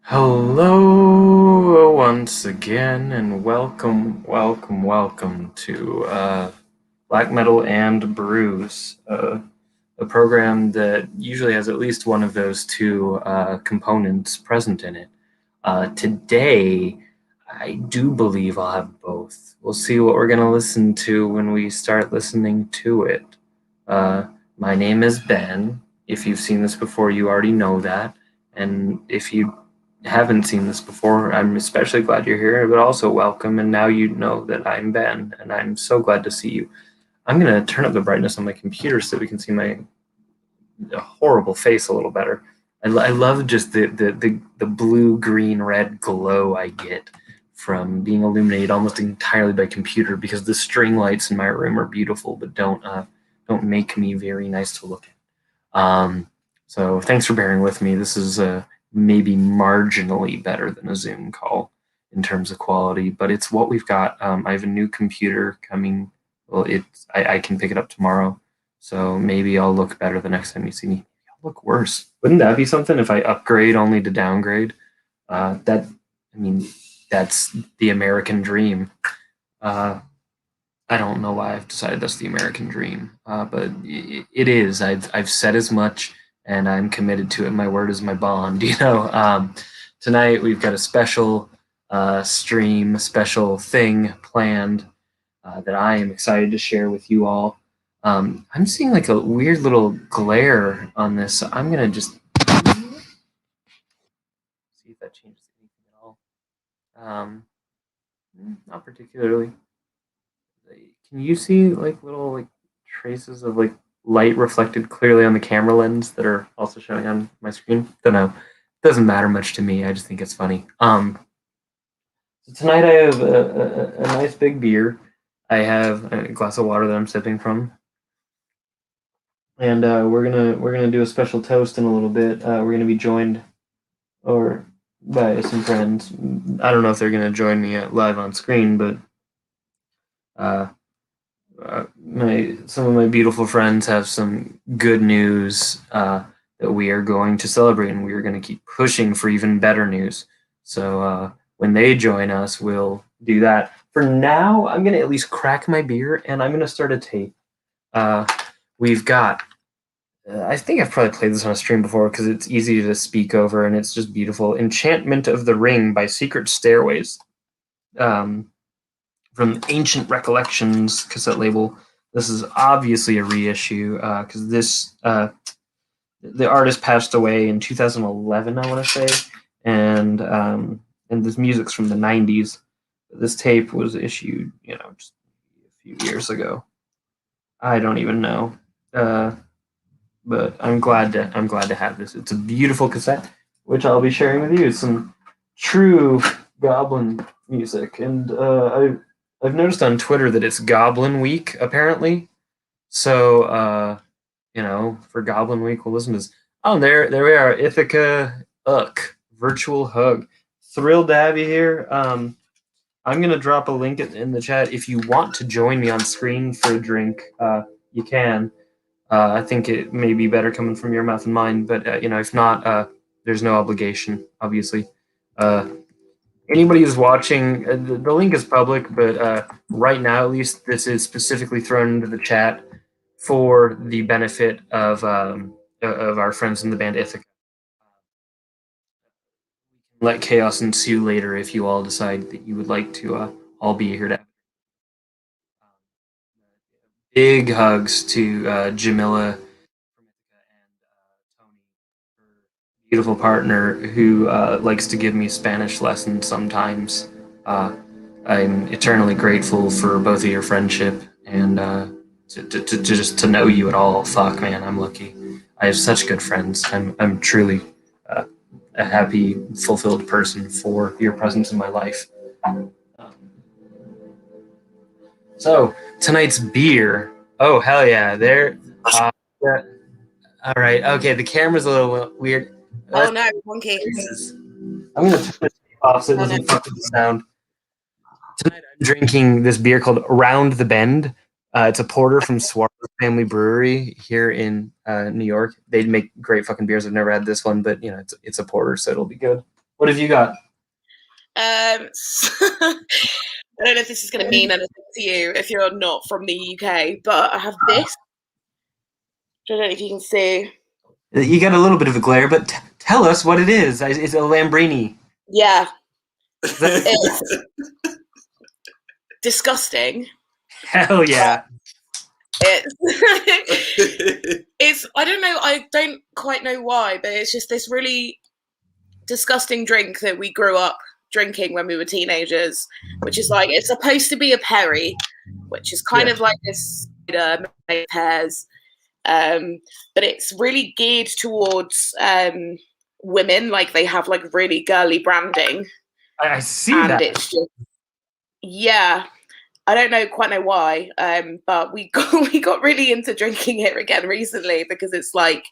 Hello once again, and welcome to Black Metal and Brews, a program that usually has at least one of those two components present in it. Today, I do believe I'll have both. We'll see what we're going to listen to when we start listening to it. Uh, my name is Ben. If you've seen this before, you already know that. And if you haven't seen this before, I'm especially glad you're here, but also welcome. And now you know that I'm Ben, and I'm so glad to see you. I'm going to turn up the brightness on my computer so we can see my horrible face a little better. I love just the blue, green, red glow I get from being illuminated almost entirely by computer because the string lights in my room are beautiful, but don't make me very nice to look at. So thanks for bearing with me. This is maybe marginally better than a Zoom call in terms of quality, but it's what we've got. I have a new computer coming. Well, I can pick it up tomorrow, so maybe I'll look better the next time you see me. I'll look worse. Wouldn't that be something if I upgrade only to downgrade? I mean, that's the American dream. Uh, I don't know why I've decided that's the American dream, but it is. I've said as much, and I'm committed to it. My word is my bond. Tonight we've got a special stream, special thing planned that I am excited to share with you all. I'm seeing like a weird little glare on this, so I'm gonna just see if that changes anything at all. Um, Not particularly. Can you see like little like traces of like light reflected clearly on the camera lens that are also showing on my screen? Don't know. It doesn't matter much to me. I just think it's funny. So tonight I have a nice big beer. I have a glass of water that I'm sipping from, and we're gonna do a special toast in a little bit. We're gonna be joined or by some friends. I don't know if they're gonna join me live on screen, but uh, my some of my beautiful friends have some good news that we are going to celebrate, and we are going to keep pushing for even better news. So when they join us, we'll do that. For now, I'm going to at least crack my beer, and I'm going to start a tape. Uh, we've got. I think I've probably played this on a stream before because it's easy to speak over and it's just beautiful. Enchantment of the Ring by Secret Stairways. Um, from Ancient Recollections cassette label. This is obviously a reissue because the artist passed away in 2011, I want to say, and this music's from the 90s. This tape was issued, just a few years ago. I don't even know, but I'm glad to have this. It's a beautiful cassette, which I'll be sharing with you. Some true Goblin music, and I've noticed on Twitter that it's Goblin Week apparently. So for Goblin Week, we'll listen to this. Oh, there we are. Ithaca Virtual Hug. Thrilled to have you here. I'm gonna drop a link in the chat if you want to join me on screen for a drink. You can. I think it may be better coming from your mouth and mine, but if not, there's no obligation. Obviously, anybody who's watching, the link is public, but right now, at least, this is specifically thrown into the chat for the benefit of our friends in the band Ithaca. Let chaos ensue later if you all decide that you would like to all be here to. Big hugs to Jamila and Tony, her beautiful partner, who likes to give me Spanish lessons sometimes. Uh, I'm eternally grateful for both of your friendship and to just to know you at all. Fuck, man, I'm lucky. I have such good friends. I'm truly uh, a happy, fulfilled person for your presence in my life. Um, so tonight's beer. Oh hell yeah! There. Yeah. All right. Okay. The camera's a little weird. Oh no, wonky. I'm gonna turn this off so it doesn't fuck with the sound. Tonight I'm drinking this beer called Around the Bend. It's a porter from Suarez Family Brewery here in New York. They make great fucking beers. I've never had this one, but it's a porter, so it'll be good. What have you got? I don't know if this is going to mean anything to you if you're not from the UK, but I have this. I don't know if you can see. You got a little bit of a glare, but tell us what it is. It's a Lambrini. Yeah. It's disgusting. Hell yeah. It's I don't know, I don't quite know why, but it's just this really disgusting drink that we grew up drinking when we were teenagers, which is like, it's supposed to be a perry, which is kind of like this cider made pears, but it's really geared towards women. Like, they have like really girly branding. I see and that. It's just, yeah, I don't quite know why, but we got really into drinking it again recently because it's like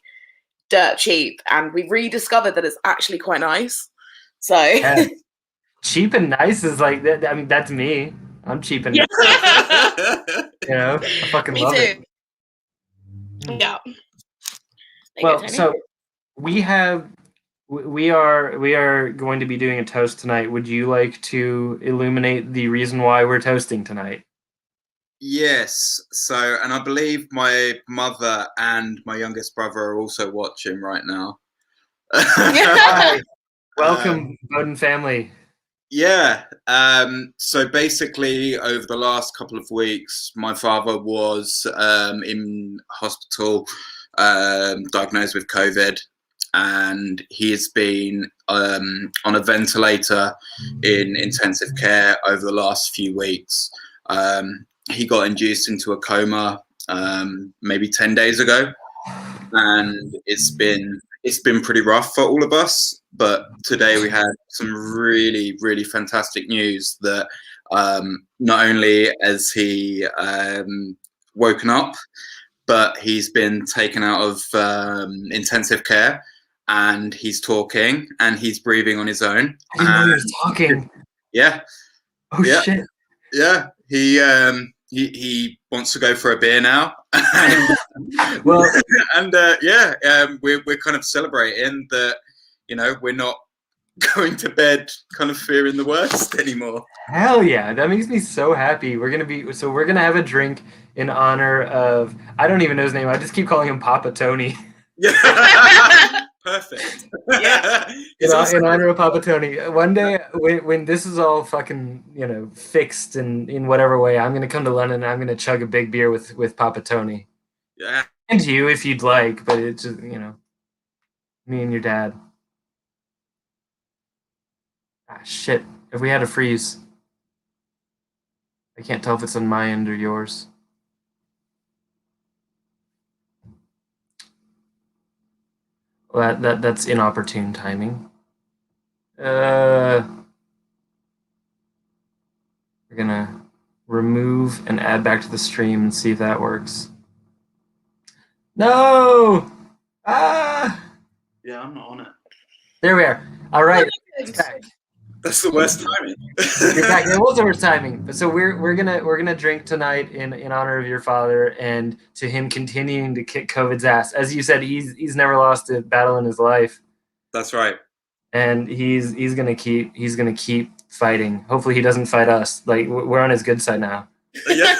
dirt cheap, and we rediscovered that it's actually quite nice. So yeah. Cheap and nice is like that. I mean, that's me. I'm cheap and nice. I fucking me love too. it. Yeah. Well, so we are going to be doing a toast tonight. Would you like to illuminate the reason why we're toasting tonight? Yes. So, and I believe my mother and my youngest brother are also watching right now. Hi. Welcome, Bowden family. Yeah. So basically, over the last couple of weeks, my father was in hospital, diagnosed with COVID, and he has been on a ventilator in intensive care over the last few weeks. He got induced into a coma maybe 10 days ago, and it's been pretty rough for all of us. But today we had some really, really fantastic news that not only has he woken up, but he's been taken out of intensive care, and he's talking and he's breathing on his own. I didn't know he was talking. Yeah. Oh yeah. shit. Yeah. He wants to go for a beer now. Well, and we're kind of celebrating that, we're not going to bed kind of fearing the worst anymore. Hell yeah, that makes me so happy. We're gonna have a drink in honor of, I don't even know his name. I just keep calling him Papa Tony. Yeah. Perfect. Yeah. In honor of Papa Tony. One day when this is all fucking, fixed in whatever way, I'm gonna come to London and I'm gonna chug a big beer with Papa Tony. Yeah. And you if you'd like, but it's just, me and your dad. Ah, shit. If we had a freeze. I can't tell if it's on my end or yours. Well, that's inopportune timing. We're gonna remove and add back to the stream and see if that works. No! Ah! Yeah, I'm not on it. There we are. All right. It's back. That's the worst timing. You're back. It was the worst timing. So we're gonna drink tonight in honor of your father and to him continuing to kick COVID's ass. As you said, he's never lost a battle in his life. That's right. And he's gonna keep fighting. Hopefully he doesn't fight us. Like, we're on his good side now. Yeah.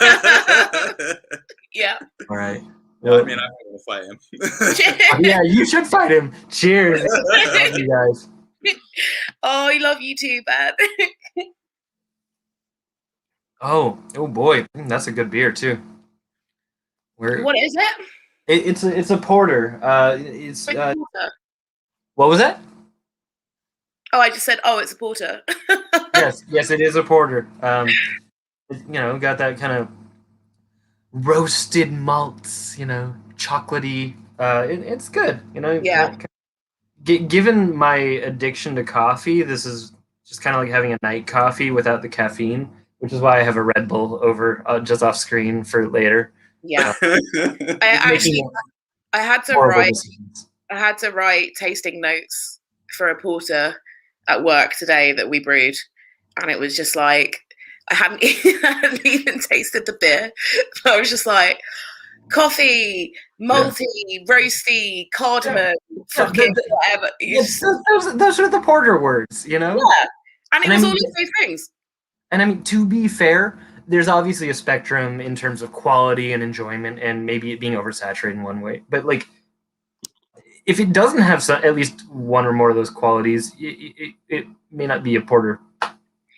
Yeah. All right. Well, I mean, I'm gonna fight him. Yeah, you should fight him. Cheers. Love you guys. Oh, I love you too, Bad. Oh boy, that's a good beer too. What is it? It's a porter. What was that? Oh, I just said, it's a porter. yes, it is a porter. Got that kind of roasted malts, chocolatey. It's good, Yeah. Given my addiction to coffee, this is just kind of like having a night coffee without the caffeine, which is why I have a Red Bull over just off screen for later. Yeah. I had to write tasting notes for a porter at work today that we brewed, and it was just like I hadn't even tasted the beer, but I was just like, Coffee, malty, roasty, cardamom, fucking whatever. Those are the porter words, you know? Yeah. And it was all of those things. And I mean, to be fair, there's obviously a spectrum in terms of quality and enjoyment, and maybe it being oversaturated in one way. But like, if it doesn't have at least one or more of those qualities, it may not be a porter.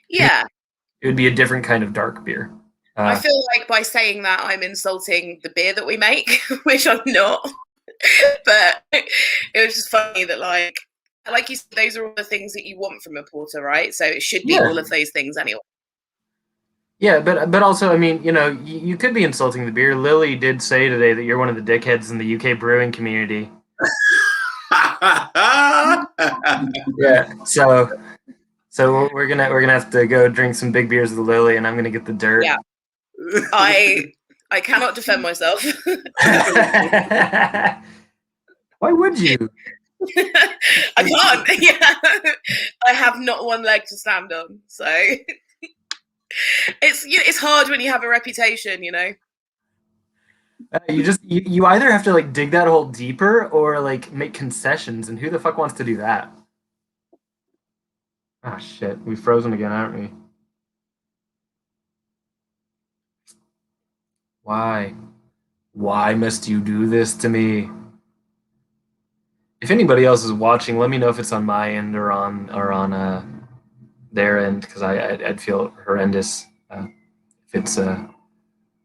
Yeah. It would be a different kind of dark beer. I feel like by saying that, I'm insulting the beer that we make, which I'm not. But it was just funny that, like you said, those are all the things that you want from a porter, right? So it should be all of those things anyway. Yeah, but also, I mean, you know, you could be insulting the beer. Lily did say today that you're one of the dickheads in the UK brewing community. Yeah, so we're gonna have to go drink some big beers with Lily, and I'm gonna get the dirt. Yeah, I cannot defend myself. Why would you? I can't. Yeah, I have not one leg to stand on, so it's hard when you have a reputation, you know. You either have to like dig that hole deeper or like make concessions, and who the fuck wants to do that? Ah, shit, we've frozen again, aren't we? Why? Why must you do this to me? If anybody else is watching, let me know if it's on my end or on their end, because I'd feel horrendous if it's on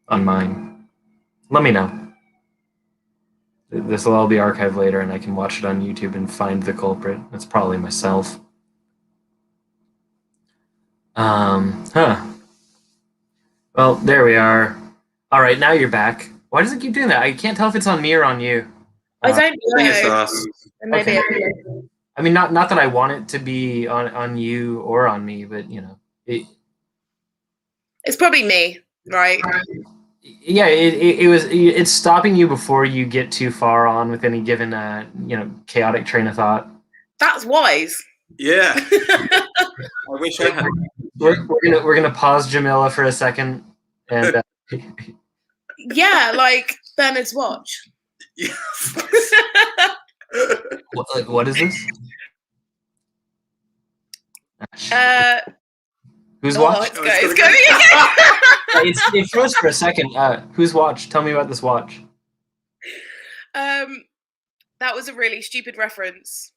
mine. Let me know. This will all be archived later, and I can watch it on YouTube and find the culprit. It's probably myself. Well, there we are. All right, now you're back. Why does it keep doing that? I can't tell if it's on me or on you. I don't know. I think it's us. Maybe. Okay. I mean, not that I want it to be on you or on me, but you know, it's probably me, right? Yeah, it's stopping you before you get too far on with any given chaotic train of thought. That's wise. Yeah. I wish I had. We're gonna pause Jamila for a second, and yeah, like Bernard's watch. What is this? Whose watch? It's going. It froze for a second. Whose watch? Tell me about this watch. That was a really stupid reference.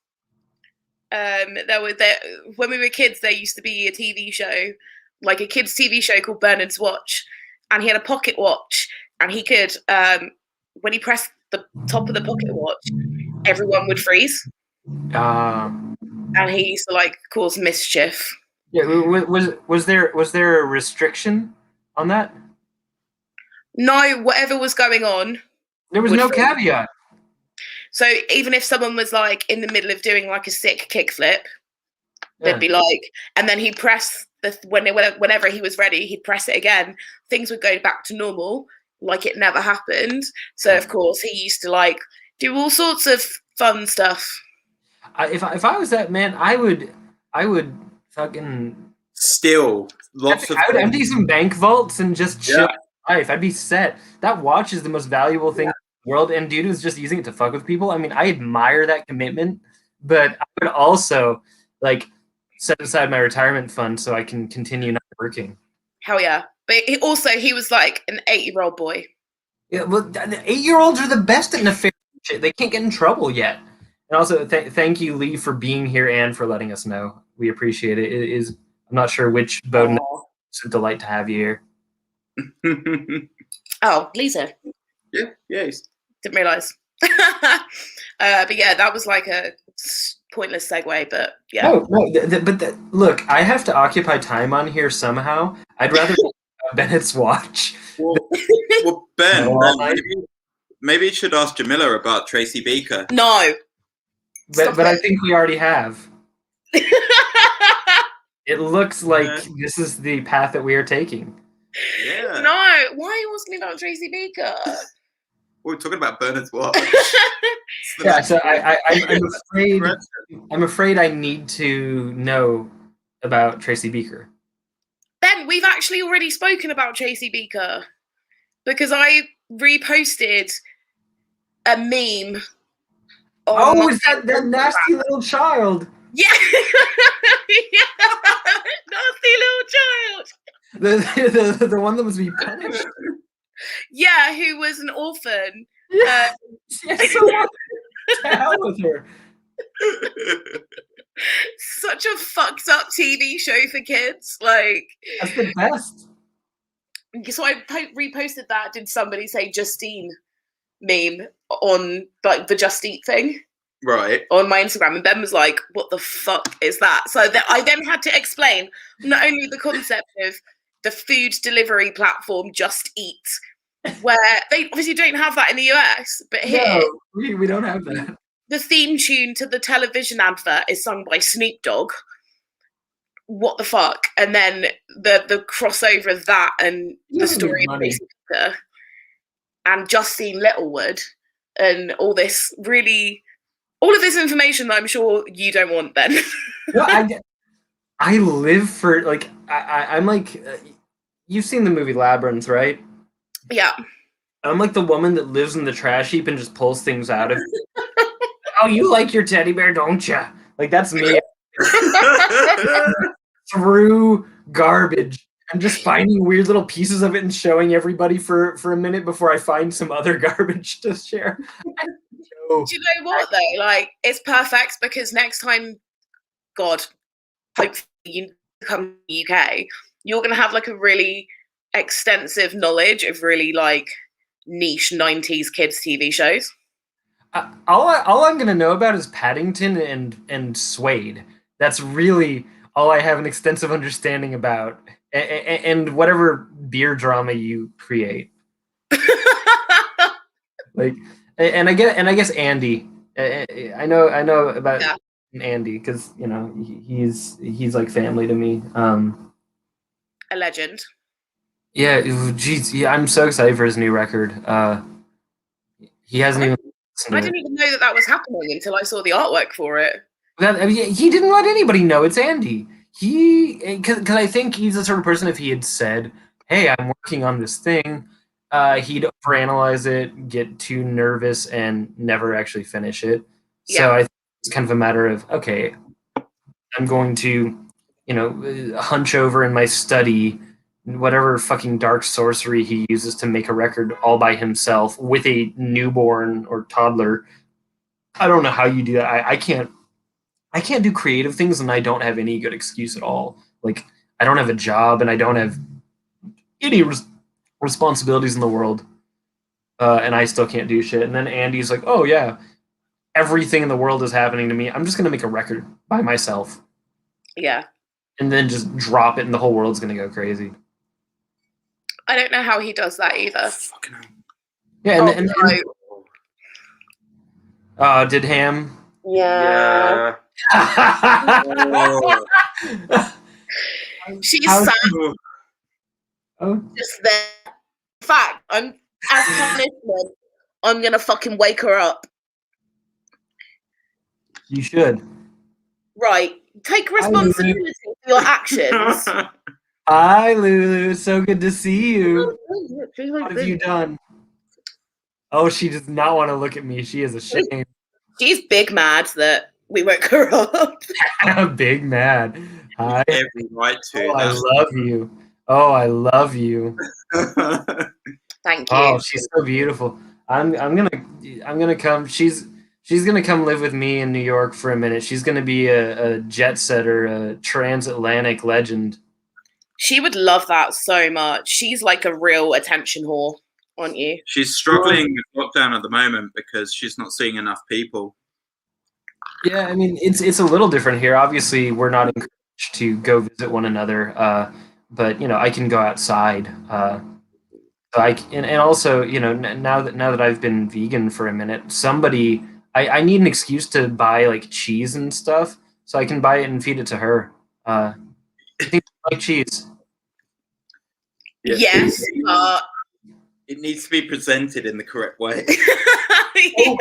When we were kids, there used to be a TV show, like a kids' TV show called Bernard's Watch, and he had a pocket watch, and he could, when he pressed the top of the pocket watch, everyone would freeze. And he used to like cause mischief. Yeah, was there a restriction on that? No, whatever was going on. There was no caveat. So even if someone was like in the middle of doing like a sick kickflip, they'd be like, and then he'd press whenever he was ready, he'd press it again. Things would go back to normal, like it never happened. So of course he used to like do all sorts of fun stuff. If I was that man, I would fucking steal lots of. I would empty some bank vaults and just chill life. I'd be set. That watch is the most valuable thing in the world, and dude was just using it to fuck with people. I mean, I admire that commitment, but I would also like set aside my retirement fund so I can continue not working. Hell yeah. But he was like an 8-year-old boy. Yeah, well, the 8-year-olds are the best at nefarious shit. They can't get in trouble yet. And also, thank you, Lee, for being here and for letting us know. We appreciate it. It is, I'm not sure which boat. It's a delight to have you here. Oh, Lisa. Yeah. Didn't realise. But yeah, that was like a pointless segue, but yeah. Look, I have to occupy time on here somehow. I'd rather Bennett's watch. Well, Ben, maybe you should ask Jamila about Tracy Beaker. No. But I think we already have. It looks like this is the path that we are taking. Yeah. No, why are you asking about Tracy Beaker? We're talking about Bernard's watch. Yeah, so I'm afraid I need to know about Tracy Beaker. Ben, we've actually already spoken about Tracy Beaker because I reposted a meme. Oh, is that nasty little child? Yeah. Yeah. Nasty little child. The one that was being punished. Yeah, who was an orphan. Yeah. So what the hell with her? Such a fucked up TV show for kids. Like, that's the best. So I reposted that. Did somebody say Justine meme on like the Just Eat thing? Right. On my Instagram, and Ben was like, "What the fuck is that?" So I then had to explain not only the concept of the food delivery platform Just Eat, where they obviously don't have that in the US, but here we don't have that. The theme tune to the television advert is sung by Snoop Dogg. What the fuck? And then the crossover of that and the story of Macy Baker and Justine Littlewood and all this information that I'm sure you don't want, Ben. No, I live for, like, I'm like, you've seen the movie Labyrinth, right? Yeah. I'm like the woman that lives in the trash heap and just pulls things out of it. Oh, you like your teddy bear, don't you? Like, that's me. Through garbage. I'm just finding weird little pieces of it and showing everybody for a minute before I find some other garbage to share. Do you know what, though? Like, it's perfect because next time, God, hopefully you come to the UK, you're going to have, like, a really extensive knowledge of really, like, niche 90s kids TV shows. All I'm going to know about is Paddington and Suede. That's really all I have an extensive understanding about. And whatever beer drama you create. Like, and I guess Andy. I know about Andy because, you know, he's like family to me. A legend. Yeah, geez, yeah, I'm so excited for his new record. He hasn't even. I didn't even know that was happening until I saw the artwork for it. I mean, he didn't let anybody know it's Andy. Because I think he's the sort of person, if he had said, "Hey, I'm working on this thing," he'd overanalyze it, get too nervous, and never actually finish it. So I think it's kind of a matter of, okay, I'm going to, you know, hunch over in my study, whatever fucking dark sorcery he uses to make a record all by himself with a newborn or toddler. I don't know how you do that. I can't do creative things, and I don't have any good excuse at all. Like, I don't have a job, and I don't have any responsibilities in the world, and I still can't do shit. And then Andy's like, "Oh yeah, everything in the world is happening to me. I'm just gonna make a record by myself." Yeah. And then just drop it, and the whole world's gonna go crazy. I don't know how he does that either. Fucking hell. Yeah, did Ham? Yeah. She's sad. Just there. In fact, as punishment, I'm gonna fucking wake her up. You should. Right. Take responsibility for your actions. Hi, Lulu. So good to see you. What have you done? Oh, she does not want to look at me. She is ashamed. She's big mad that we woke her up. Big mad. Hi. Every right to. Oh, I love you. Oh, I love you. Thank you. Oh, she's so beautiful. I'm gonna come. She's gonna come live with me in New York for a minute. She's gonna be a jet setter, a transatlantic legend. She would love that so much. She's like a real attention whore, aren't you? She's struggling with lockdown at the moment because she's not seeing enough people. Yeah, I mean, it's a little different here. Obviously, we're not encouraged to go visit one another, but you know, I can go outside. So and also, you know, now that I've been vegan for a minute, I need an excuse to buy like cheese and stuff, so I can buy it and feed it to her. I think I like cheese. Yes, it needs to be presented in the correct way. Yeah.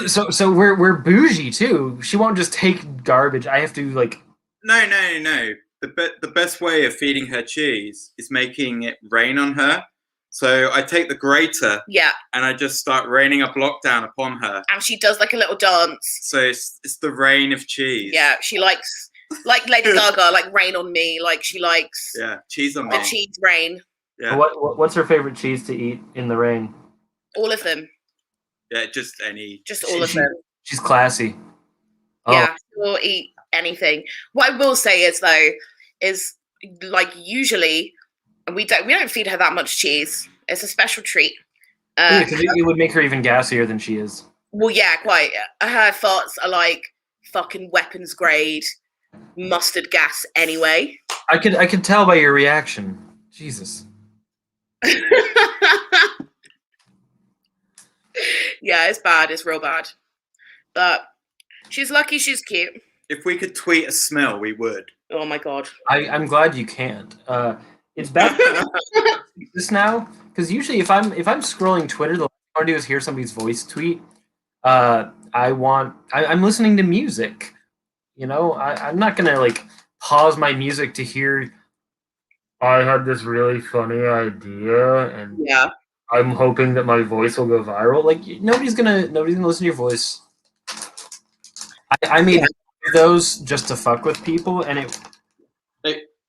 So we're bougie too. She won't just take garbage. I have to like. No. The best way of feeding her cheese is making it rain on her So I take the grater Yeah, and I just start raining up lockdown upon her. and she does like a little dance. So it's the rain of cheese. Yeah, she likes, like Lady Gaga, like rain on me. Like she likes cheese on the me. cheese rain. Yeah. What's her favorite cheese to eat in the rain? All of them. Yeah, just any. Just all of them. She's classy. Oh. Yeah, she'll eat anything. What I will say is though, is like usually we don't feed her that much cheese. It's a special treat. Because it would make her even gassier than she is. Well, yeah, quite. Her farts are like fucking weapons grade mustard gas anyway. I could tell by your reaction. Jesus. Yeah, it's bad. It's real bad. But she's lucky she's cute. If we could tweet a smell, we would. Oh my god. I'm glad you can't. It's bad this now, because usually if I'm scrolling Twitter, the last thing I want to do is hear somebody's voice tweet. I'm listening to music. You know, I'm not gonna like pause my music to hear. I had this really funny idea, and Yeah. I'm hoping that my voice will go viral. Like nobody's gonna listen to your voice. I made those just to fuck with people, and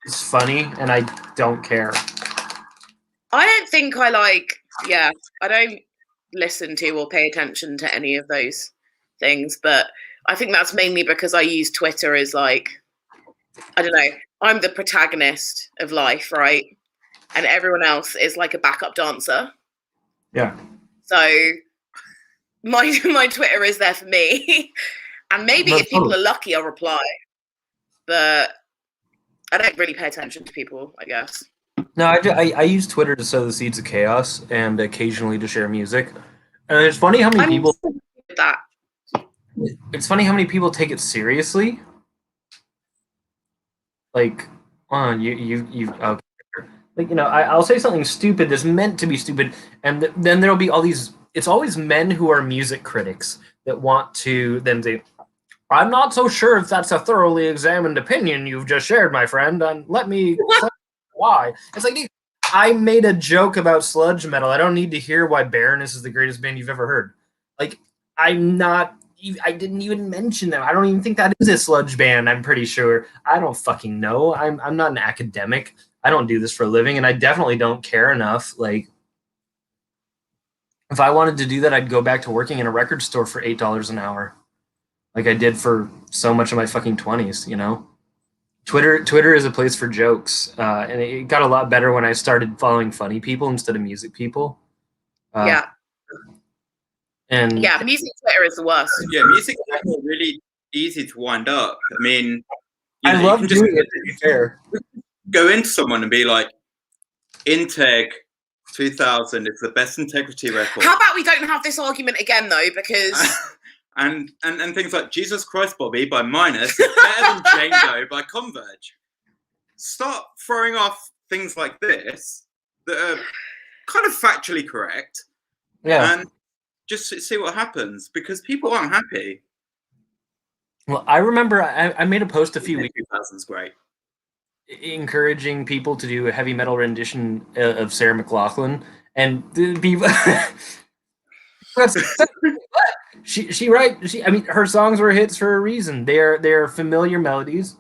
it's funny, and I don't care. I don't think I like. Yeah, I don't listen to or pay attention to any of those things, but I think that's mainly because I use Twitter as like, I don't know, I'm the protagonist of life, right? And everyone else is like a backup dancer. Yeah. So my Twitter is there for me. And maybe if people are lucky, I'll reply. But I don't really pay attention to people, I guess. No, I use Twitter to sow the seeds of chaos and occasionally to share music. And it's funny how many people that. It's funny how many people take it seriously. Like, you okay. Like, you know, I'll say something stupid that's meant to be stupid, and then there'll be all these. It's always men who are music critics that want to then say, "I'm not so sure if that's a thoroughly examined opinion you've just shared, my friend, and let me why." It's like, I made a joke about sludge metal. I don't need to hear why Baroness is the greatest band you've ever heard. Like, I didn't even mention them. I don't even think that is a sludge band, I'm pretty sure. I don't fucking know. I'm not an academic. I don't do this for a living, and I definitely don't care enough. Like, if I wanted to do that, I'd go back to working in a record store for $8 an hour. Like I did for so much of my fucking 20s, you know? Twitter is a place for jokes, and it got a lot better when I started following funny people instead of music people. Yeah. And yeah, music Twitter is the worst. Yeah, music is really easy to wind up. I mean, I love doing it, to be fair. Go into someone and be like, Integ 2000 is the best integrity record. How about we don't have this argument again, though, because... and things like Jesus Christ, Bobby by Minus is better than Jane Doe by Converge. Start throwing off things like this that are kind of factually correct. Yeah. And just see what happens, because people aren't happy. Well, I remember I made a post a few weeks ago. 2000's great. Encouraging people to do a heavy metal rendition of Sarah Mclaughlin, and the people. I mean, her songs were hits for a reason. They're familiar melodies.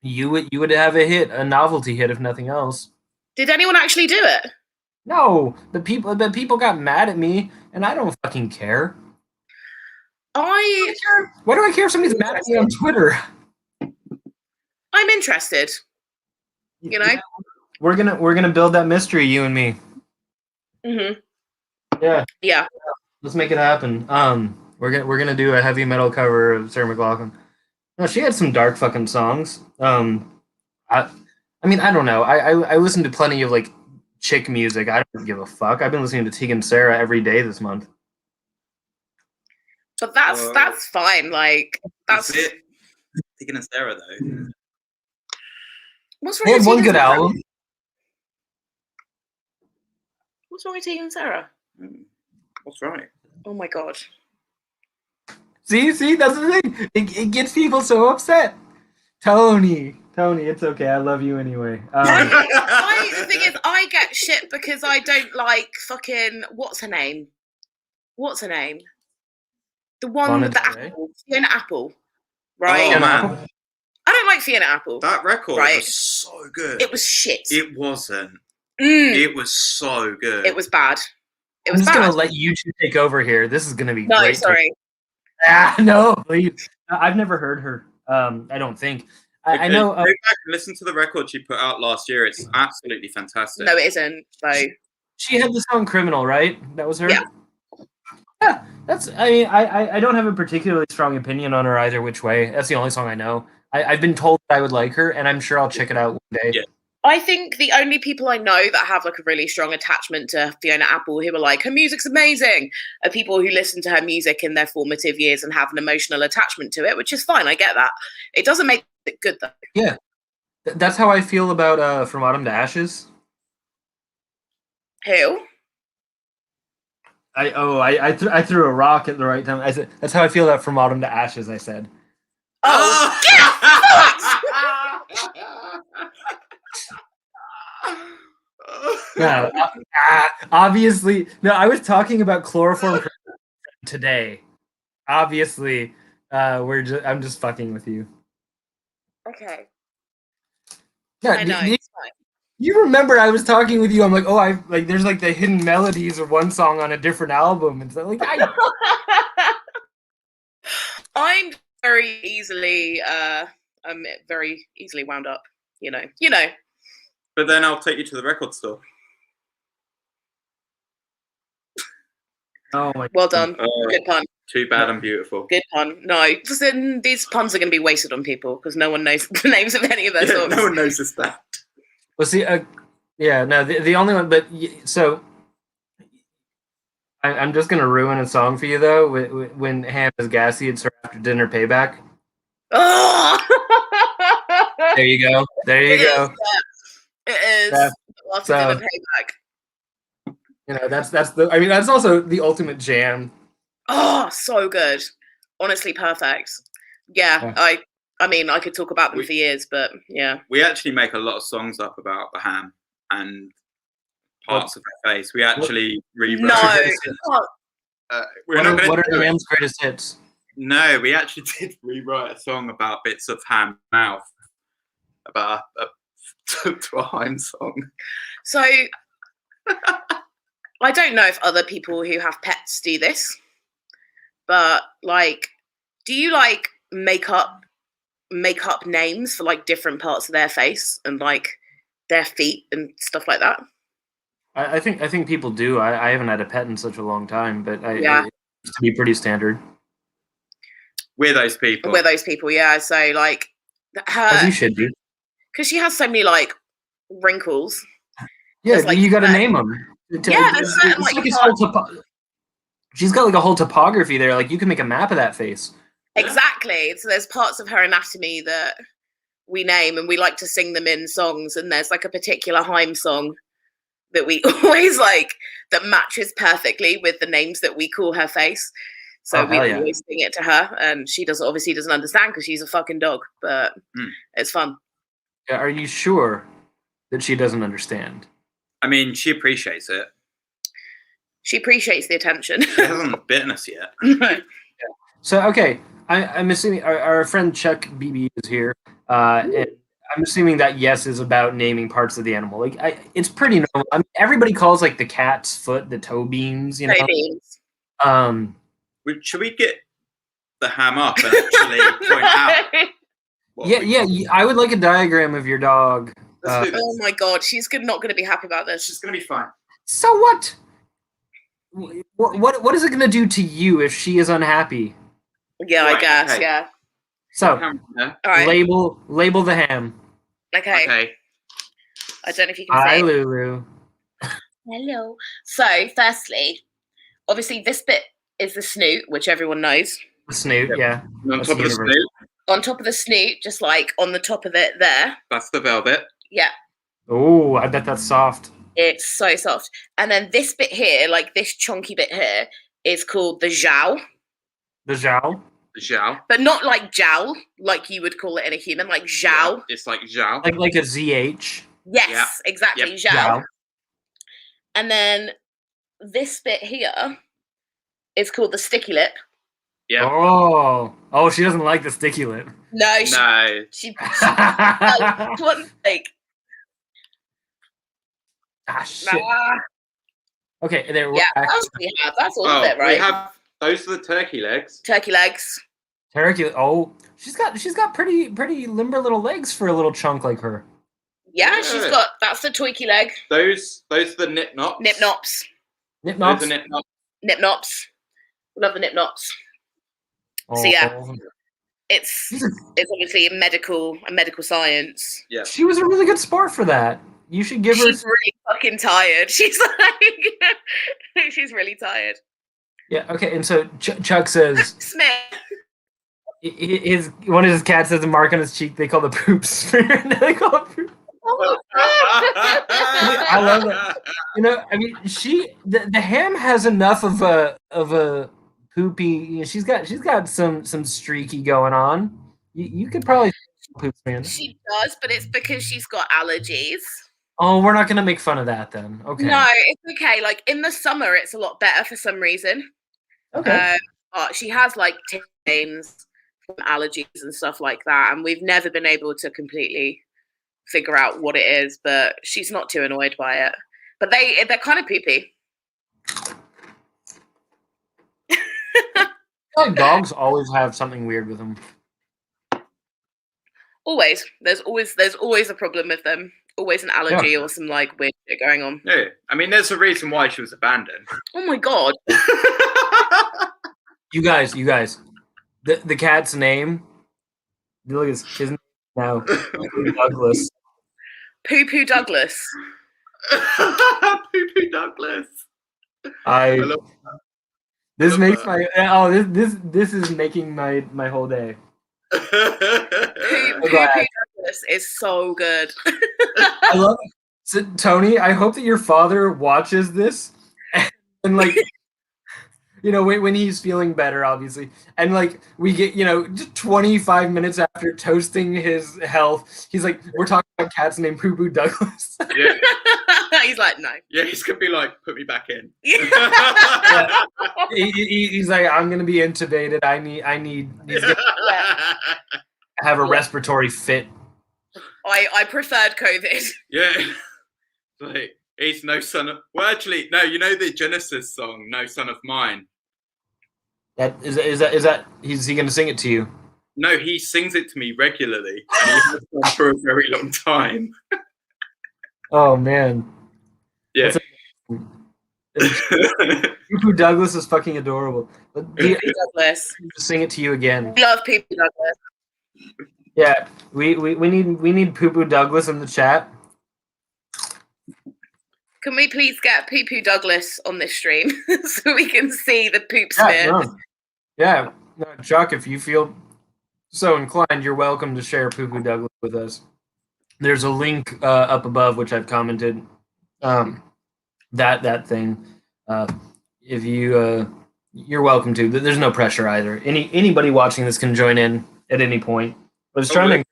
You would have a hit, a novelty hit, if nothing else. Did anyone actually do it? No, the people got mad at me, and I don't fucking care. Why do I care if somebody's mad at me on Twitter? I'm interested. You know, we're gonna build that mystery, you and me. Mhm. Yeah. Yeah. Let's make it happen. We're gonna do a heavy metal cover of Sarah Mclaughlin. No, she had some dark fucking songs. I mean, I don't know. I listen to plenty of like chick music. I don't give a fuck. I've been listening to Tegan Sarah every day this month. But that's fine. Like that's it. Tegan and Sarah though. What's wrong? They had with one Tegan good Sarah? album. What's wrong with Tegan and Sarah? What's right? Oh my god. See, that's the thing. It gets people so upset. Tony, Tony, it's okay. I love you anyway. The thing is, I get shit because I don't like fucking what's her name? The one Lana with the Del Rey? apple, Fiona Apple, right? Oh man, I don't like Fiona Apple. that record Right. was so good. It was shit. It wasn't. Mm, It was so good. it was bad. It I'm was just bad. gonna let you two take over here. This is gonna be No, great. sorry. No, please. I've never heard her. I don't think. I know. Go back and listen to the record she put out last year. It's absolutely fantastic. No, it isn't. Though. She had the song "Criminal," right? That was her. Yeah. Yeah, that's. I mean, I don't have a particularly strong opinion on her either which way. That's the only song I know. I've been told that I would like her, and I'm sure I'll check it out one day. Yeah. I think the only people I know that have like a really strong attachment to Fiona Apple, who are like, her music's amazing, are people who listen to her music in their formative years and have an emotional attachment to it, which is fine. I get that. It doesn't make it good though. Yeah, that's how I feel about "From Autumn to Ashes." Who? I threw a rock at the right time. I said that's how I feel about "From Autumn to Ashes." I said. Oh, No, obviously, no. I was talking about chloroform today. Obviously, I'm just fucking with you. okay. Yeah, I know. It's fine. you remember I was talking with you. I'm like, oh, I like. There's like the hidden melodies of one song on a different album, and so like, I'm very easily wound up. You know. But then I'll take you to the record store. oh my. Well done. Oh, Good pun. Too bad and beautiful. Good pun. No, then these puns are going to be wasted on people because no one knows the names of any of their songs. No one noticed that. Well, see, yeah, no, the only one, but so I'm just gonna ruin a song for you though. When Ham is gassy, it's her after dinner payback. Oh! There you go. There you go. It is. Yeah. After dinner payback. You know, that's the. I mean, that's also the ultimate jam. Oh, so good. Honestly, perfect. Yeah. I mean, I could talk about them for years, but yeah. We actually make a lot of songs up about the ham and parts of her face. We actually rewrote. No. What are Ham's greatest hits? No, we actually did rewrite a song about bits of ham mouth, about a Haim song. So, I don't know if other people who have pets do this, but like, do you like make up names for like different parts of their face and like their feet and stuff like that? I think people do. I haven't had a pet in such a long time, but it used to be pretty standard. We're those people. Yeah. So like her, as you should do, because she has so many like wrinkles. Yeah, like, you got to name them. Yeah, there's certain like she's got like a whole topography there. Like you can make a map of that face. Exactly. So there's parts of her anatomy that we name and we like to sing them in songs. And there's like a particular Haim song that we always like that matches perfectly with the names that we call her face. So we always sing it to her, and she obviously doesn't understand because she's a fucking dog, but it's fun. Yeah, are you sure that she doesn't understand? I mean, she appreciates it. She appreciates the attention. She hasn't bitten us yet. So, okay, I'm assuming our friend Chuck BB is here, and I'm assuming that yes is about naming parts of the animal. Like, it's pretty normal. I mean, everybody calls like the cat's foot the toe beams, you know. Toe beams. Should we get the ham up and actually point out? Yeah. I would like a diagram of your dog. Oh my god, she's not going to be happy about this. She's going to be fine. So what? What is it going to do to you if she is unhappy? Yeah, right, I guess. Okay. Yeah. So, all right. Label the ham. Okay. I don't know if you can say. Hi, Lulu. Hello. So, firstly, obviously, this bit is the snoot, which everyone knows. The snoot, yeah. On top of the snoot. On top of the snoot, just like on the top of it there. That's the velvet. Yeah. Oh, I bet that's soft. It's so soft. And then this bit here, like this chunky bit here, is called the jowl. The jowl? Zhao. but not like jowl, like you would call it in a human, like zhao. Yeah, it's like Zhao. Like a ZH. Yes, Yeah. exactly, Yep. zhao. And then this bit here is called the sticky lip. Yeah. Oh, she doesn't like the sticky lip. No, she one like shit. nah. Okay, there. Yeah, that's what we have. That's all of it, right? We have those are the turkey legs. Turkey legs. Turkey. Oh, she's got pretty limber little legs for a little chunk like her. Yeah, she's got. That's the tweaky leg. Those are the nip nops. Nip nops. Nip nops. Those are nip nops. Nip nops. Love the nip nops. Oh. So yeah, it's obviously a medical science. Yeah. She was a really good sport for that. You should give her. She's really fucking tired. She's like, she's really tired. Yeah. Okay. And so Chuck says Smith. One of his cats has a mark on his cheek. They call the poop smear. They call it poop. I love it. You know, I mean, the ham has enough of a poopy. You know, she's got some streaky going on. You could probably poop smear. She does, but it's because she's got allergies. Oh, we're not gonna make fun of that then. Okay. No, it's okay. Like in the summer, it's a lot better for some reason. Okay. But she has like stains from allergies and stuff like that, and we've never been able to completely figure out what it is. But she's not too annoyed by it. But they're kind of poopy. Like dogs always have something weird with them. Always. There's always a problem with them. Always an allergy or some like weird shit going on. Yeah, I mean, there's a reason why she was abandoned. Oh my god! You guys, the cat's name. Look at his name now. Douglas. Poo Poo Douglas. Poo Poo Douglas. I love this makes that. this is making my whole day. Poo Poo Douglas is so good. I love it. So, Tony, I hope that your father watches this and like, you know, when he's feeling better, obviously, and like we get, you know, just 25 minutes after toasting his health, he's like, we're talking about cats named Poo Poo Douglas. Yeah. He's like, no. Yeah, he's gonna be like, put me back in. Yeah. He's like, I'm gonna be intubated. I need he's gonna have a respiratory fit. I preferred COVID. Yeah. Like, he's no son of. Well, actually, no. You know the Genesis song, "No Son of Mine." Is that? Is he going to sing it to you? No, he sings it to me regularly, and he has done for a very long time. Oh man. Yeah. Poo Douglas is fucking adorable. But Douglas. Sing it to you again. Love Poo Poo Douglas. Yeah, we need Poo Poo Douglas in the chat. Can we please get Poo Poo Douglas on this stream so we can see the poop smear? Yeah, no, Chuck, if you feel so inclined, you're welcome to share Poo Poo Douglas with us. There's a link up above which I've commented. That thing. If you're welcome to. There's no pressure either. Anybody watching this can join in at any point. I was trying to.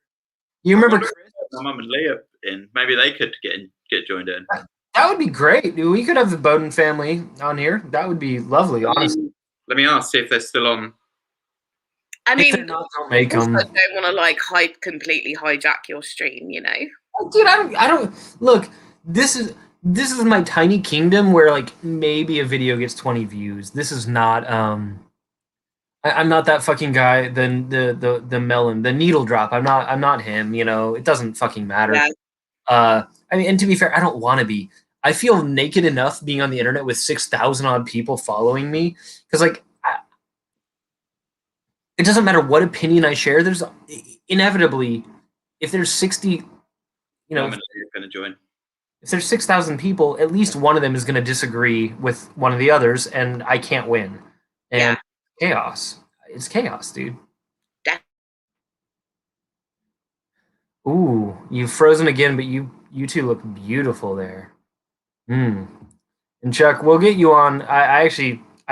You remember Chris? My mum and Leah in. Maybe they could get joined in. That would be great. We could have the Bowden family on here. That would be lovely, honestly. Let me ask, see if they're still on. I mean, don't make them. I don't want to like completely hijack your stream, you know. Dude, I don't look. This is my tiny kingdom where like maybe a video gets 20 views. This is not. I'm not that fucking guy. The melon, the needle drop. I'm not him. You know, it doesn't fucking matter. Yeah. I mean, and to be fair, I don't want to be. I feel naked enough being on the internet with 6,000 odd people following me because, like, it doesn't matter what opinion I share. There's inevitably, if there's 60, you know, Going to join. If there's 6,000 people, at least one of them is going to disagree with one of the others, and I can't win. And chaos. It's chaos, dude. Yeah. Ooh, you've frozen again, but you two look beautiful there. And Chuck, we'll get you on. I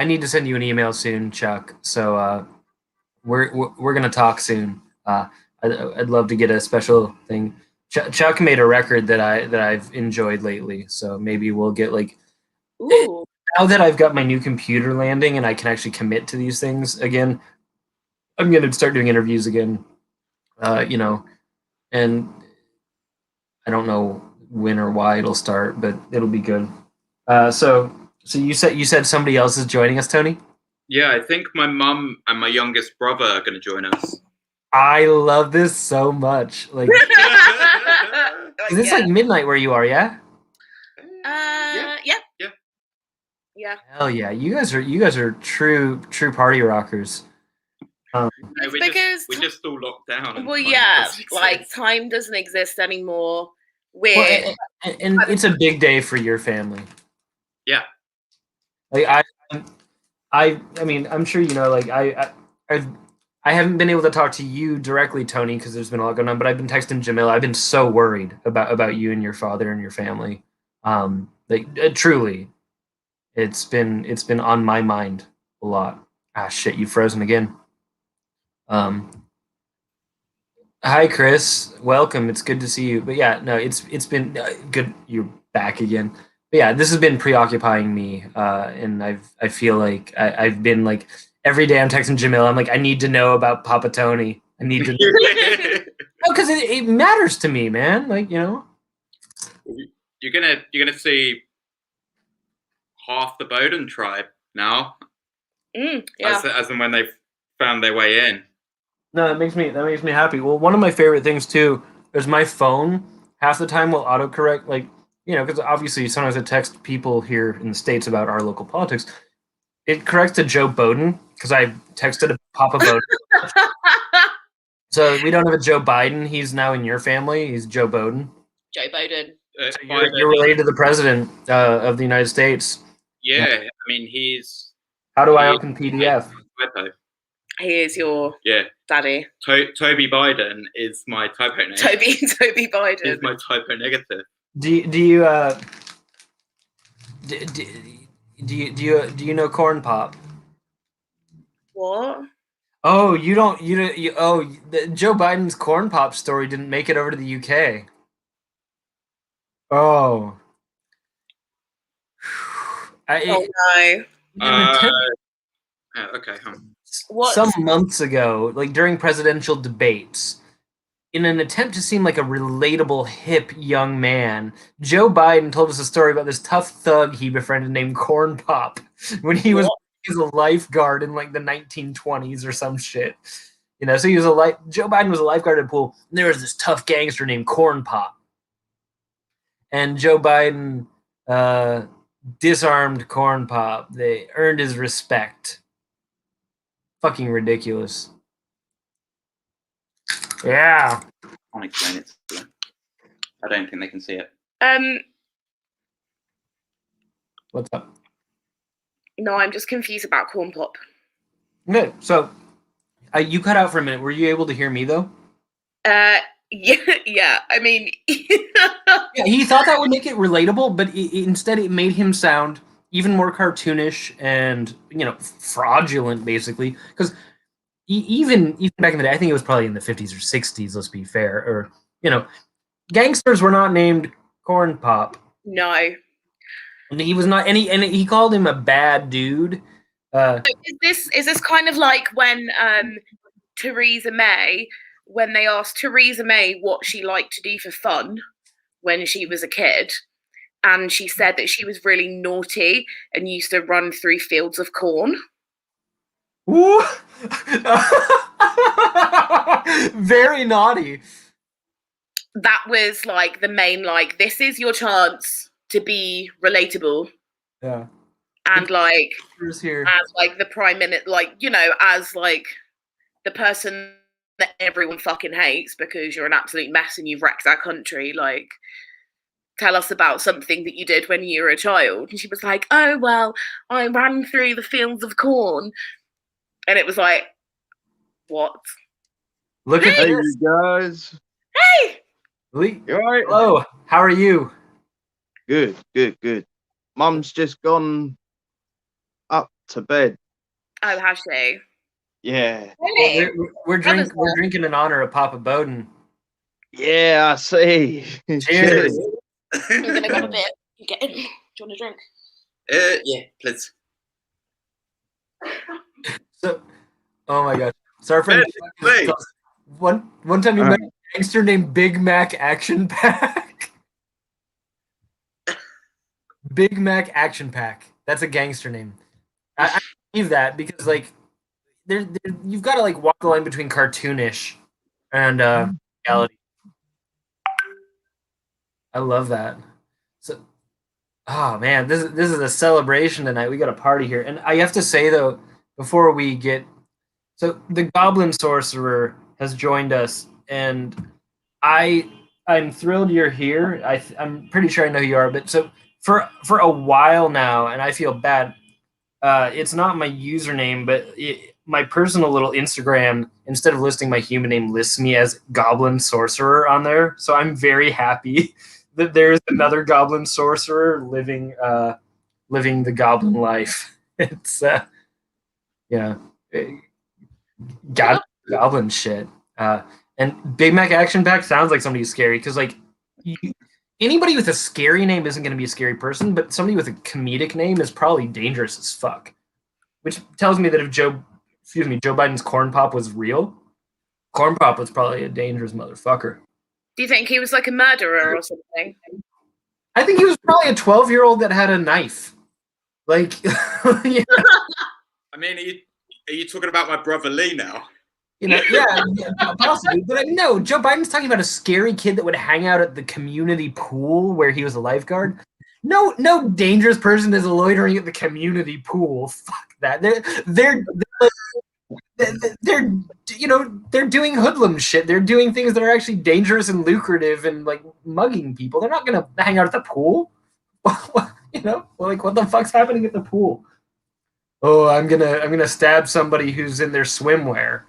need to send you an email soon, Chuck. So we're gonna talk soon. I'd love to get a special thing. Chuck made a record that I've enjoyed lately, so maybe we'll get like. Ooh. Now that I've got my new computer landing and I can actually commit to these things again, I'm gonna start doing interviews again. And I don't know when or why it'll start, but it'll be good. So you said somebody else is joining us, Tony? Yeah, I think my mum and my youngest brother are going to join us. I love this so much. Like, is this like midnight where you are? Yeah. Yeah. Hell yeah! You guys are true party rockers. Because we just all locked down. Well, yeah, like time doesn't exist anymore. And it's a big day for your family. Yeah. Like I mean, I'm sure you know. Like I haven't been able to talk to you directly, Tony, because there's been a lot going on. But I've been texting Jamil. I've been so worried about you and your father and your family. Truly, it's been on my mind a lot. Ah, shit, you've frozen again. Hi, Chris. Welcome. It's good to see you. But yeah, no, it's been good. You're back again. But yeah, this has been preoccupying me, and I feel like I've been like every day I'm texting Jamil. I'm like, I need to know about Papa Tony. I need to know because it matters to me, man. Like you're gonna see half the Bowden tribe now. Yeah. As and when they've found their way in. No, that makes me happy. Well, one of my favorite things too is my phone. Half the time will autocorrect, like because obviously sometimes I text people here in the States about our local politics. It corrects to Joe Biden because I texted Papa Biden. So we don't have a Joe Biden. He's now in your family. He's Joe Biden. Joe Biden. So you're related to the president of the United States. Yeah, I mean he's. How do I open PDF? He is your daddy. Toby Biden is my typo name. Toby Biden is my typo negative. Do you know Corn Pop? What? Oh, you don't. Joe Biden's Corn Pop story didn't make it over to the UK. Oh. No. Okay. What? Some months ago, like during presidential debates, in an attempt to seem like a relatable, hip young man, Joe Biden told us a story about this tough thug he befriended named Corn Pop when he was a lifeguard in like the 1920s or some shit. So he was Joe Biden was a lifeguard at a pool, and there was this tough gangster named Corn Pop. And Joe Biden disarmed Corn Pop. They earned his respect. Fucking ridiculous. Yeah. I can't explain it to them. I don't think they can see it. What's up? No, I'm just confused about Corn Pop. Okay, so you cut out for a minute. Were you able to hear me though? Yeah. I mean, yeah, he thought that would make it relatable, but instead it made him sound even more cartoonish and fraudulent, basically. Because even back in the day, I think it was probably in the 50s or 60s. Let's be fair, or gangsters were not named Corn Pop. No. And he was not, and he called him a bad dude. Is this kind of like when Theresa May, when they asked Theresa May what she liked to do for fun when she was a kid, and she said that she was really naughty and used to run through fields of corn. Ooh. Very naughty. That was like the main, like, this is your chance to be relatable. Yeah. And like, here. as like the prime minister, like, as like the person that everyone fucking hates because you're an absolute mess and you've wrecked our country, like, tell us about something that you did when you were a child. And she was like, oh, well, I ran through the fields of corn. And it was like, what? Look at you guys. Hey! You all right? Hello, how are you? Good. Mum's just gone up to bed. Oh, has she? Yeah. Really? We're drinking in honor of Papa Bowden. Yeah, I see. Cheers. I'm gonna grab a bit. You get in. Do you want a drink? Yeah, please. So, oh my gosh. So our friend Please. one time you met a gangster named Big Mac Action Pack. Big Mac Action Pack. That's a gangster name. I believe that because like you've got to like walk the line between cartoonish and reality. I love that. So, oh man, this is a celebration tonight. We got a party here, and I have to say though, before we get, so the Goblin Sorcerer has joined us, and I'm thrilled you're here. I'm pretty sure I know who you are, but so for a while now, and I feel bad. It's not my username, but my personal little Instagram, instead of listing my human name, lists me as Goblin Sorcerer on there. So I'm very happy that there's another Goblin Sorcerer living the Goblin life. It's Goblin shit. And Big Mac Action Pack sounds like somebody who's scary because like anybody with a scary name isn't going to be a scary person, but somebody with a comedic name is probably dangerous as fuck. Which tells me that if Joe Biden's corn pop was real, corn pop was probably a dangerous motherfucker. Do you think he was like a murderer or something? I think he was probably a 12-year-old that had a knife. Like, yeah. I mean, are you talking about my brother Lee now? Yeah, possibly. But no, Joe Biden's talking about a scary kid that would hang out at the community pool where he was a lifeguard. No dangerous person is loitering at the community pool. Fuck that. They're doing hoodlum shit. They're doing things that are actually dangerous and lucrative and like mugging people. They're not gonna hang out at the pool. What the fuck's happening at the pool? Oh, I'm gonna stab somebody who's in their swimwear.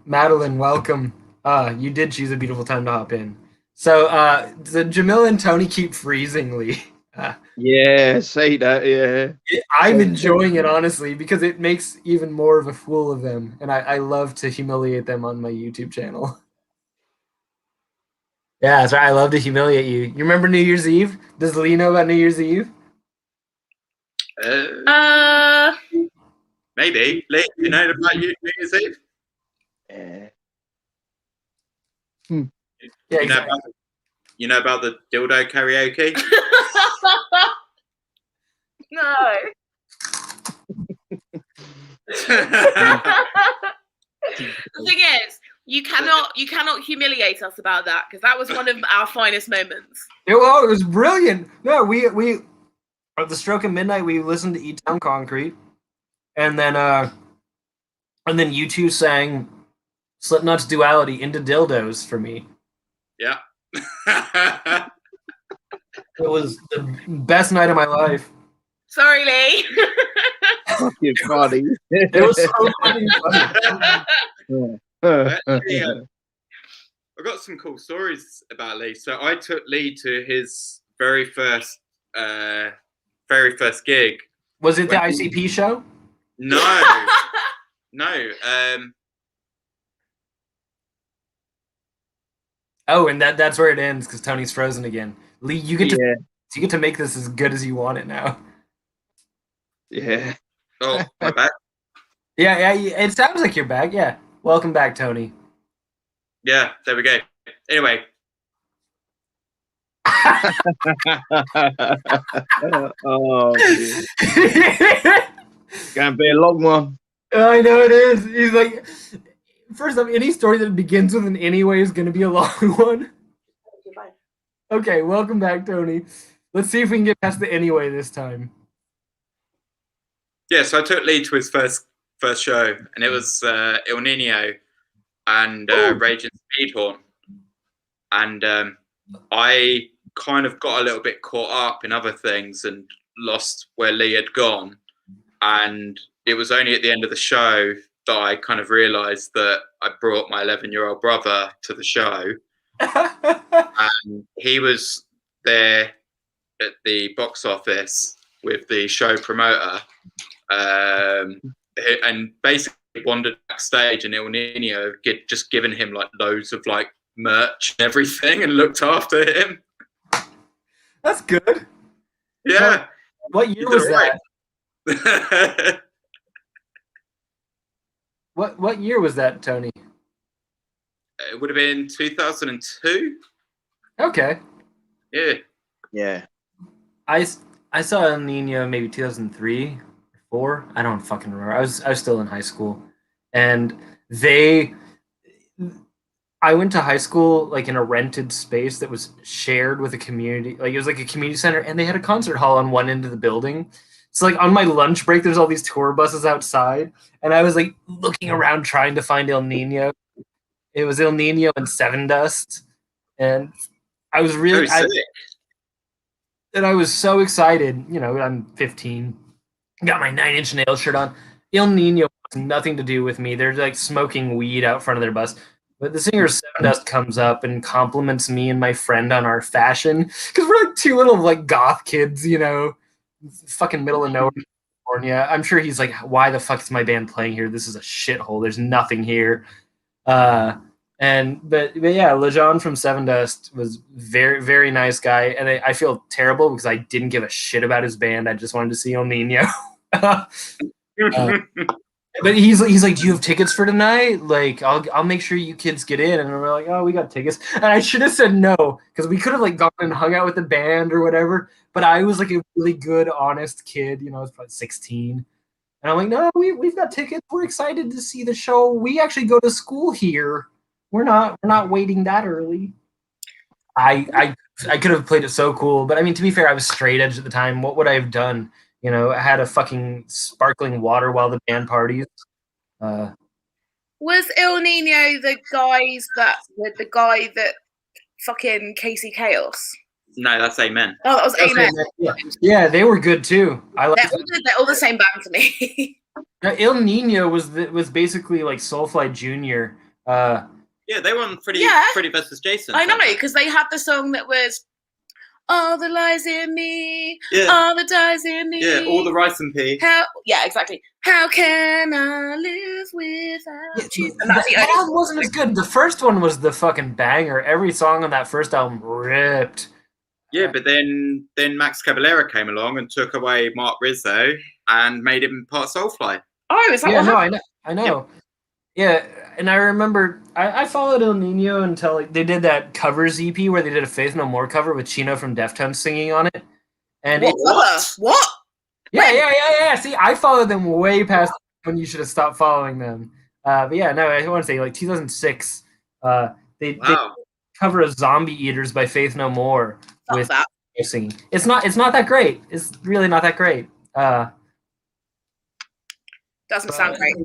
Madeline, welcome. You did choose a beautiful time to hop in. So, Jamil and Tony keep freezing Lee. Yeah, say that, yeah. I'm enjoying it, honestly, because it makes even more of a fool of them, and I love to humiliate them on my YouTube channel. Yeah, that's right. I love to humiliate you. You remember New Year's Eve? Does Lee know about New Year's Eve? Maybe. Lee, you know about New Year's Eve? Yeah. Yeah, exactly. You know about the dildo karaoke? No. The thing is, you cannot humiliate us about that because that was one of our finest moments. It was brilliant. No, we at the stroke of midnight we listened to Eat Town Concrete, and then you two sang Slipknot's Duality into Dildos for me. Yeah. It was the best night of my life. Sorry, Lee. Fucking funny. It was so fucking funny. Actually, I've got some cool stories about Lee. So I took Lee to his very first gig. Was it the ICP show? No. No. Oh, and that's where it ends because Tony's frozen again. Lee, you get to make this as good as you want it now. Yeah. Oh, my back. Yeah. It sounds like you're back. Yeah. Welcome back, Tony. Yeah, there we go. Anyway. Oh, gonna be a long one. I know it is. He's like, first off, any story that begins with an anyway is going to be a long one. Okay, welcome back, Tony. Let's see if we can get past the anyway this time. Yeah, so I took Lee to his first show, and it was Il Nino and Raging Speedhorn. And I kind of got a little bit caught up in other things and lost where Lee had gone. And it was only at the end of the show that I kind of realised that I brought my 11-year-old brother to the show. And he was there at the box office with the show promoter, and basically wandered backstage, and El Nino just given him like loads of like merch and everything, and looked after him. That's good. Yeah. What year was that? Right. What year was that, Tony? It would have been 2002. Okay. Yeah. Yeah. I saw El Nino maybe 2003 or 4. I don't fucking remember. I was still in high school, and I went to high school like in a rented space that was shared with a community. Like it was like a community center, and they had a concert hall on one end of the building. So like on my lunch break, there's all these tour buses outside, and I was like looking around trying to find El Nino. It was El Nino and Seven Dust, and I was really and I was so excited. You know, I'm 15, got my 9-inch nail shirt on. El Nino has nothing to do with me. They're like smoking weed out front of their bus. But the singer Seven Dust comes up and compliments me and my friend on our fashion because we're like two little like goth kids, you know, fucking middle of nowhere, California. I'm sure he's like, "Why the fuck is my band playing here? This is a shithole. There's nothing here." But yeah, LeJean from Seven Dust was very, very nice guy, and I feel terrible because I didn't give a shit about his band. I just wanted to see El Nino. But he's like, "Do you have tickets for tonight? Like, I'll make sure you kids get in." And we're like, "Oh, we got tickets." And I should have said no because we could have like gone and hung out with the band or whatever. But I was like a really good, honest kid. You know, I was probably 16. And I'm like, "No, we've got tickets. We're excited to see the show. We actually go to school here. We're not waiting that early." I could have played it so cool, but I mean, to be fair, I was straight edge at the time. What would I have done? You know, I had a fucking sparkling water while the band parties. Was El Nino the guy that fucking Casey Chaos? No, that's Amen. Oh, that was Amen. Yeah, they were good too. They're all the same band to me. El Nino was basically like Soulfly Jr. Yeah, they were on Freddy versus Jason. I know, because they had the song that was "All the lies in me, all the dies in me." Yeah, all the rice and pea. Exactly. How can I live without you? And that wasn't as good. The first one was the fucking banger. Every song on that first album ripped. Yeah, but then Max Cavalera came along and took away Mark Rizzo and made him part of Soulfly. Oh, is that what happened? I know. Yeah, and I remember I followed El Nino until like, they did that covers EP where they did a Faith No More cover with Chino from Deftones singing on it. And what? Yeah. See, I followed them way past when you should have stopped following them. But yeah, no, I want to say like 2006. They cover of Zombie Eaters by Faith No More with singing. It's not that great. It's really not that great. Doesn't sound great.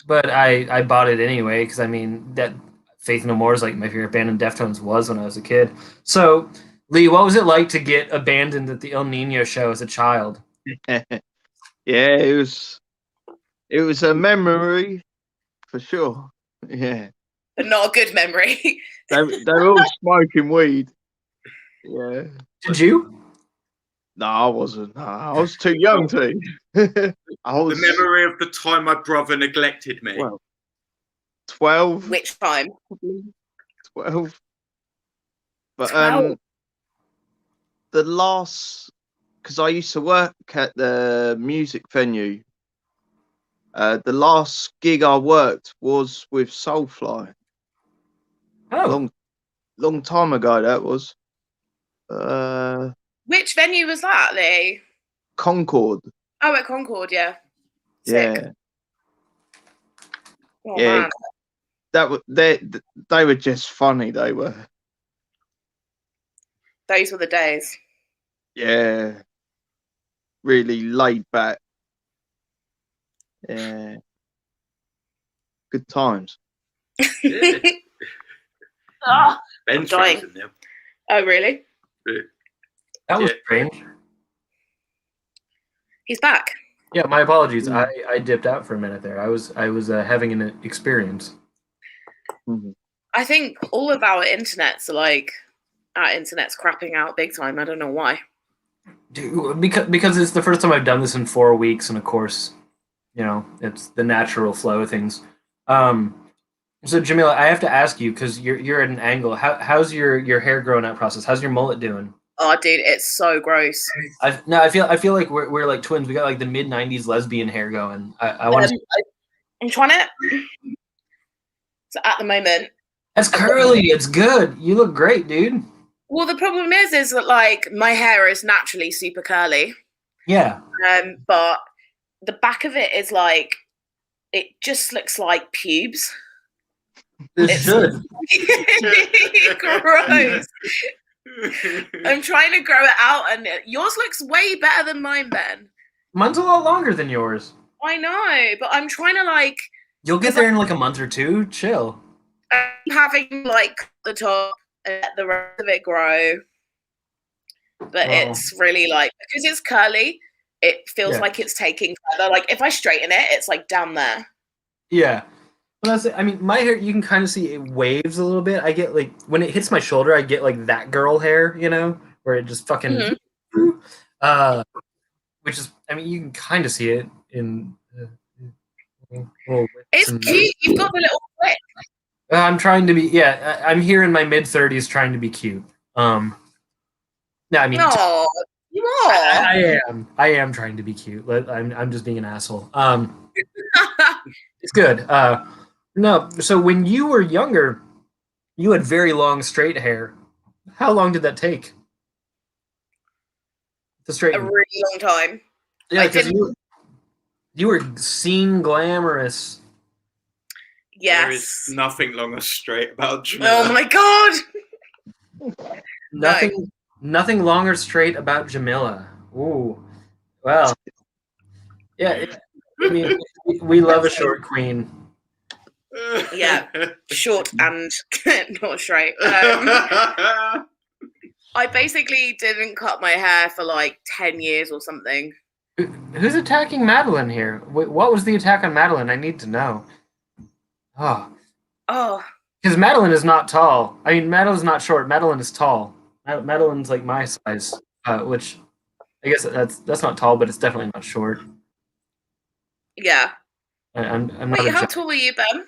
But I bought it anyway because I mean that Faith No More is like my favorite band, and Deftones was when I was a kid. So Lee, what was it like to get abandoned at the El Nino show as a child? Yeah, it was a memory for sure. Yeah, but not a good memory. they were all smoking weed. Yeah. Did you? No, I wasn't. No, I was too young to. The memory of the time my brother neglected me. Well, 12. Which time? 12. But 12. the last, because I used to work at the music venue. The last gig I worked was with Soulfly. Oh, long time ago that was. Which venue was that, Lee? Concord. Oh, at Concord, yeah. Yeah. Sick. Oh, yeah. Man. That was they were just funny. They were. Those were the days. Yeah. Really laid back. Yeah. Good times. Yeah. Ben's frozen now. Oh, really? that was strange. He's back. Yeah, my apologies. I dipped out for a minute there. I was having an experience. Mm-hmm. I think all of our internets are like our internet's crapping out big time. I don't know why. Dude, because it's the first time I've done this in 4 weeks, and of course, it's the natural flow of things. Um, so Jamila, I have to ask you because you're at an angle. How's your hair growing out process? How's your mullet doing? Oh, dude, it's so gross. I feel like we're like twins. We got like the mid-90s lesbian hair going. I want to. I'm trying to. So at the moment, That's curly. It's good. You look great, dude. well, the problem is that like my hair is naturally super curly. Yeah. But the back of it is like, it just looks like pubes. This should. Gross. I'm trying to grow it out, and yours looks way better than mine, Ben. Mine's a lot longer than yours. I know, but I'm trying to like. You'll get there in like a month or two. Chill. I'm having like the top and let the rest of it grow, but it's really like, because it's curly, it feels like it's taking further. Like if I straighten it, it's like down there. Yeah. Well, that's it. I mean, my hair, you can kind of see it waves a little bit. I get like, when it hits my shoulder, I get like that girl hair, where it just fucking, which is, I mean, you can kind of see it in. It's cute. You've got the little clip. I'm trying to be, I'm here in my mid-30s trying to be cute. No, I mean, no, you are. I am trying to be cute. I'm just being an asshole. It's good. No, so when you were younger, you had very long straight hair. How long did that take to straighten? A really long time. Yeah, because you were seen glamorous. Yes. There is nothing long or straight about Jamila. Oh my god. Nothing long or straight about Jamila. Ooh. Well. Yeah. I mean, we love a short queen. Yeah, short and not straight. I basically didn't cut my hair for like 10 years or something. Who's attacking Madeline here? What was the attack on Madeline? I need to know. Oh. Because Madeline is not tall. I mean, Madeline's not short. Madeline is tall. Madeline's like my size, which I guess that's not tall, but it's definitely not short. Yeah. I'm not. Wait, how tall are you, Ben?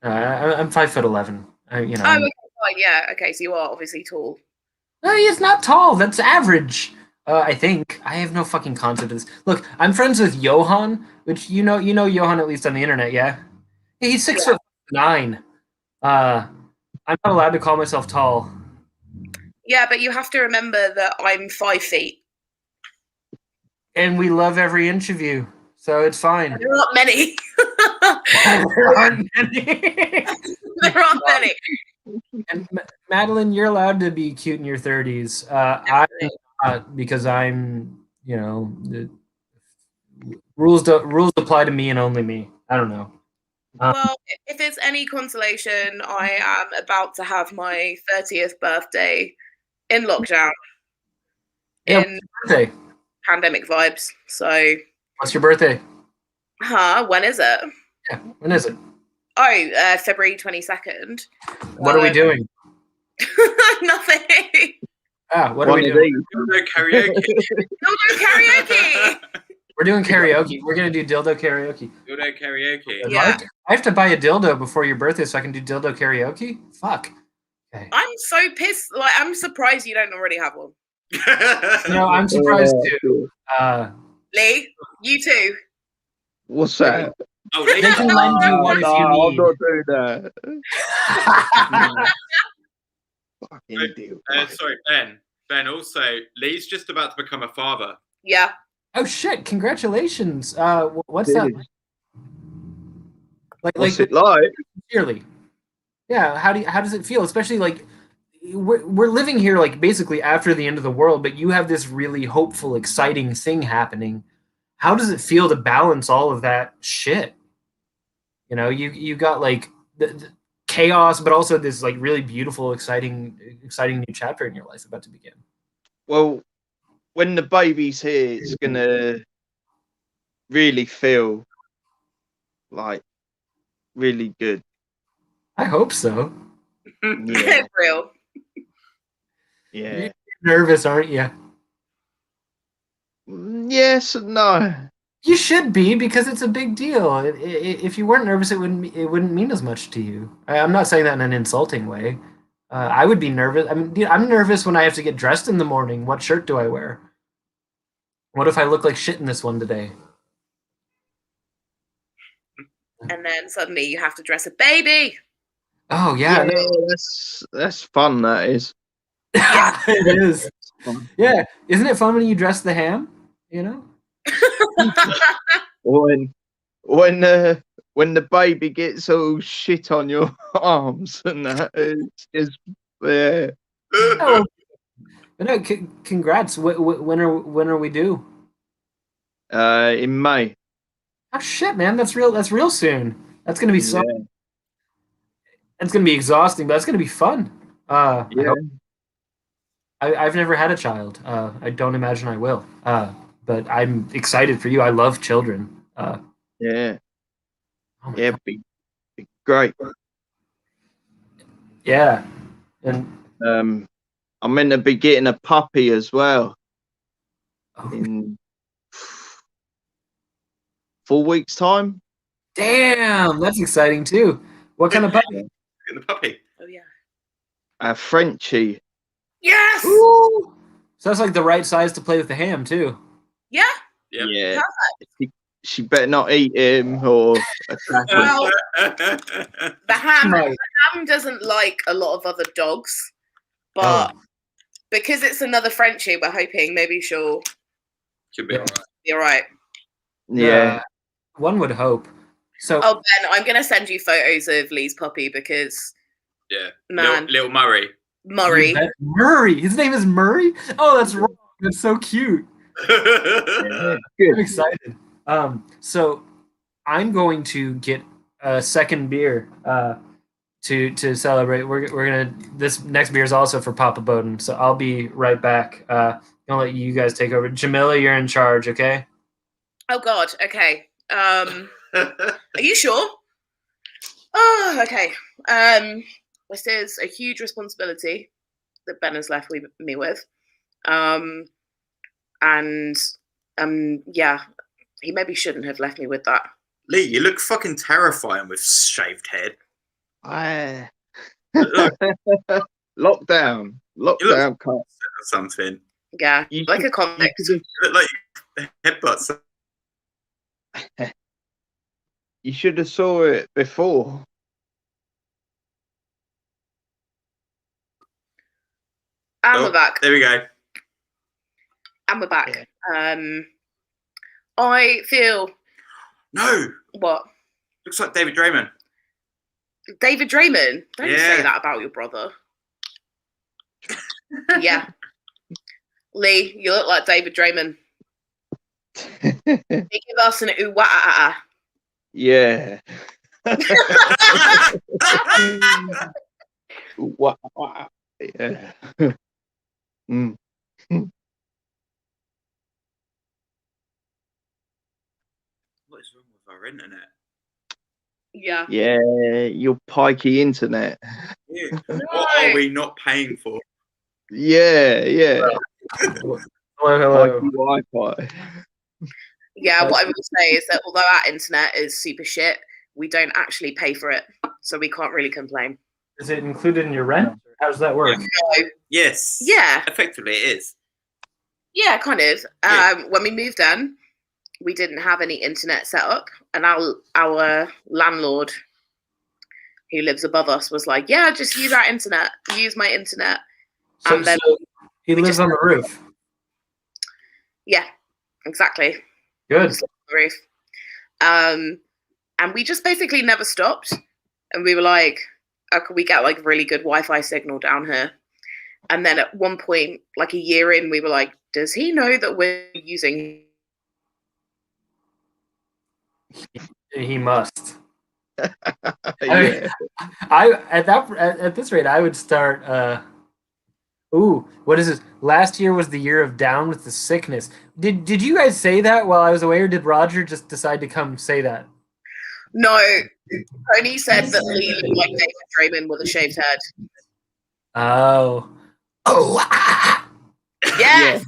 I'm 5'11". Oh, okay, yeah. Okay, so you are obviously tall. No, he's not tall. That's average. I think. I have no fucking concept of this. Look, I'm friends with Johan, which you know Johan at least on the internet, yeah? He's 6'9". I'm not allowed to call myself tall. Yeah, but you have to remember that I'm 5 feet. And we love every inch of you, so it's fine. There aren't many. There aren't many. There aren't many. And Madeline, you're allowed to be cute in your 30s. I'm not, because I'm, the rules apply to me and only me. I don't know. Well, if it's any consolation, I am about to have my 30th birthday in lockdown. In birthday. Pandemic vibes. So. What's your birthday? When is it? Yeah, when is it? Oh, February 22nd. What are we doing? Nothing. What are we doing? Dildo karaoke. Dildo karaoke. We're doing karaoke. We're gonna do dildo karaoke. Dildo karaoke. Yeah. I have to buy a dildo before your birthday so I can do dildo karaoke? Fuck. Okay. I'm so pissed. Like, I'm surprised you don't already have one. No, I'm surprised too. Lee, you too. What's that? Oh, they can lend you one if you I'll need. not do that. Fucking deal. Sorry, Ben. Also, Lee's just about to become a father. Yeah. Oh shit! Congratulations. What's that? What's it like? Sincerely. Yeah. How does it feel? Especially like we're living here like basically after the end of the world, but you have this really hopeful, exciting thing happening. How does it feel to balance all of that shit? You got like the chaos, but also this like really beautiful, exciting new chapter in your life about to begin. Well, when the baby's here, it's gonna really feel like really good. I hope so. Yeah. Real. Yeah. You're nervous, aren't you? Yes and no. You should be, because it's a big deal. If you weren't nervous, it wouldn't mean as much to you. I'm not saying that in an insulting way. I would be nervous. I mean, I'm nervous when I have to get dressed in the morning. What shirt do I wear? What if I look like shit in this one today? And then suddenly you have to dress a baby. Oh yeah, Yeah, that's fun. That is. it is. Yeah, isn't it fun when you dress the ham? You know. When the baby gets all shit on your arms and that, it's just yeah. Oh, but no, congrats. When are we due? In May. Oh shit, man, that's real. That's real soon. That's gonna be so. Yeah. It's gonna be exhausting, but it's gonna be fun. Yeah. I've never had a child. I don't imagine I will. But I'm excited for you. I love children. Yeah. Oh my Yeah. God. Be great. Yeah, and I'm meant to be getting a puppy as well in 4 weeks' time. damn, that's exciting too. What kind of puppy? The puppy. Oh yeah. A Frenchie. Yes. Ooh. So that's like the right size to play with the ham too. Yeah. Yep. Yeah. She better not eat him or attack him. Well, the ham Right. doesn't like a lot of other dogs, but because it's another Frenchie, we're hoping maybe she'll Should be alright. be all right. Yeah. One would hope. So Oh, Ben, I'm gonna send you photos of Lee's puppy because Yeah. man, Little Murray. Murray. you bet- Murray. His name is Murray. Oh, that's wrong. That's so cute. Yeah, I'm good. excited. So I'm going to get a second beer to celebrate. We're gonna this next beer is also for Papa Bowden, so I'll be right back. I'll let you guys take over. Jamila, you're in charge, okay? Oh God. Okay. Are you sure? Oh, okay. This is a huge responsibility that Ben has left me with. Yeah, he maybe shouldn't have left me with that. Lee, you look fucking terrifying with shaved head. Look, Lockdown cut. or something. Yeah, You like should- a convict. You look like headbutts. You should have saw it before. And we're back. There we go. And we're back. I feel No, what? looks like David Draymond. David Draymond. Don't Yeah. say that about your brother. Yeah. Lee, you look like David Draymond. You give us an ooh wah ah ah. Yeah. Wow. Yeah. Mm. What is wrong with our internet? Yeah. Yeah, your pikey internet. Yeah. What are we not paying for? Yeah. Hello. Pikey Wi-Fi. Yeah, what I would say is that although our internet is super shit, we don't actually pay for it. So we can't really complain. Is it included in your rent? How does that work? Yes. Yeah. Effectively, it is. Yeah, kind of. Yeah. When we moved in, we didn't have any internet set up, and our landlord, who lives above us, was like, "Yeah, just use our internet. Use my internet." So, And then so he we lives just- on the roof. Yeah, exactly. Good. Just on the roof. And we just basically never stopped, and we were like, "Oh, could we get like really good Wi-Fi signal down here?" And then at one point, like a year in, we were like, "Does he know that we're using?" He must. Yeah. At this rate, I would start. What is this? Last year was the year of down with the sickness. Did you guys say that while I was away, or did Roger just decide to come say that? No, Tony said that Lee looked like David Draymond with a shaved head. Oh. Yes.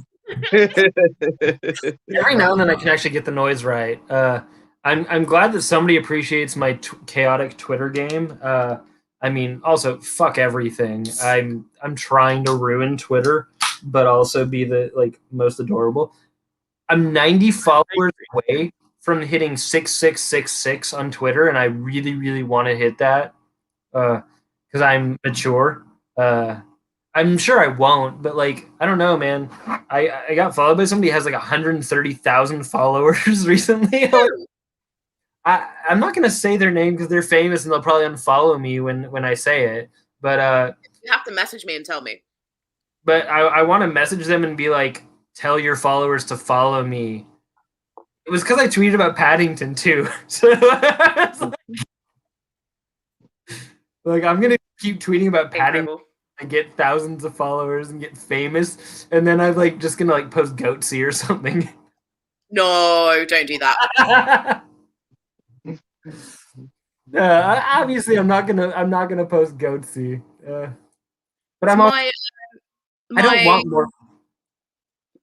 Every now and then I can actually get the noise right. I'm glad that somebody appreciates my chaotic Twitter game. I mean, also fuck everything. I'm trying to ruin Twitter, but also be the most adorable. I'm 90 followers away from hitting 6666 on Twitter, and I really, really want to hit that because I'm mature. I'm sure I won't, but I don't know, man. I got followed by somebody who has 130,000 followers recently. I'm not gonna say their name because they're famous and they'll probably unfollow me when I say it. But you have to message me and tell me. But I want to message them and be like, tell your followers to follow me. It was because I tweeted about Paddington too. So I'm gonna keep tweeting about Paddington and get thousands of followers and get famous, and then I'm just gonna post Goatsy or something. No, don't do that. Obviously, I'm not gonna post Goatsy. But I don't want more.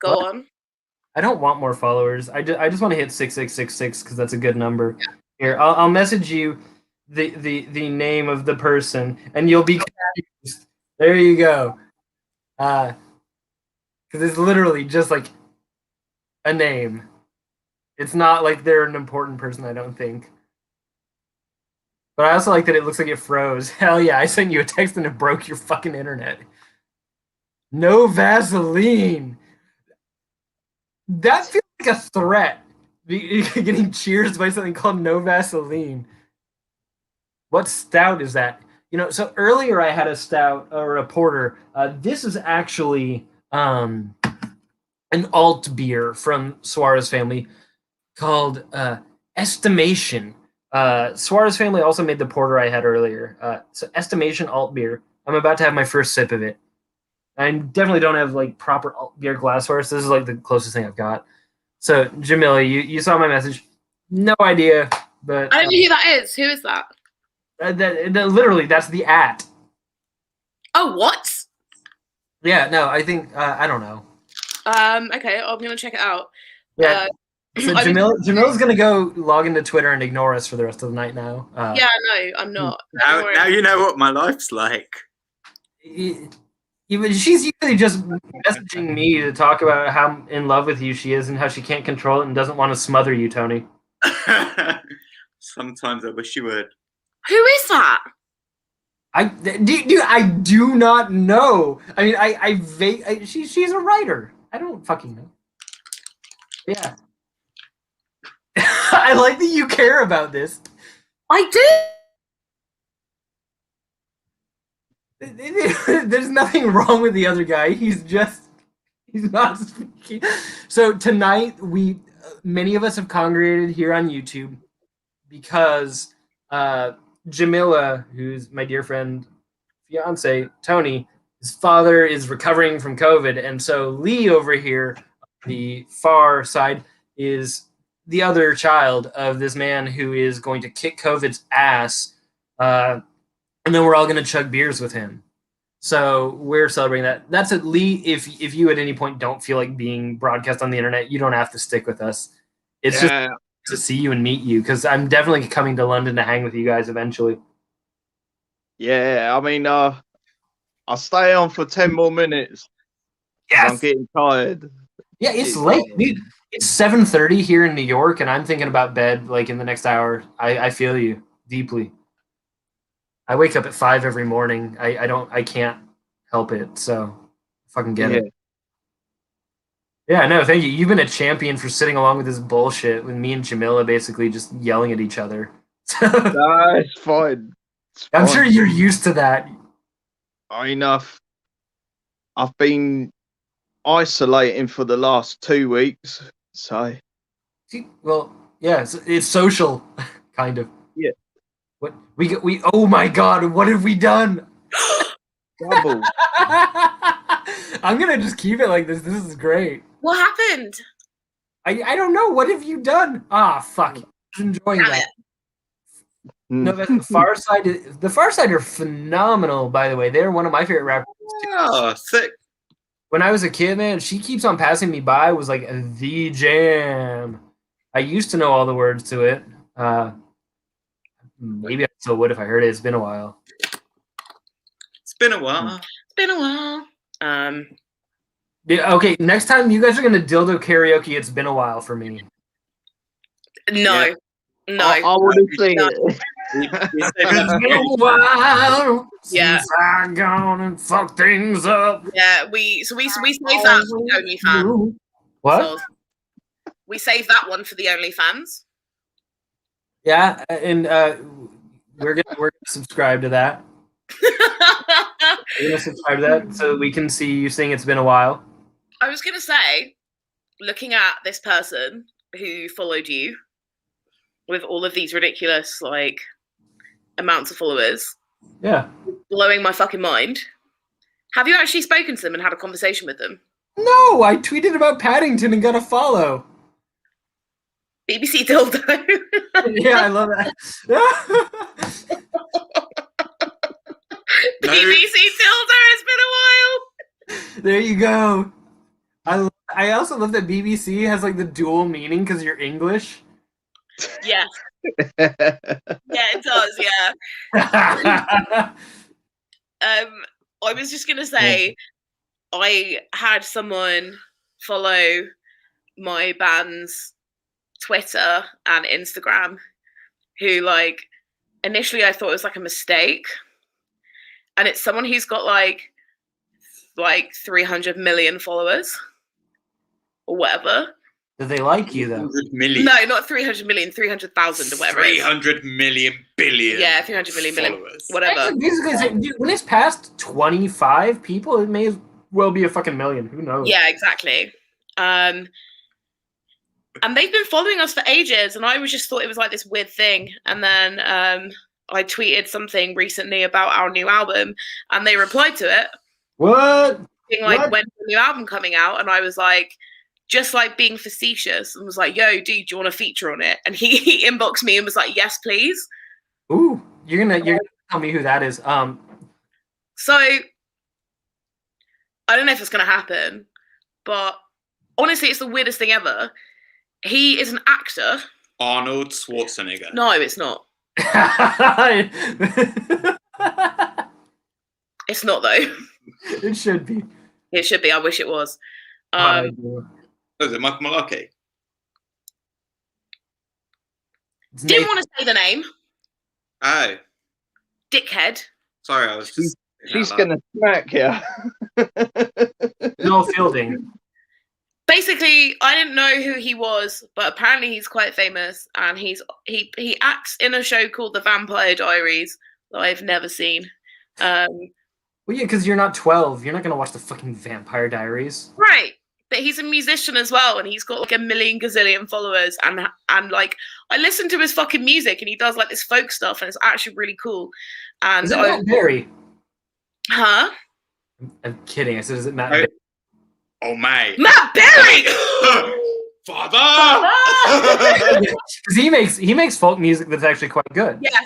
Go on. I don't want more followers. I just want to hit 6666 because that's a good number. Yeah. Here, I'll message you the name of the person, and you'll be confused. There you go. Because it's literally just a name. It's not like they're an important person, I don't think. But I also like that it looks like it froze. Hell yeah, I sent you a text and it broke your fucking internet. No Vaseline. That feels like a threat. Getting cheers by something called No Vaseline. What stout is that? So earlier I had a stout or a porter. This is actually an alt beer from Suarez family called Estimation. Suarez family also made the porter I had earlier. So Estimation alt beer. I'm about to have my first sip of it. I definitely don't have proper alt beer glassware, so this is the closest thing I've got. So Jamila, you saw my message. No idea, but I don't know who that is. Who is that? That literally, that's the @. Oh, what? Yeah, no, I think I don't know. Okay, I'm gonna check it out. Yeah. So Jamila's gonna go log into Twitter and ignore us for the rest of the night now. Yeah, no, I'm not. Now you know what my life's like. Even she's usually just messaging me to talk about how in love with you she is and how she can't control it and doesn't want to smother you, Tony. Sometimes I wish you would. Who is that? I do not know. I mean, she's a writer. I don't fucking know. Yeah. I like that you care about this. I do. There's nothing wrong with the other guy. He's not speaking. So tonight, many of us have congregated here on YouTube because Jamila, who's my dear friend, fiance Tony, his father is recovering from COVID, and so Lee over here, the far side, is the other child of this man who is going to kick COVID's ass. And then we're all going to chug beers with him. So we're celebrating that. That's at Lee. If you at any point don't feel like being broadcast on the internet, you don't have to stick with us. It's just to see you and meet you because I'm definitely coming to London to hang with you guys eventually. Yeah, I mean, I'll stay on for 10 more minutes. Yes! I'm getting tired. Yeah, it's late. Dude, it's 7:30 here in New York, and I'm thinking about bed in the next hour. I feel you deeply. I wake up at 5 every morning. I can't help it. So fucking get it. Yeah, no, thank you. You've been a champion for sitting along with this bullshit with me and Jamila basically just yelling at each other. No, it's fine. I'm sure you're used to that. I've been isolating for the last 2 weeks, so. Well, yeah, it's social, kind of. Yeah. What we oh my god, what have we done? Double. I'm gonna just keep it like this. This is great. What happened? I don't know. What have you done? Ah, fuck. I was enjoying that. No, but the Far Side. The Far Side are phenomenal. By the way, they're one of my favorite rappers. Oh, sick. When I was a kid, man, She Keeps on Passing Me By was like the jam. I used to know all the words to it. Maybe I still would if I heard it. It's been a while. It's been a while. It's been a while. Yeah, okay, next time you guys are gonna dildo karaoke, it's been a while for me. No. Yeah. No. I wouldn't sing No. it. It's been a while Yeah. since I gone and fucked things up. Yeah, we save that for the OnlyFans. What? So we save that one for the OnlyFans. Yeah, and we're gonna subscribe to that. We're gonna subscribe to that so we can see you sing "It's Been a While." I was gonna say, looking at this person who followed you with all of these ridiculous like amounts of followers, Yeah. blowing my fucking mind. Have you actually spoken to them and had a conversation with them? No, I tweeted about Paddington and got a follow. BBC dildo. Yeah, I love that. BBC dildo. It's been a while. There you go. I also love that BBC has like the dual meaning because you're English. Yeah. Yeah, it does. Yeah. I was just gonna say, I had someone follow my band's Twitter and Instagram who like initially I thought it was like a mistake, and it's someone who's got like 300 million followers or whatever. Do they like you though? 300 million. No, not 300 million, 300,000 or whatever. 300 million billion. Yeah, 300 million followers. whatever. Actually, basically, dude, when it's past 25 people, it may as well be a fucking million. Who knows? Yeah, exactly. And they've been following us for ages, and I was just thought it was like this weird thing. And then I tweeted something recently about our new album, and they replied to it. What? Being like, What? when's the new album coming out? And I was like, just like being facetious, and was like, yo, dude, do you want a feature on it? And he inboxed me and was like, yes, please. Ooh, you're gonna tell me who that is. So I don't know if it's gonna happen, but honestly, it's the weirdest thing ever. He is an actor. Arnold Schwarzenegger. No, it's not. It's not though. It should be. It should be. I wish it was. Oh, is it Michael Mclaughlin? Didn't want to say the name. Oh, Dickhead. sorry, I was just. She's gonna smack you. No Fielding. Basically, I didn't know who he was, but apparently he's quite famous, and he acts in a show called The Vampire Diaries that I've never seen. Well, yeah, because you're not 12. You're not gonna watch the fucking Vampire Diaries. Right. But he's a musician as well, and he's got like a million gazillion followers, and like I listen to his fucking music, and he does like this folk stuff, and it's actually really cool. And Is it Matt Berry? Huh? I'm kidding. I said, is it Matt Berry? Oh my. Matt Berry. Father. Because he makes folk music that's actually quite good. Yes.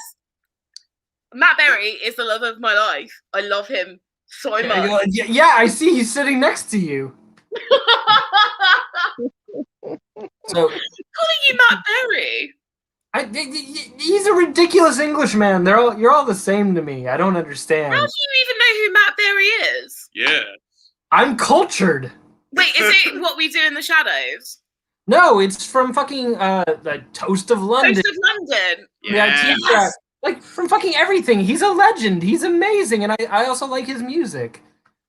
Matt Berry is the love of my life. I love him so much. Yeah, I see he's sitting next to you. So Calling you Matt Berry. He's a ridiculous Englishman. You're all the same to me. I don't understand. How do you even know who Matt Berry is? Yeah. I'm cultured. Wait, is it What We Do in the Shadows? No, it's from fucking the Toast of London. Toast of London. Yeah, like from fucking everything. He's a legend. He's amazing, and I also like his music.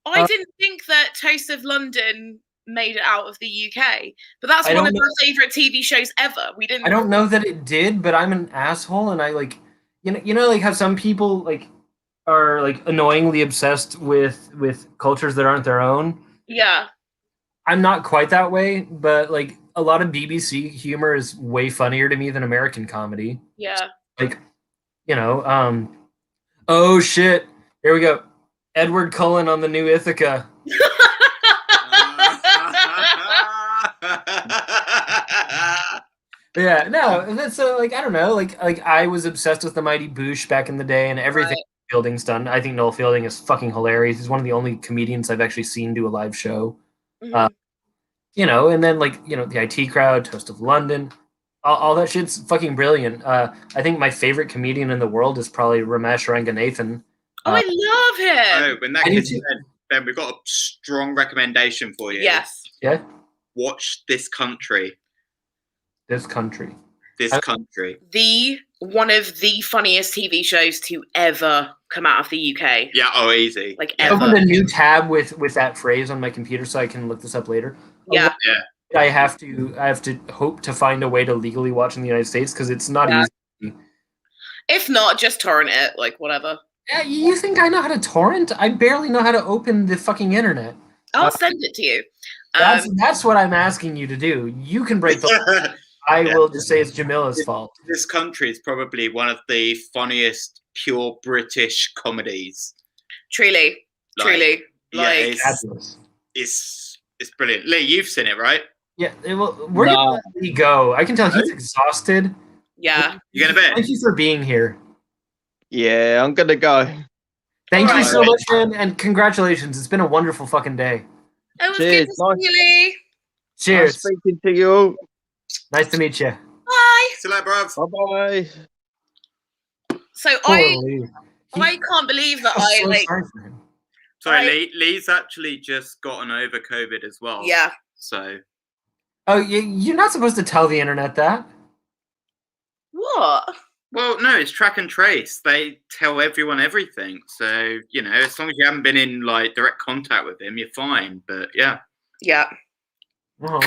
I didn't think that Toast of London made it out of the UK, but that's one of my favorite TV shows ever. We didn't. I don't know that it did, but I'm an asshole, and I like, you know, like how some people like are like annoyingly obsessed with cultures that aren't their own. Yeah. I'm not quite that way, but like a lot of BBC humor is way funnier to me than American comedy. Yeah. Like, you know, oh shit, here we go. Edward Cullen on the new Ithaca. Yeah, no, that's like I don't know, like I was obsessed with the Mighty Boosh back in the day, and everything Right. Fielding's done. I think Noel Fielding is fucking hilarious. He's one of the only comedians I've actually seen do a live show. Uh, Mhm. and then like the IT Crowd, Toast of London, all that shit's fucking brilliant. I think my favorite comedian in the world is probably Ramesh Ranganathan. Oh, I love him. Oh, in that I do case, too. Ben, we've got a strong recommendation for you. Yes. Yeah, Watch This Country. this country. This Country. One of the funniest TV shows to ever come out of the UK. Yeah, oh, easy. Like Yeah. ever. Opened a new tab with that phrase on my computer so I can look this up later. Yeah. Yeah. I have to hope to find a way to legally watch in the United States because it's not Yeah. easy. If not, just torrent it, like whatever. Yeah, you think I know how to torrent? I barely know how to open the fucking internet. I'll send it to you. That's what I'm asking you to do. You can break the. I will just say it's Jamila's fault. This Country is probably one of the funniest pure British comedies. Truly. Yeah, Like, it's brilliant. Lee, you've seen it, right? Yeah, where did Lee go? I can tell he's exhausted. yeah. You gonna bet? Thank you for being here. Yeah, I'm gonna go. Thank you Alright. so much, man, and congratulations. It's been a wonderful fucking day. It was Cheers, good to see you, Lee. Cheers. Nice speaking to you all. Nice to meet you. Bye. See you later, bruv. Bye-bye. So Poor Lee. I can't believe that I'm so like sorry for him. Sorry, Lee's actually just gotten over COVID as well. yeah. So. Oh, you're not supposed to tell the internet that. What? Well, no, it's track and trace. They tell everyone everything. So, as long as you haven't been in like direct contact with him, you're fine. But yeah. Yeah. Uh-huh.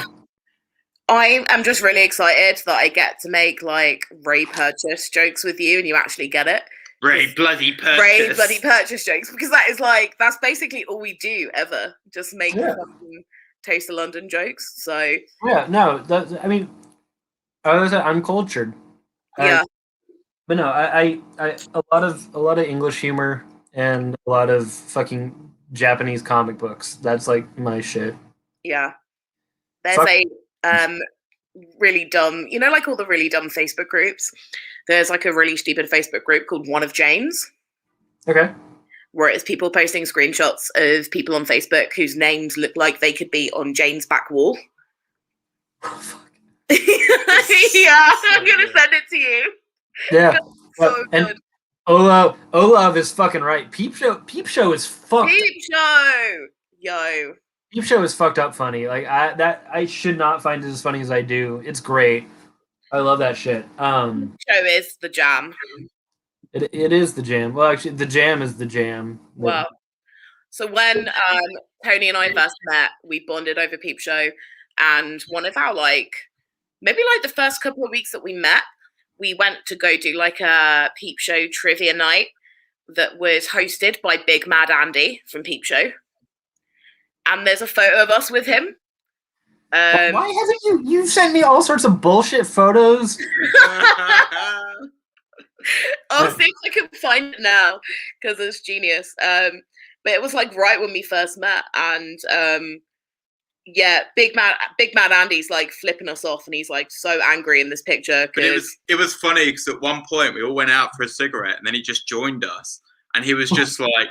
I am just really excited that I get to make like Ray purchase jokes with you and you actually get it. Ray bloody purchase. Ray bloody purchase jokes, because that's basically all we do ever. Just make fucking Taste of London jokes. So Yeah, no, I mean, I was uncultured. yeah. But no, I a lot of English humor and a lot of fucking Japanese comic books. That's like my shit. Yeah. There's Fuck. a really dumb, like all the really dumb Facebook groups. There's like a really stupid Facebook group called One of James, Okay. where it's people posting screenshots of people on Facebook whose names look like they could be on Jane's back wall. Oh, fuck. Yeah, I'm gonna send it to you. Yeah. So and good. Olav is fucking right. Peep show is fucked. Peep show, yo. Peep show is fucked up funny. Like I should not find it as funny as I do. It's great. I love that shit. Show is the jam. It is the jam. Well, actually, the jam is the jam. Well, so when Tony and I first met, we bonded over Peep Show, and one of our maybe the first couple of weeks that we met, we went to go do like a Peep Show trivia night that was hosted by Big Mad Andy from Peep Show, and there's a photo of us with him. Why haven't you sent me all sorts of bullshit photos? I'll see if I can find it now because it's genius. But it was like right when we first met, and yeah, Big Mad Andy's like flipping us off, and he's like so angry in this picture. But it was funny because at one point we all went out for a cigarette, and then he just joined us, and he was just like,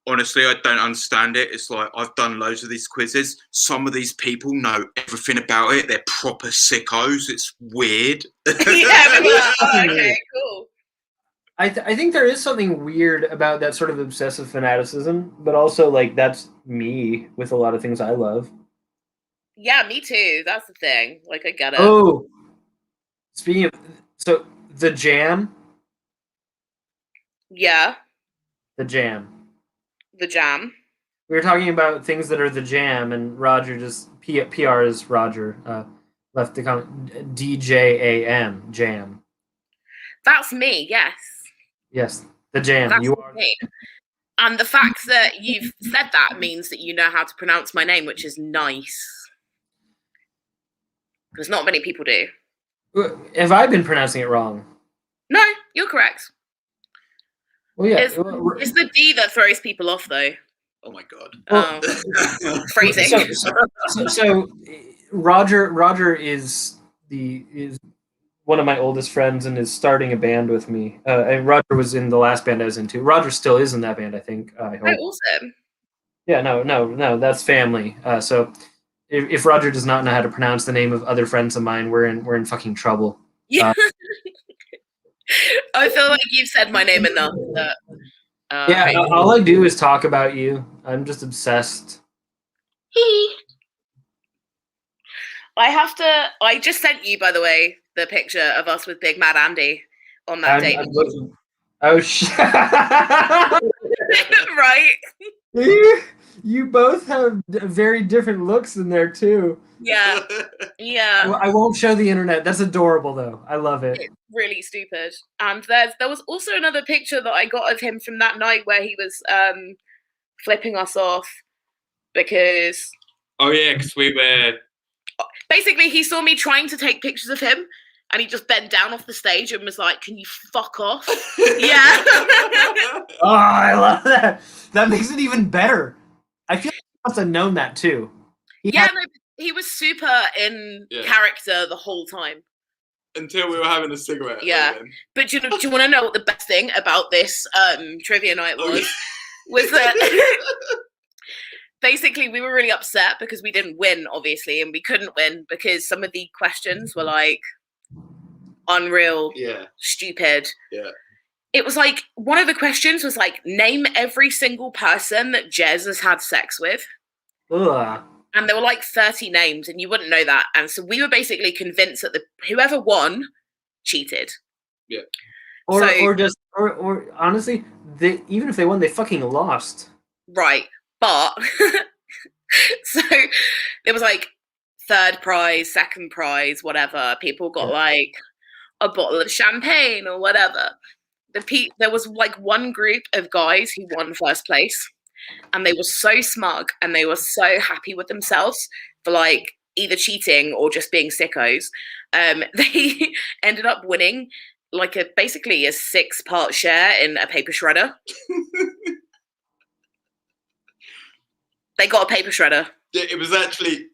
honestly, I don't understand it. It's like, I've done loads of these quizzes. Some of these people know everything about it. They're proper sickos. It's weird. Yeah, okay, cool. I think there is something weird about that sort of obsessive fanaticism, but also like that's me with a lot of things I love. Yeah, me too. That's the thing. Like, I get it. Oh, speaking of, so the jam. Yeah, The jam. the jam. We were talking about things that are the jam, and Roger just PR is Roger left the comment DJAM jam. That's me. Yes, Yes, the jam. that's You are. me. And the fact that you've said that means that you know how to pronounce my name, which is nice. Because not many people do. Have I been pronouncing it wrong? No, you're correct. Well, yeah. It's the D that throws people off, though. Oh my god. Phrasing. So Roger is is one of my oldest friends and is starting a band with me. And Roger was in the last band I was into. Roger still is in that band, I think. I hope. Oh, awesome. Yeah, no, that's family. So if Roger does not know how to pronounce the name of other friends of mine, we're in fucking trouble. Yeah. I feel like you've said my name enough that. Yeah, all I do is talk about you. I'm just obsessed. I just sent you, by the way, the picture of us with Big Mad Andy on that date. I'm looking. Oh shit! Right? You both have very different looks in there too. Yeah. I won't show the internet. That's adorable though. I love it. It's really stupid. And there was also another picture that I got of him from that night where he was flipping us off because. Oh yeah, because we were. Basically, he saw me trying to take pictures of him, and he just bent down off the stage and was like, "Can you fuck off?" Yeah. Oh, I love that. That makes it even better. I feel like he must have known that too. He was super in character the whole time. Until we were having a cigarette. Yeah. But do you want to know what the best thing about this trivia night was? Was that basically we were really upset because we didn't win, obviously, and we couldn't win because some of the questions were like unreal, stupid. Yeah. It was like one of the questions was like, name every single person that Jez has had sex with. Ugh. And there were like 30 names, and you wouldn't know that. And so we were basically convinced that whoever won cheated. Yeah. Or honestly, even if they won, they fucking lost. Right. But so it was like third prize, second prize, whatever. People got like a bottle of champagne or whatever. There was like one group of guys who won first place, and they were so smug and they were so happy with themselves for like either cheating or just being sickos. They ended up winning like basically a 6-part share in a paper shredder. They got a paper shredder. Yeah, it was actually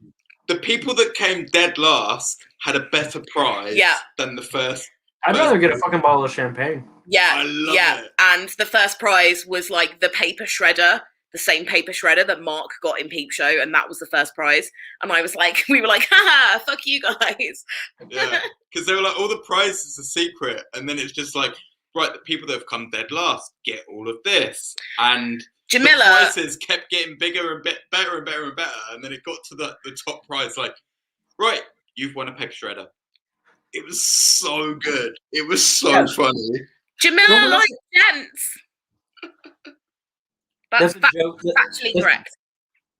the people that came dead last had a better prize than the first. I'd rather get a fucking bottle of champagne. Yeah, I love it. And the first prize was like the paper shredder, the same paper shredder that Mark got in Peep Show, and that was the first prize. And I was like, we were like, haha, fuck you guys. Yeah, because they were like, all the prizes are secret, and then it's just like, right, the people that have come dead last get all of this, and Jamila, the prices kept getting bigger and better and better and better, and then it got to the top prize, like, right, you've won a paper shredder. It was so good. It was so funny. Jamila likes gents. That's a joke. Actually correct.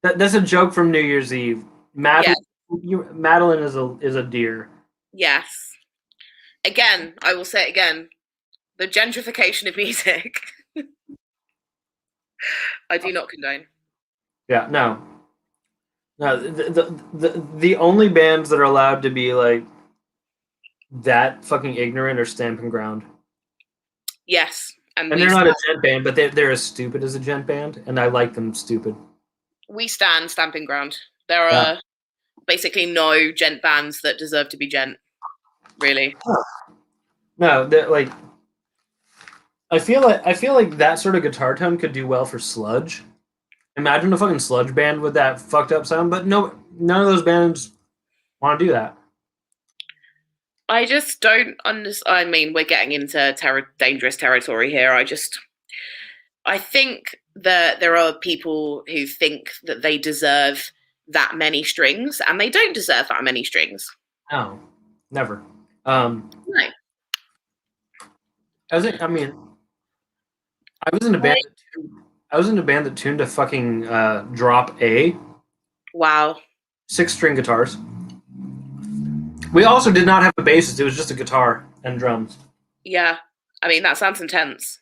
That's a joke from New Year's Eve. Madeline is a deer. Yes. Again, I will say it again. The gentrification of music. I do not condone. Yeah, no. The only bands that are allowed to be like that fucking ignorant are Stamping Ground. Yes. And they're not a gent band, but they're as stupid as a gent band, and I like them stupid. We stand Stamping Ground. There are basically no gent bands that deserve to be gent, really. No, like I feel like that sort of guitar tone could do well for sludge. Imagine a fucking sludge band with that fucked up sound, but none of those bands want to do that. I just don't understand. I mean, we're getting into dangerous territory here. I think that there are people who think that they deserve that many strings, and they don't deserve that many strings. No, never. No. I was in a band that tuned a fucking drop A. Wow. 6-string guitars. We also did not have a bassist. It was just a guitar and drums. Yeah. I mean, that sounds intense.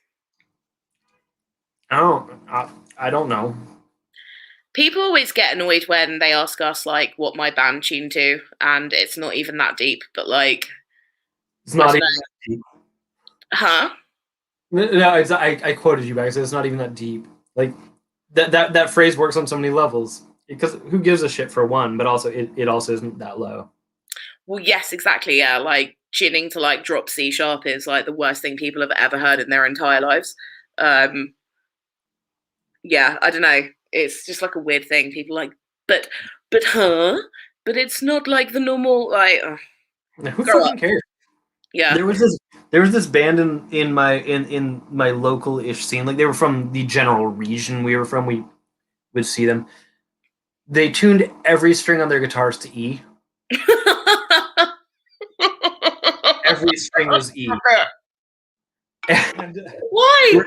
I don't know. People always get annoyed when they ask us, like, what my band tuned to, and it's not even that deep, but, like... It's not even that deep. Huh? No, I quoted you back, so it's not even that deep. Like, that phrase works on so many levels. Because who gives a shit for one, but also it also isn't that low. Well, yes, exactly. Yeah, like tuning to like drop C sharp is like the worst thing people have ever heard in their entire lives. Yeah, I don't know. It's just like a weird thing. People like, but, huh? But it's not like the normal like. Who Grow fucking up. cares? Yeah. There was this band in my local ish scene. Like they were from the general region we were from. We would see them. They tuned every string on their guitars to E. Every string was E. And Why?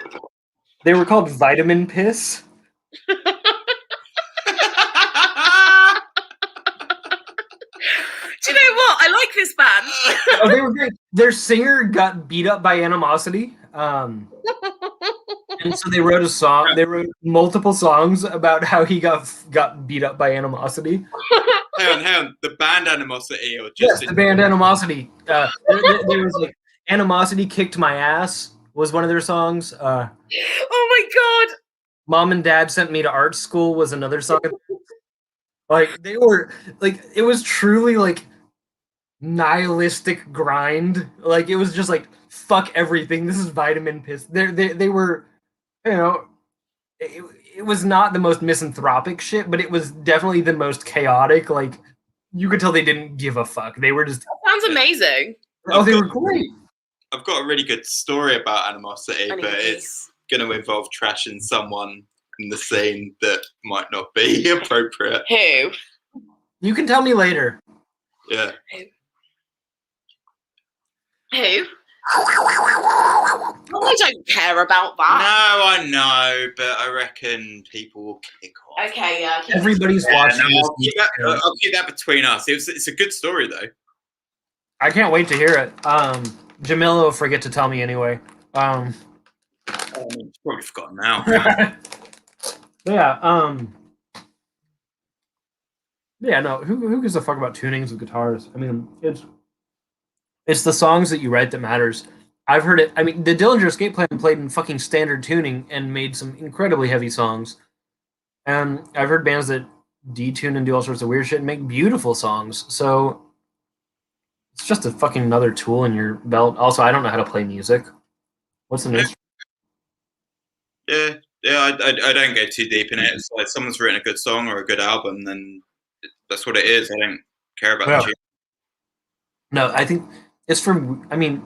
they were called Vitamin Piss. Do you know what? I like this band. Oh, they were great. Their singer got beat up by animosity. And so they wrote a song. They wrote multiple songs about how he got beat up by animosity. Hang on. The band Animosity, or Yes, just the band Animosity. There was like Animosity Kicked My Ass was one of their songs. Oh my god! Mom and Dad Sent Me to Art School was another song. Like they were like it was truly like nihilistic grind. Like it was just like fuck everything. This is Vitamin Piss. They were, you know, it was not the most misanthropic shit, but it was definitely the most chaotic. Like you could tell they didn't give a fuck. They were just Sounds amazing. oh, they were great. I've got a really good story about Animosity, but it's going to involve trashing someone in the scene that might not be appropriate. Who? You can tell me later. Yeah. Who? I don't care about No, that. I know, but I reckon people will kick off. Okay, yeah. Everybody's watching this. I'll keep that between us. It's a good story, though. I can't wait to hear it. Jamila will forget to tell me anyway. Probably forgotten now. Yeah. Yeah. No. Who gives a fuck about tunings of guitars? I mean, it's the songs that you write that matters. I've heard it. I mean, the Dillinger Escape Plan played in fucking standard tuning and made some incredibly heavy songs. And I've heard bands that detune and do all sorts of weird shit and make beautiful songs. So it's just a fucking another tool in your belt. Also, I don't know how to play music. What's an instrument? Yeah. I don't go too deep in it. It's like someone's written a good song or a good album, then that's what it is. I don't care about the tune. No, I think it's for. I mean,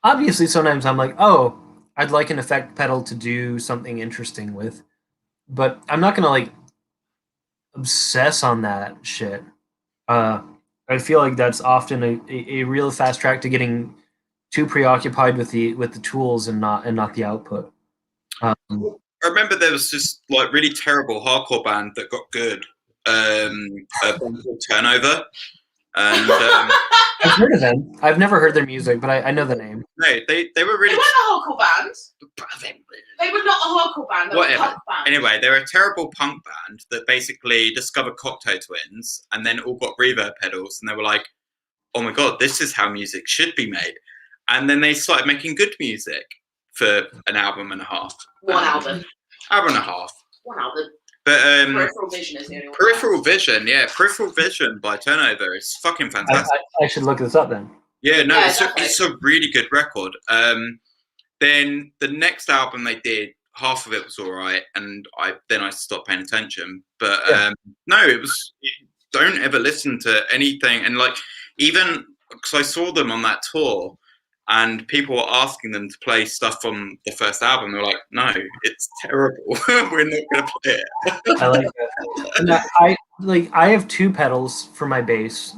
obviously, sometimes I'm like, oh, I'd like an effect pedal to do something interesting with, but I'm not gonna like obsess on that shit. I feel like that's often a real fast track to getting too preoccupied with the tools and not the output. I remember there was this like really terrible hardcore band that got good, a band called Turnover, and I've heard of them. I've never heard their music, but I know the name. no, they were really. They weren't a hardcore band. They were not a hardcore band. They were a punk band. Anyway, they're a terrible punk band that basically discovered Cocteau Twins and then all got reverb pedals, and they were like, "Oh my god, this is how music should be made." And then they started making good music for an album and a half. One album. Album and a half. One album. But Peripheral Vision is the only one. Peripheral Vision, yeah, Peripheral Vision by Turnover is fucking fantastic. I should look this up then. Yeah, no, Yeah, it's a really good record. Then the next album they did, half of it was all right, and I stopped paying attention. But no, it was. Don't ever listen to anything, and like even because I saw them on that tour, and people were asking them to play stuff from the first album. They were like, "No, it's terrible. We're not going to play it." I like that. And I have two pedals for my bass.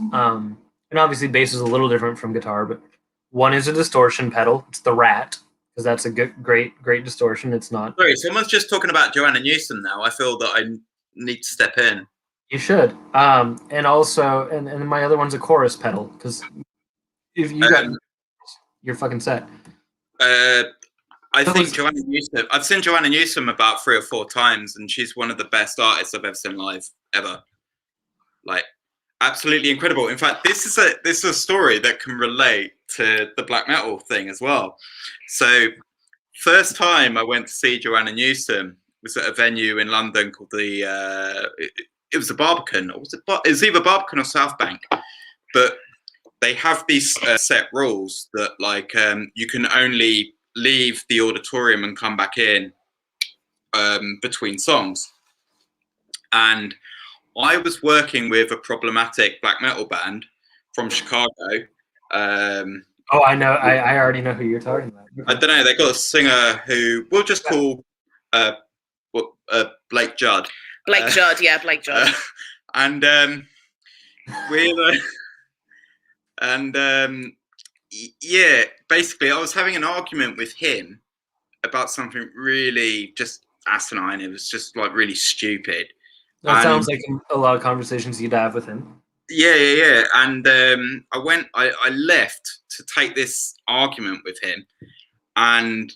And obviously bass is a little different from guitar, but one is a distortion pedal. It's the Rat, because that's a good, great distortion. It's not. Sorry, someone's just talking about Joanna Newsom now. I feel that I need to step in. You should. And also, and my other one's a chorus pedal, because if you got, you're fucking set. I think Joanna Newsom. I've seen Joanna Newsom about 3 or 4 times, and she's one of the best artists I've ever seen live ever. Like, absolutely incredible. In fact, this is a story that can relate to the black metal thing as well. So, first time I went to see Joanna Newsom was at a venue in London called it was the Barbican, or was it? It was either Barbican or South Bank, but they have these set rules that like you can only leave the auditorium and come back in between songs. And I was working with a problematic black metal band from Chicago. Oh, I know. I already know who you're talking about. I don't know. They got a singer who we'll just call Blake Judd. Blake Judd, yeah, Blake Judd. And yeah, basically, I was having an argument with him about something really just asinine. It was just like really stupid. That sounds like a lot of conversations you'd have with him. Yeah. And I left to take this argument with him, and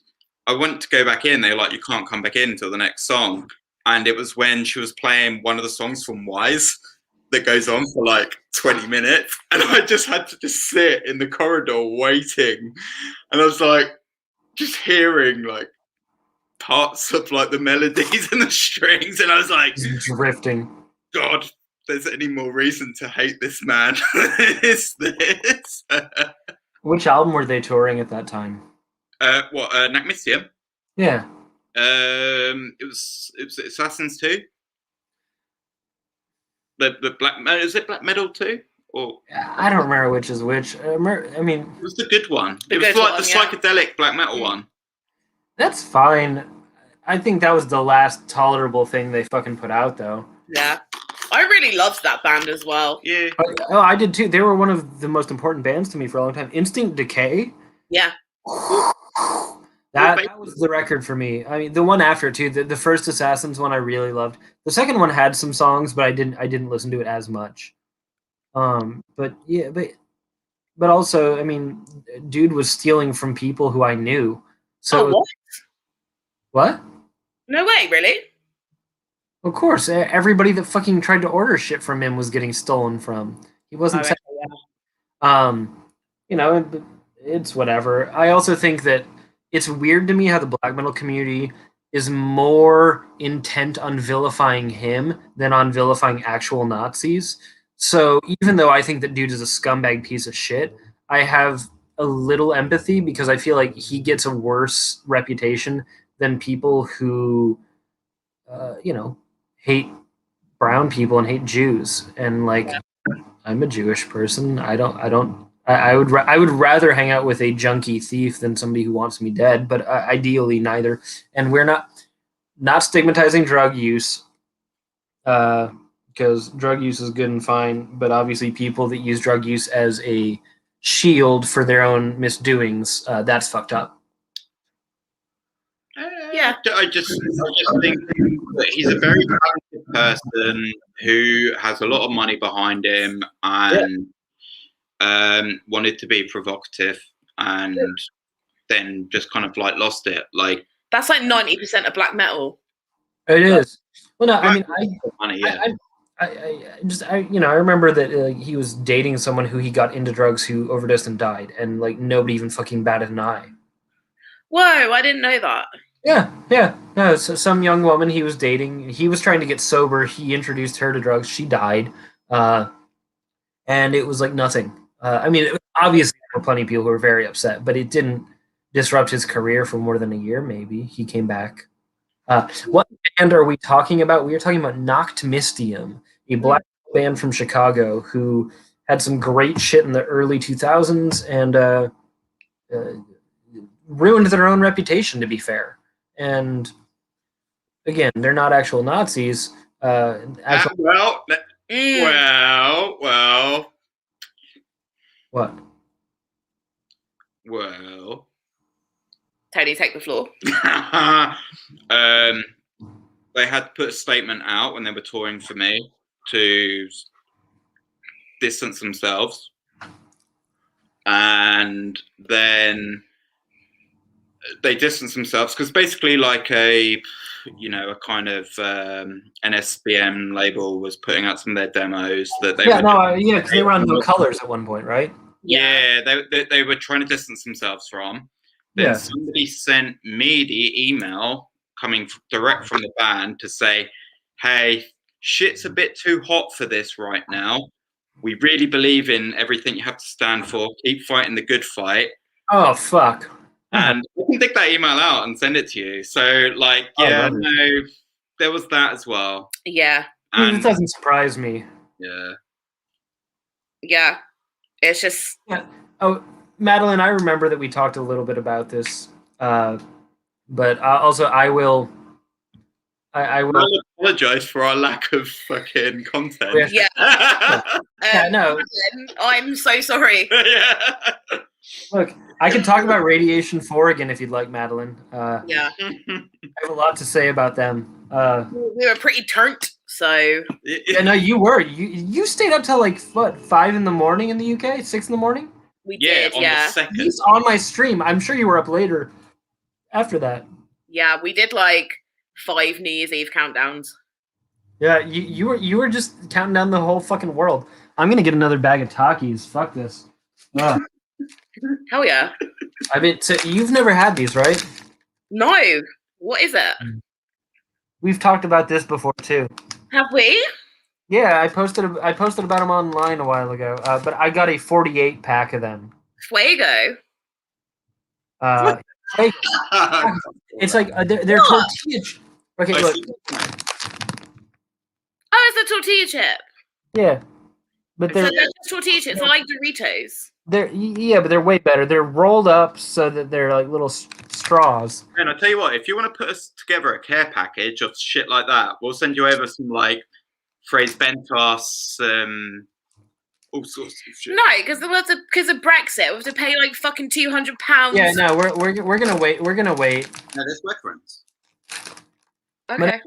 I went to go back in. They were like, you can't come back in until the next song. And it was when she was playing one of the songs from Wise that goes on for like 20 minutes. And I just had to just sit in the corridor waiting. And I was like, just hearing like parts of like the melodies and the strings. And I was like, drifting. God, if there's any more reason to hate this man, it's this. Which album were they touring at that time? Nakmisium? Yeah. It was Assassins 2. The black metal, is it black metal 2? Or I don't remember which is which. I mean, it was the good one. It was like the psychedelic black metal one. That's fine. I think that was the last tolerable thing they fucking put out, though. Yeah. I really loved that band as well. Yeah. I did too. They were one of the most important bands to me for a long time. Instinct Decay. Yeah. That was the record for me. I mean, the one after it too. The first Assassins one I really loved. The second one had some songs, but I didn't listen to it as much. But also, I mean, dude was stealing from people who I knew. So what? No way, really? Of course, everybody that fucking tried to order shit from him was getting stolen from. He wasn't. You know, it's whatever. I also think that it's weird to me how the black metal community is more intent on vilifying him than on vilifying actual Nazis. So even though I think that dude is a scumbag piece of shit, I have a little empathy because I feel like he gets a worse reputation than people who, hate brown people and hate Jews. And like, I'm a Jewish person. I would rather hang out with a junkie thief than somebody who wants me dead, but ideally neither. And we're not stigmatizing drug use, because drug use is good and fine, but obviously people that use drug use as a shield for their own misdoings, that's fucked up. Yeah, I just think that he's a very talented person who has a lot of money behind him and wanted to be provocative and then just kind of like lost it. Like that's like 90% of black metal. It is. Well, no, I mean, I remember that he was dating someone who he got into drugs who overdosed and died, and like nobody even fucking batted an eye. Whoa, I didn't know that. Yeah. No, so some young woman he was dating, he was trying to get sober. He introduced her to drugs. She died, and it was like nothing. I mean, obviously there were plenty of people who were very upset, but it didn't disrupt his career for more than a year. Maybe he came back. What band are we talking about? We are talking about Nakmisium, a black band from Chicago who had some great shit in the early 2000s and ruined their own reputation, to be fair. And again, they're not actual Nazis. Well. What? Well. Tony, take the floor. They had to put a statement out when they were touring for me to distance themselves. And then they distanced themselves because basically like a kind of NSBM label was putting out some of their demos that they because they were on No Colors at one point, right? Yeah, they were trying to distance themselves from. Then somebody sent me the email coming direct from the band to say, hey, shit's a bit too hot for this right now. We really believe in everything you have to stand for. Keep fighting the good fight. Oh, fuck. And we can dig that email out and send it to you. So, like, yeah, no, there was that as well. Yeah. I mean, it doesn't surprise me. Yeah. Yeah. It's just... Yeah. Oh, Madeline, I remember that we talked a little bit about this. But also, I will apologize for our lack of fucking content. Yeah. Yeah, no. I'm so sorry. Yeah. Look, I can talk about Radiation 4 again if you'd like, Madeline. Yeah. I have a lot to say about them. We were pretty turnt, so... Yeah, no, you were. You stayed up till like, what, 5 in the morning in the UK? 6 in the morning? We did, yeah. The second. He's on my stream. I'm sure you were up later after that. Yeah, we did like 5 New Year's Eve countdowns. Yeah, you were just counting down the whole fucking world. I'm gonna get another bag of Takis. Fuck this. Ugh. Hell yeah. I mean, so you've never had these, right? No. What is it? We've talked about this before too. Have we? Yeah, I posted about them online a while ago. But I got a 48 pack of them. Fuego. It's like they're tortilla. Okay, look. Oh, it's a tortilla chip. Yeah, but they're just tortilla chips. They're like Doritos. But they're way better. They're rolled up so that they're like little straws. And I tell you what, if you want to put us together a care package of shit like that, we'll send you over some like phrase bentos, all sorts of shit. No, because of Brexit, we have to pay like fucking £200. Yeah, no, we're gonna wait. We're gonna wait. No, there's reference. Okay.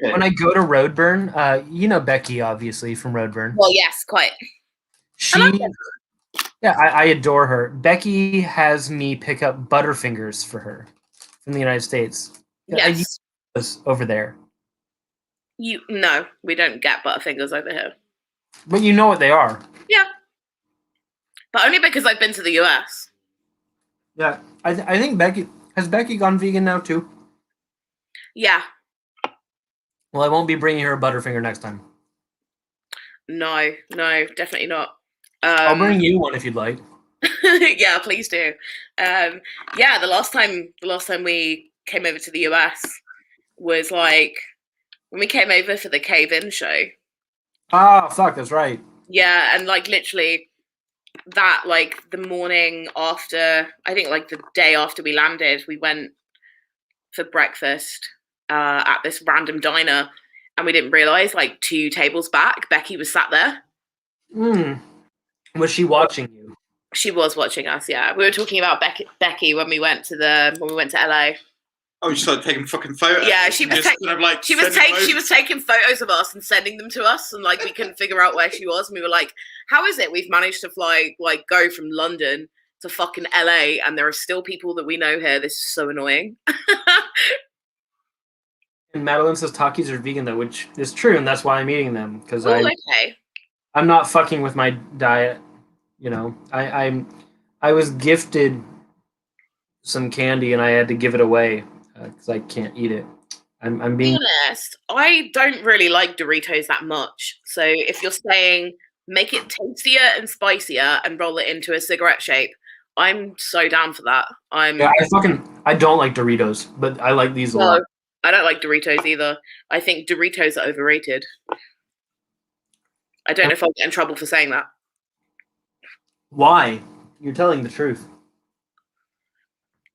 When I go to Roadburn, you know Becky obviously from Roadburn. Well, yes, quite. I adore her. Becky has me pick up Butterfingers for her from the United States. Yes. I use over there. No, we don't get Butterfingers over here. But you know what they are. Yeah. But only because I've been to the US. Yeah, I think Becky gone vegan now too? Yeah. Well, I won't be bringing her a Butterfinger next time. No, definitely not. I'll bring you one if you'd like. Yeah, please do. Yeah, the last time we came over to the US was like when we came over for the Cave-In show. Ah, fuck, that's right. Yeah, and like literally that, like the morning after, I think like the day after we landed, we went for breakfast at this random diner, and we didn't realize like 2 tables back, Becky was sat there. Was she watching you? She was watching us. Yeah, we were talking about Becky when we went to LA. Oh, you started taking fucking photos. Yeah, she was taking photos of us and sending them to us, and like we couldn't figure out where she was, and we were like, "How is it we've managed to go from London to fucking LA, and there are still people that we know here? This is so annoying." And Madeline says Takis are vegan though, which is true, and that's why I'm eating them because I'm not fucking with my diet. You know, I was gifted some candy and I had to give it away because I can't eat it. I'm being honest. I don't really like Doritos that much. So if you're saying make it tastier and spicier and roll it into a cigarette shape, I'm so down for that. I don't like Doritos, but I like these a lot. I don't like Doritos either. I think Doritos are overrated. I don't know if I'll get in trouble for saying that. Why? You're telling the truth.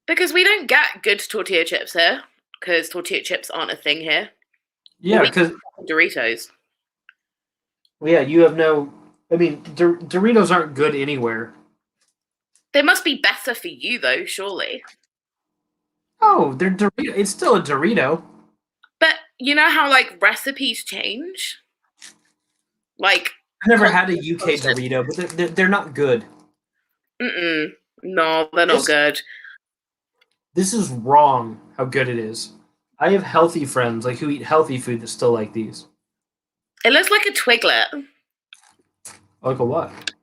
Because we don't get good tortilla chips here. Because tortilla chips aren't a thing here. Yeah, because Doritos. Well, yeah, you have no. I mean, Doritos aren't good anywhere. They must be better for you, though, surely. Oh, they're Dorito. It's still a Dorito. But you know how like recipes change. Like I've never had a UK Dorito, but they're not good. No, they're not good. This is wrong. How good it is. I have healthy friends who eat healthy food that still like these. It looks like a Twiglet. Like a what?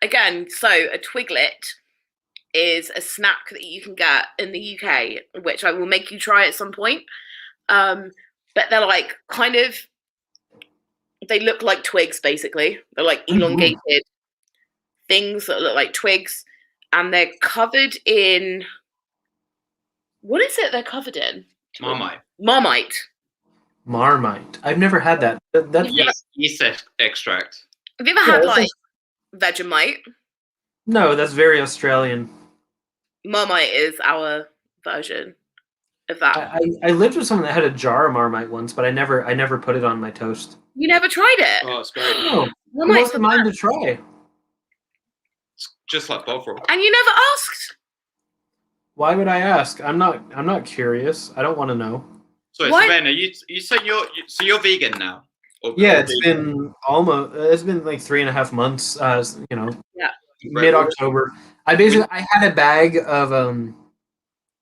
Again, so a Twiglet is a snack that you can get in the UK, which I will make you try at some point. But they're like kind of they look like twigs, basically. They're like elongated things that look like twigs, and they're covered in, what is it they're covered in? Marmite. Marmite. I've never had that. That's Yeast extract. Have you ever had like Vegemite? No, that's very Australian. Marmite is our version of that. I lived with someone that had a jar of Marmite once, but I never put it on my toast. You never tried it? Oh, it's great. No, it Marmite's wasn't mine to try. It's just like Bovril. And you never asked? Why would I ask? I'm not curious. I don't want to know. So What? Savannah, you said you're vegan now? Yeah, it's been like 3.5 months. Yeah. Mid-October. I had a bag of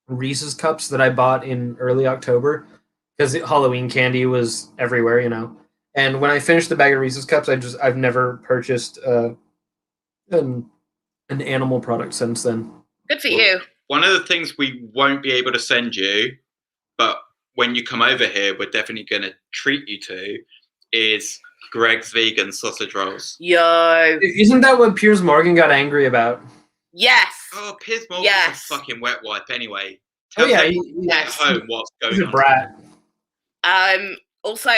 Reese's cups that I bought in early October because Halloween candy was everywhere, And when I finished the bag of Reese's cups, I've never purchased an animal product since then. Good for you. One of the things we won't be able to send you, but when you come over here, we're definitely going to treat you to, is Greg's vegan sausage rolls. Yo. Isn't that what Piers Morgan got angry about? Yes. Oh, Piers Morgan's a fucking wet wipe anyway. Tell At yes. home what's going He's on. a brat. Also,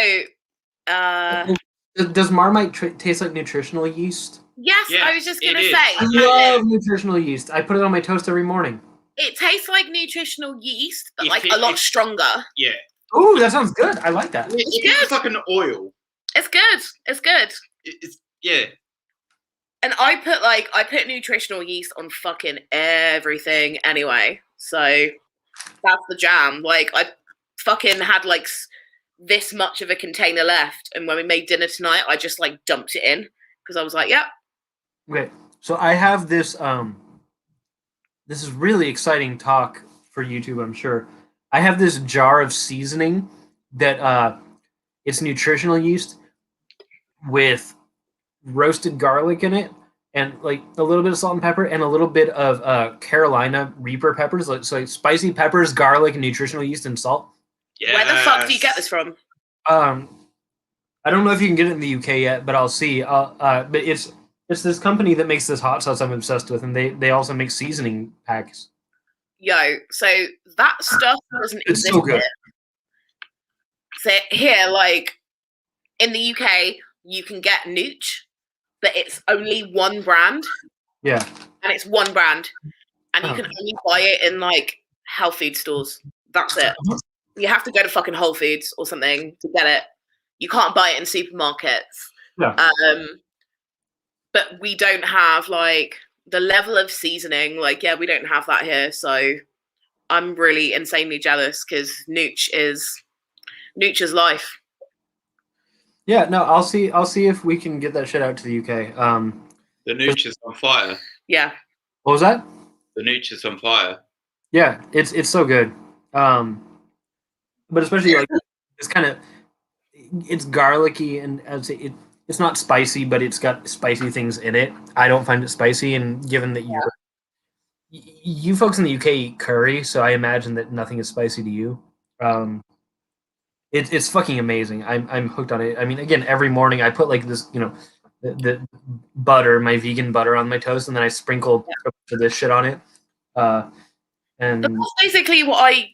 Does Marmite taste like nutritional yeast? yes, I was just going to say. I love nutritional yeast. I put it on my toast every morning. It tastes like nutritional yeast, but If a lot stronger. Yeah. Oh, that sounds good. I like that. It's like an oil. It's good. It's good. Yeah. And I put nutritional yeast on fucking everything anyway. So that's the jam. Like, I fucking had like this much of a container left, and when we made dinner tonight, I just like dumped it in because I was like, "Yep." Okay, so I have this. This is really exciting talk for YouTube, I'm sure. I have this jar of seasoning that it's nutritional yeast with roasted garlic in it, and like a little bit of salt and pepper, and a little bit of Carolina Reaper peppers, so spicy peppers, garlic, nutritional yeast, and salt. Yes. Where the fuck do you get this from? I don't know if you can get it in the UK yet, but I'll see. But it's this company that makes this hot sauce I'm obsessed with, and they also make seasoning packs. Yo, so that stuff doesn't It's exist so good. here. So here, like in the UK, you can get Nooch, but it's only one brand. Yeah. And it's one brand, and you can only buy it in like health food stores. That's it. You have to go to fucking Whole Foods or something to get it. You can't buy it in supermarkets. Yeah. But we don't have like the level of seasoning. Like, yeah, we don't have that here. So I'm really insanely jealous because Nooch is life. Yeah, no, I'll see if we can get that shit out to the UK. The Nooch is on fire. Yeah. What was that? The Nooch is on fire. Yeah, it's so good. But especially like it's garlicky, and I would say it's not spicy, but it's got spicy things in it. I don't find it spicy, and given that you folks in the UK eat curry, so I imagine that nothing is spicy to you. It's fucking amazing. I'm hooked on it. I mean, again, every morning I put like this, the butter, my vegan butter, on my toast, and then I sprinkle this shit on it. And that's basically what I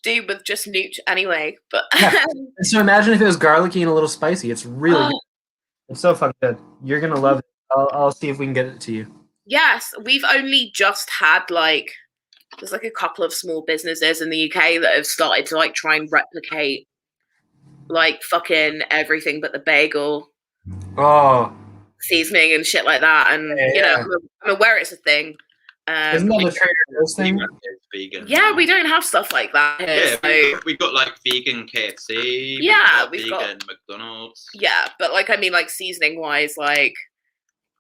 do with just Nooch anyway. But so imagine if it was garlicky and a little spicy. It's really good. It's so fucking good. You're gonna love it. I'll see if we can get it to you. Yes, we've only just had there's like a couple of small businesses in the UK that have started to like try and replicate like fucking everything but the bagel seasoning and shit like that. And I'm aware it's a thing. Isn't that a Trader Joe's thing? Vegan. Yeah, we don't have stuff like that here. Yeah, we got like vegan KFC. We've got McDonald's. Yeah, but like I mean, like seasoning wise, like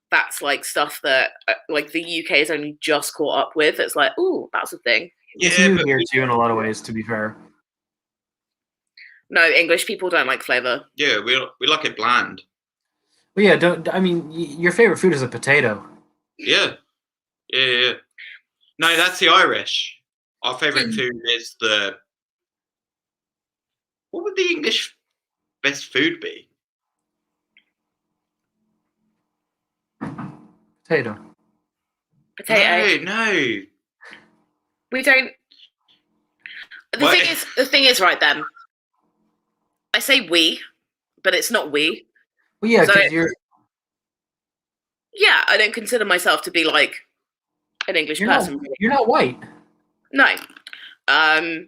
that's like stuff that like the UK is only just caught up with. It's like, ooh, that's a thing. It's new here too in a lot of ways, to be fair. No, English people don't like flavor. Yeah, we like it bland. Well, yeah, your favorite food is a potato. Yeah. No, that's the Irish. Our favourite food is what would the English best food be? Potato. Potato. No. We don't. The thing is, right then. I say we, but it's not we. Well, yeah, So- because you're Yeah, I don't consider myself to be like an English person. you're not white. No. Well,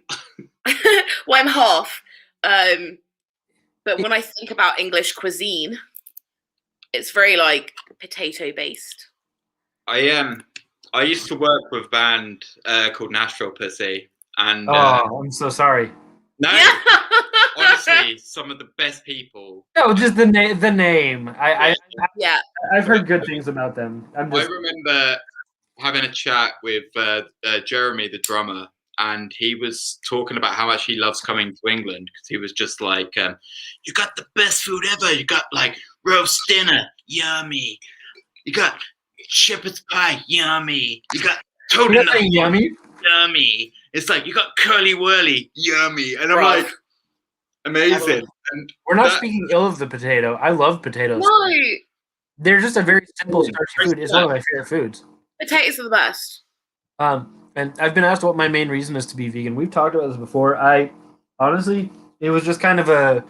I'm half. But when I think about English cuisine, it's very like potato based. I used to work with a band called Nashville Pussy, and I'm so sorry. no, Yeah. honestly, some of the best people. No, just the name. Yeah. I've heard good things about them. I remember having a chat with Jeremy, the drummer, and he was talking about how much he loves coming to England because he was just like, "You got the best food ever. You got like roast dinner, yummy. You got shepherd's pie, yummy. You got total yummy. yummy. It's like you got curly whirly, yummy." And I'm like, amazing. And we're not speaking ill of the potato. I love potatoes. No, They're just a very simple, starchy food. It's one of my favorite foods. potatoes are the best. And I've been asked what my main reason is to be vegan. We've talked about this before. I honestly, it was just kind of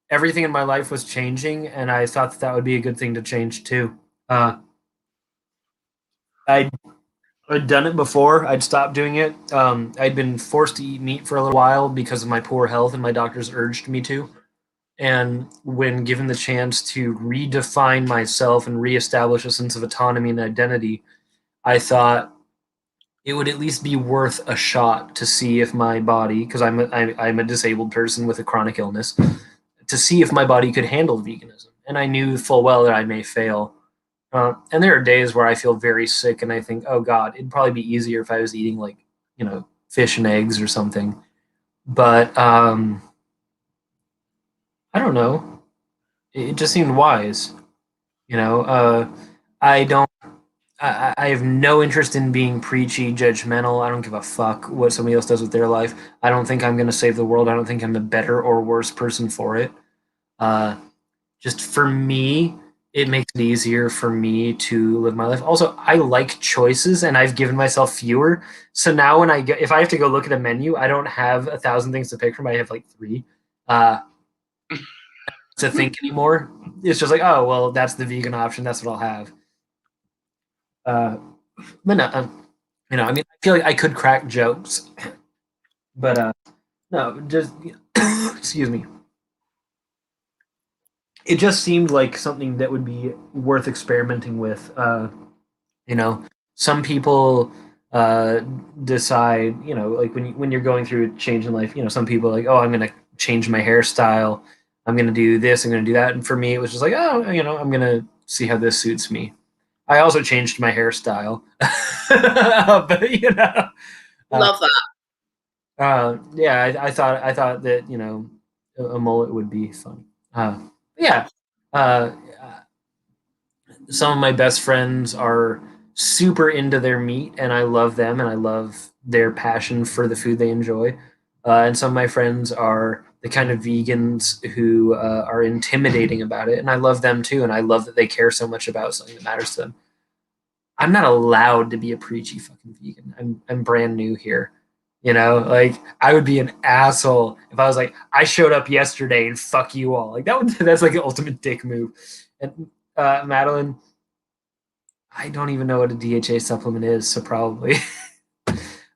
everything in my life was changing, and I thought that would be a good thing to change too. I'd done it before. I'd stopped doing it. I'd been forced to eat meat for a little while because of my poor health, and my doctors urged me to. And when given the chance to redefine myself and reestablish a sense of autonomy and identity, I thought it would at least be worth a shot to see if my body, because I'm a disabled person with a chronic illness, to see if my body could handle veganism. And I knew full well that I may fail. And there are days where I feel very sick and I think, oh God, it'd probably be easier if I was eating like, fish and eggs or something. But I don't know. It just seemed wise. I have no interest in being preachy, judgmental. I don't give a fuck what somebody else does with their life. I don't think I'm going to save the world. I don't think I'm a better or worse person for it. Just for me, it makes it easier for me to live my life. Also, I like choices, and I've given myself fewer. So now if I have to go look at a menu, I don't have 1,000 things to pick from. I have like 3 to think anymore. It's just like, oh, well, that's the vegan option. That's what I'll have. But no, I mean, I feel like I could crack jokes, but no, just excuse me. It just seemed like something that would be worth experimenting with. Some people decide, like when you're going through a change in life, some people are like, oh, I'm going to change my hairstyle. I'm going to do this. I'm going to do that. And for me, it was just like, oh, I'm going to see how this suits me. I also changed my hairstyle, but Love that. Yeah, I thought that a mullet would be fun. Yeah, some of my best friends are super into their meat, and I love them, and I love their passion for the food they enjoy. And some of my friends are the kind of vegans who are intimidating about it, and I love them too, and I love that they care so much about something that matters to them. I'm not allowed to be a preachy fucking vegan. I'm brand new here. Like I would be an asshole if I was like, I showed up yesterday and fuck you all. Like that's like an ultimate dick move. And Madeline, I don't even know what a DHA supplement is, so probably.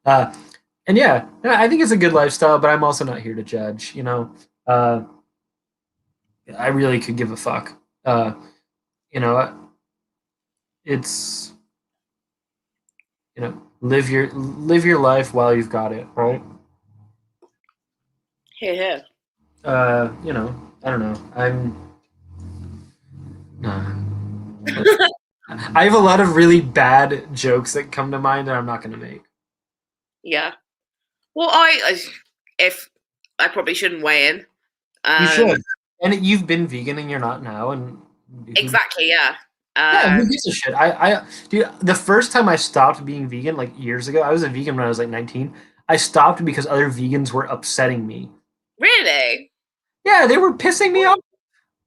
And yeah, I think it's a good lifestyle, but I'm also not here to judge. I really could give a fuck. It's live your life while you've got it, right? Here. I don't know. I have a lot of really bad jokes that come to mind that I'm not going to make. Yeah. Well, if I probably shouldn't weigh in. You should. And you've been vegan and you're not now, and exactly, yeah. Yeah, who gives a shit? Dude, the first time I stopped being vegan, like years ago, I was a vegan when I was like 19. I stopped because other vegans were upsetting me. Really? Yeah, they were pissing me off.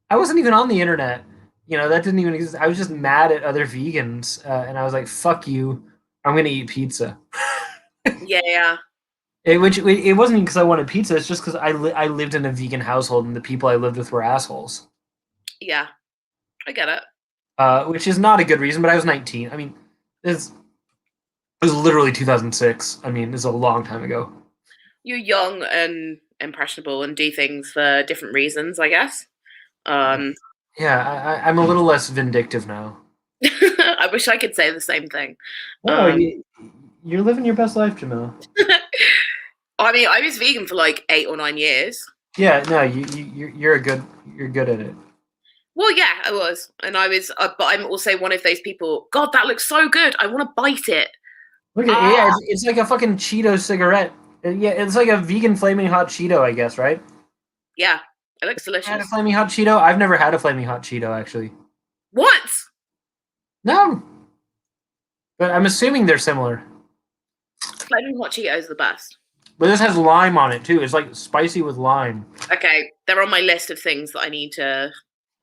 I wasn't even on the internet. that didn't even exist. I was just mad at other vegans, and I was like, "Fuck you! I'm gonna eat pizza." Yeah. Which it wasn't because I wanted pizza. It's just because I lived in a vegan household, and the people I lived with were assholes. Yeah. I get it. Which is not a good reason. But I was 19. I mean, it was literally 2006. I mean, it's a long time ago. You're young and impressionable and do things for different reasons, I guess. Yeah, I'm a little less vindictive now. I wish I could say the same thing. No, you're living your best life, Jamil. I mean, I was vegan for like 8 or 9 years. Yeah, no, you're good at it. Well, yeah, I was, and I was, but I'm also one of those people. God, that looks so good. I want to bite it. Look at it. Yeah, it's like a fucking Cheeto cigarette. Yeah, it's like a vegan flaming hot Cheeto, I guess, right? Yeah, it looks delicious. Had a flaming hot Cheeto? I've never had a flaming hot Cheeto, actually. What? No, but I'm assuming they're similar. Flaming hot Cheeto is the best. But this has lime on it too. It's like spicy with lime. Okay, they're on my list of things that I need to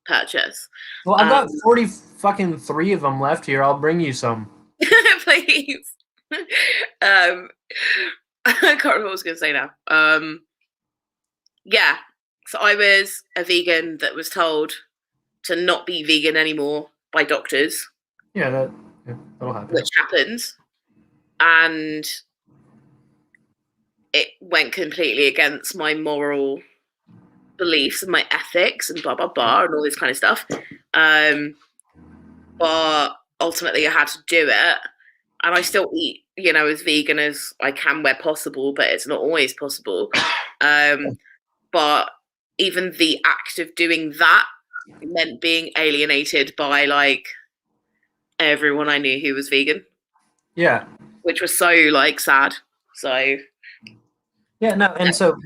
purchase. Well, I've got 40 fucking 3 of them left here. I'll bring you some. Please. I can't remember what I was going to say now. Yeah, so I was a vegan that was told to not be vegan anymore by doctors. Yeah, that'll happen. Which happens. And it went completely against my moral beliefs and my ethics and blah, blah, blah, and all this kind of stuff. But ultimately I had to do it. And I still eat, as vegan as I can where possible, but it's not always possible. But even the act of doing that meant being alienated by, like, everyone I knew who was vegan. Yeah. Which was so, like, sad. So... Yeah, no, and so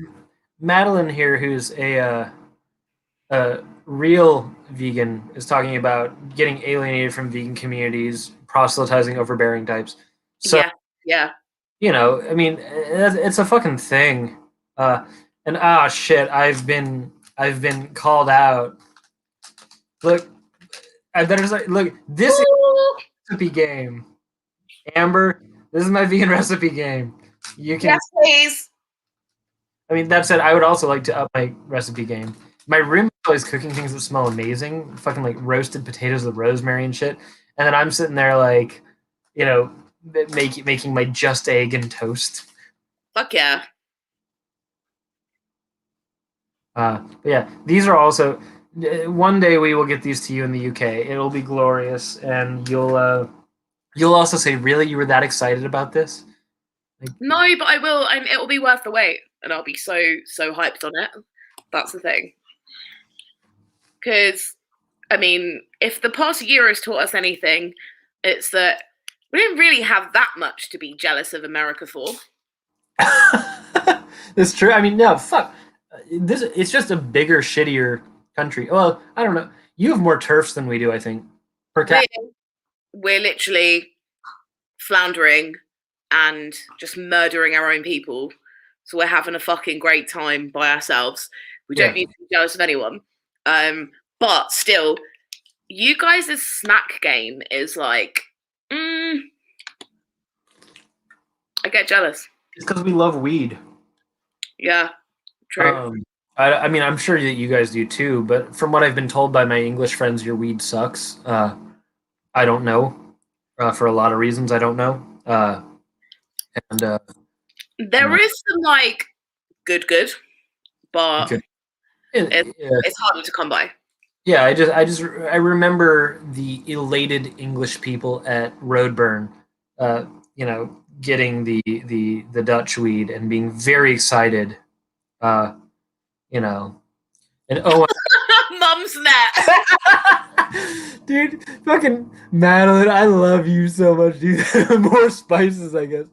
Madeline here, who's a real vegan, is talking about getting alienated from vegan communities, proselytizing overbearing types. So, yeah. I mean, it's a fucking thing. And shit, I've been called out. Look, I better say, look, this is recipe game. Amber, this is my vegan recipe game. You can. Yes, please. I mean, that said, I would also like to up my recipe game. My room is always cooking things that smell amazing, fucking like roasted potatoes with rosemary and shit. And then I'm sitting there like, making my just egg and toast. Fuck yeah. But yeah, these are also. One day we will get these to you in the UK. It'll be glorious, and you'll also say, "Really, you were that excited about this?" No, but I will, and it will be worth the wait, and I'll be so hyped on it. That's the thing. Because, I mean, if the past year has taught us anything, it's that we don't really have that much to be jealous of America for. It's true. I mean, no, fuck. It's just a bigger, shittier country. Well, I don't know. You have more turfs than we do, I think. We're literally floundering and just murdering our own people. So we're having a fucking great time by ourselves. We don't need to be jealous of anyone. But still, you guys' snack game is like, I get jealous. It's because we love weed. Yeah, true. I mean, I'm sure that you guys do too, but from what I've been told by my English friends, your weed sucks. I don't know. For a lot of reasons, I don't know. There is some like good, but it's harder to come by. Yeah, I remember the elated English people at Roadburn, getting the Dutch weed and being very excited, and Mum's net. Dude, fucking Madeline, I love you so much, dude. More spices, I guess.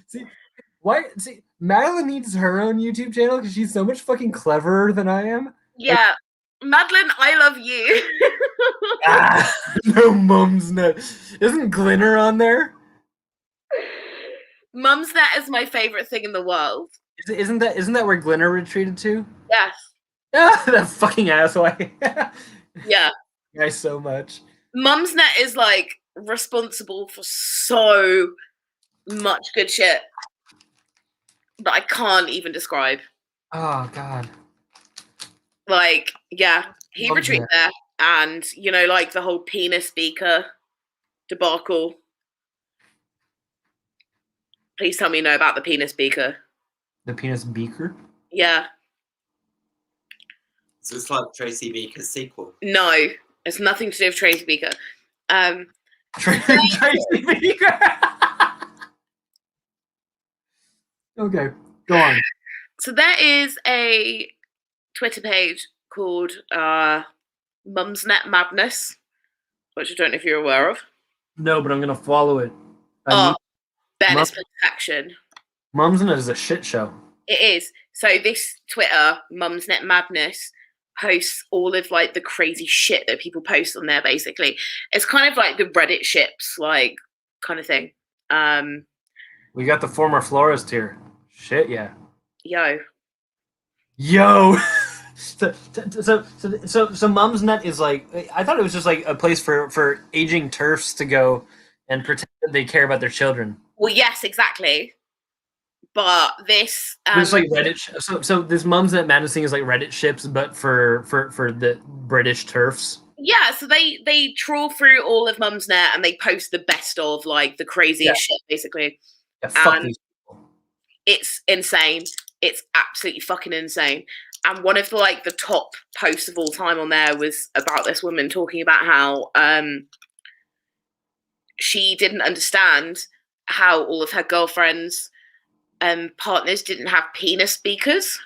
See, Madeline needs her own YouTube channel because she's so much fucking cleverer than I am. Yeah. Madeline, I love you. No, Mum's net. Isn't Glinner on there? Mum's net is my favorite thing in the world. Isn't that where Glinner retreated to? Yes. That fucking asshole. Yeah. guys so much. Mumsnet is like responsible for so much good shit that I can't even describe. Oh God. Like, yeah, he Mumsnet. retreated there, and you know, like the whole penis speaker debacle. Please tell me you know about the penis speaker. The penis beaker? Yeah. Is this like Tracy Beaker's sequel? No, it's nothing to do with Tracy Beaker. Tracy Beaker. Okay, go on. So there is a Twitter page called Mumsnet Madness, which I don't know if you're aware of. No, but I'm gonna follow it. Ben, Mum- it's protection. Mumsnet is a shit show. It is. So this Twitter, Mumsnet Madness, posts all of like the crazy shit that people post on there, basically. It's kind of like the Reddit ships, like, kind of thing. We got the former florist here. Shit, yeah. Yo. So Mumsnet is like, I thought it was just like a place for aging TERFs to go and pretend that they care about their children. Well, yes, exactly. But this It's like Reddit. So this Mumsnet Madness thing is like Reddit ships, but for the British TERFs. Yeah, so they trawl through all of Mumsnet and they post the best of like the craziest shit, basically. Yeah, fuck And these people. it's insane. It's absolutely fucking insane. And one of the top posts of all time on there was about this woman talking about how she didn't understand how all of her girlfriends partners didn't have penis speakers.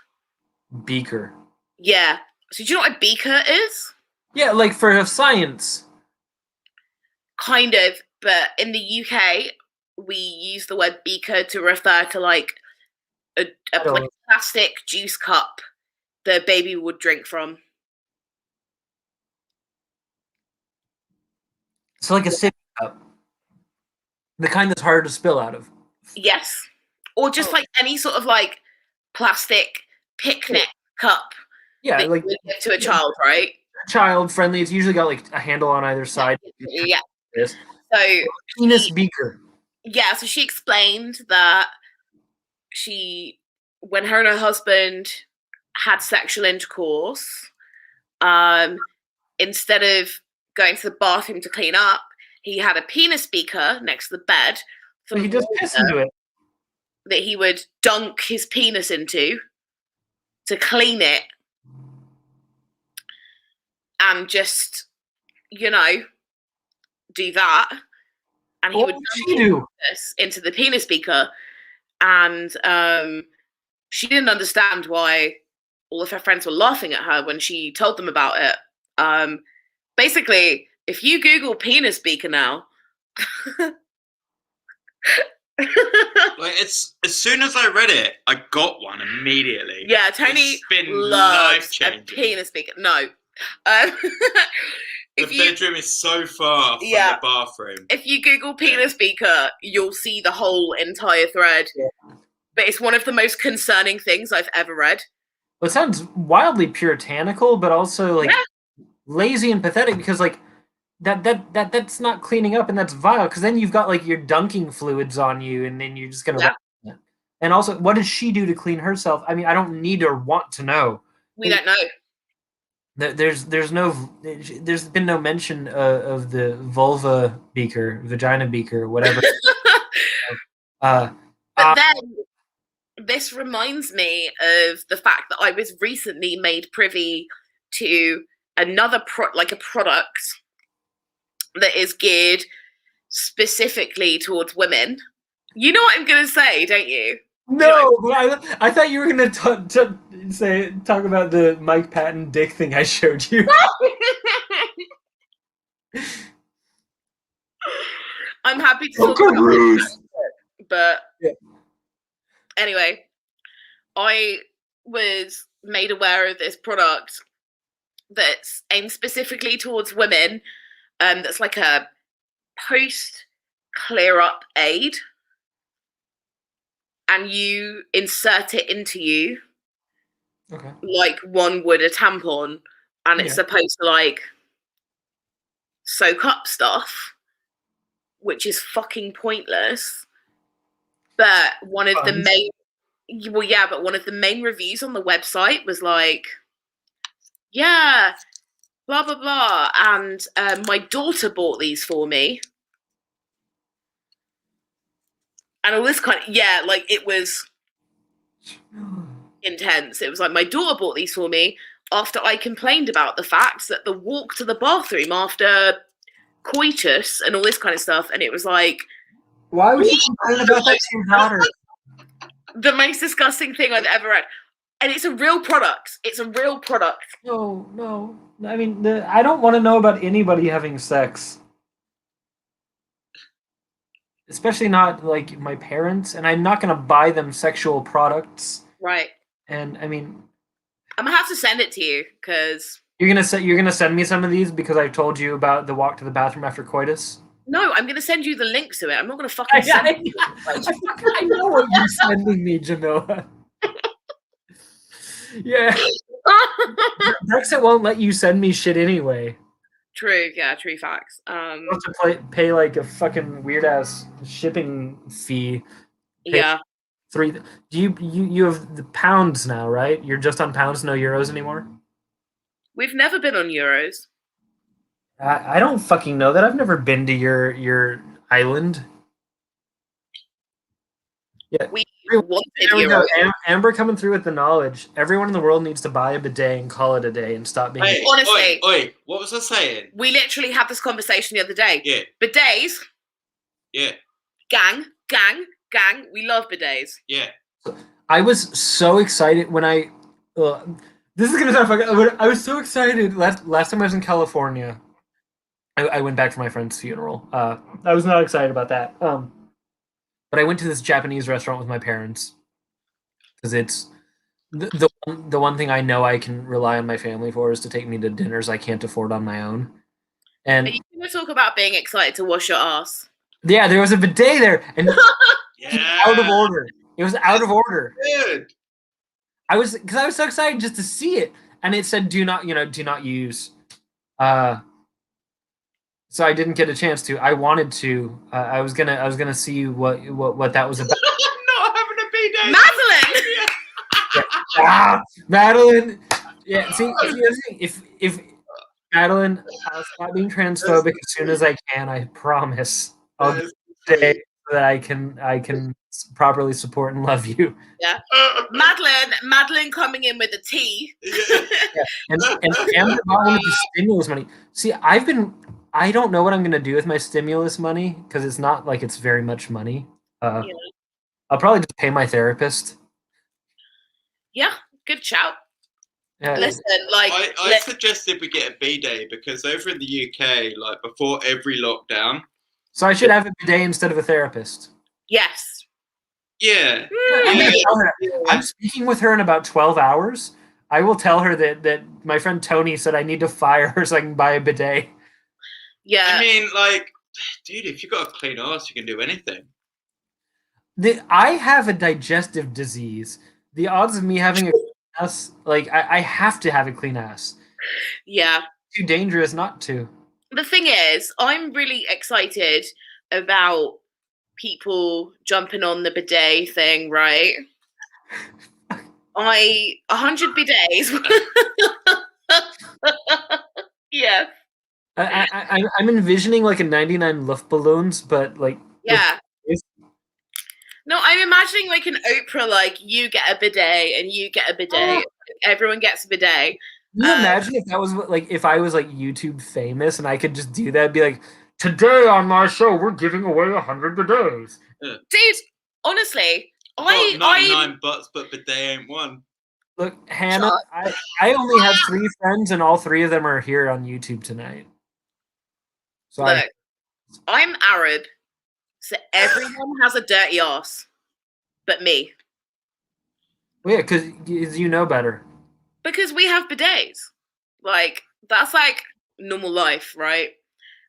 Beaker. Yeah. So do you know what a beaker is? Yeah, like for science. Kind of, but in the UK, we use the word beaker to refer to like a plastic juice cup the baby would drink from. So like a sippy cup. The kind that's harder to spill out of. Yes. Or just like any sort of like plastic picnic cup. Yeah, that like you would give to a child, right? Child friendly. It's usually got like a handle on either side. Yeah. This. So Penis beaker. Yeah, so she explained that when her and her husband had sexual intercourse, instead of going to the bathroom to clean up, he had a penis beaker next to the bed. So he just pissed into it. That he would dunk his penis into to clean it and just, do that. And he would dunk his into the penis beaker. And she didn't understand why all of her friends were laughing at her when she told them about it. Basically, if you Google penis beaker now, Like, it's as soon as I read it, I got one immediately. Yeah, Tony loves a penis beaker. No. The bedroom is so far from the bathroom. If you Google penis beaker, you'll see the whole entire thread. Yeah. But it's one of the most concerning things I've ever read. Well, it sounds wildly puritanical, but also like lazy and pathetic because like that's not cleaning up and that's vile because then you've got like your dunking fluids on you and then you're just gonna and also what does she do to clean herself? I mean, I don't need or want to know. We don't know. There's been no mention of the vulva beaker, vagina beaker, whatever. But then this reminds me of the fact that I was recently made privy to another product that is geared specifically towards women. You know what I'm going to say, don't you? No, I thought you were going to talk about the Mike Patton dick thing I showed you. I'm happy to talk about Bruce. But anyway, I was made aware of this product that's aimed specifically towards women. That's like a post clear up aid, and you insert it into you like one would a tampon, and it's supposed to like soak up stuff, which is fucking pointless. But one of the main reviews on the website was like, yeah, blah blah blah, and my daughter bought these for me, and all this kind of like it was intense. It was like, my daughter bought these for me after I complained about the fact that the walk to the bathroom after coitus and all this kind of stuff, and it was like, why would you complain about that to your daughter? The most disgusting thing I've ever read. And it's a real product. It's a real product. No. I mean, I don't want to know about anybody having sex. Especially not, like, my parents. And I'm not going to buy them sexual products. Right. And, I mean... I'm going to have to send it to you, because... You're gonna send me some of these because I told you about the walk to the bathroom after coitus? No, I'm going to send you the links to it. I'm not going to fucking send it. I know what you're sending me, Jamila. Yeah. Brexit won't let you send me shit anyway. True, yeah, true facts. You have to pay like a fucking weird ass shipping fee. Yeah. Do you have the pounds now, right? You're just on pounds, no euros anymore? We've never been on euros. I don't fucking know that. I've never been to your island. Yeah. We wanted euros. Amber coming through with the knowledge. Everyone in the world needs to buy a bidet and call it a day and stop being... Hey, honestly. Oi, what was I saying? We literally had this conversation the other day. Yeah. Bidets. Yeah. Gang. We love bidets. Yeah. I was so excited when I... this is going to sound fucking... I was so excited. Last time I was in California, I went back for my friend's funeral. I was not excited about that. But I went to this Japanese restaurant with my parents because it's the one thing I know I can rely on my family for is to take me to dinners I can't afford on my own. And are you going to talk about being excited to wash your ass? Yeah, there was a bidet there, and Yeah. out of order. It was out of order. Good. I was so excited just to see it, and it said do not use. So I didn't get a chance to. I wanted to. I was gonna see what that was about. Not having a B-day. Madeline! Madeline. Yeah. See, if Madeline, I'll stop being transphobic as soon as I can. I promise. I'll say that I can properly support and love you. Yeah. Madeline coming in with a tea. Yeah. And Amber bought one of the stimulus money. See, I don't know what I'm going to do with my stimulus money because it's not like it's very much money. I'll probably just pay my therapist. Yeah, good shout. Listen, I suggested we get a B-day because over in the UK, like before every lockdown. So I should have a bidet instead of a therapist. Yes. Yeah. I'm speaking with her in about 12 hours. I will tell her that my friend Tony said I need to fire her so I can buy a bidet. Yeah. I mean, like, dude, if you got a clean ass, you can do anything. I have a digestive disease. The odds of me having a clean ass, like, I have to have a clean ass. Yeah. Too dangerous not to. The thing is, I'm really excited about people jumping on the bidet thing, right? 100 bidets. Yeah. I'm envisioning like a 99 Luftballons, but like... Yeah. No, I'm imagining like an Oprah, like, you get a bidet and you get a bidet. Everyone gets a bidet. Can you imagine if that was like if I was like YouTube famous and I could just do that? It'd be like, today on my show, we're giving away 100 bidets. Dude, honestly, I 99 butts, but bidet ain't one. Look, Hannah, I only have 3 friends, and all 3 of them are here on YouTube tonight. So look, I'm Arab, so everyone has a dirty ass, but me. Well, yeah, because you know better. Because we have bidets. Like, that's like normal life, right?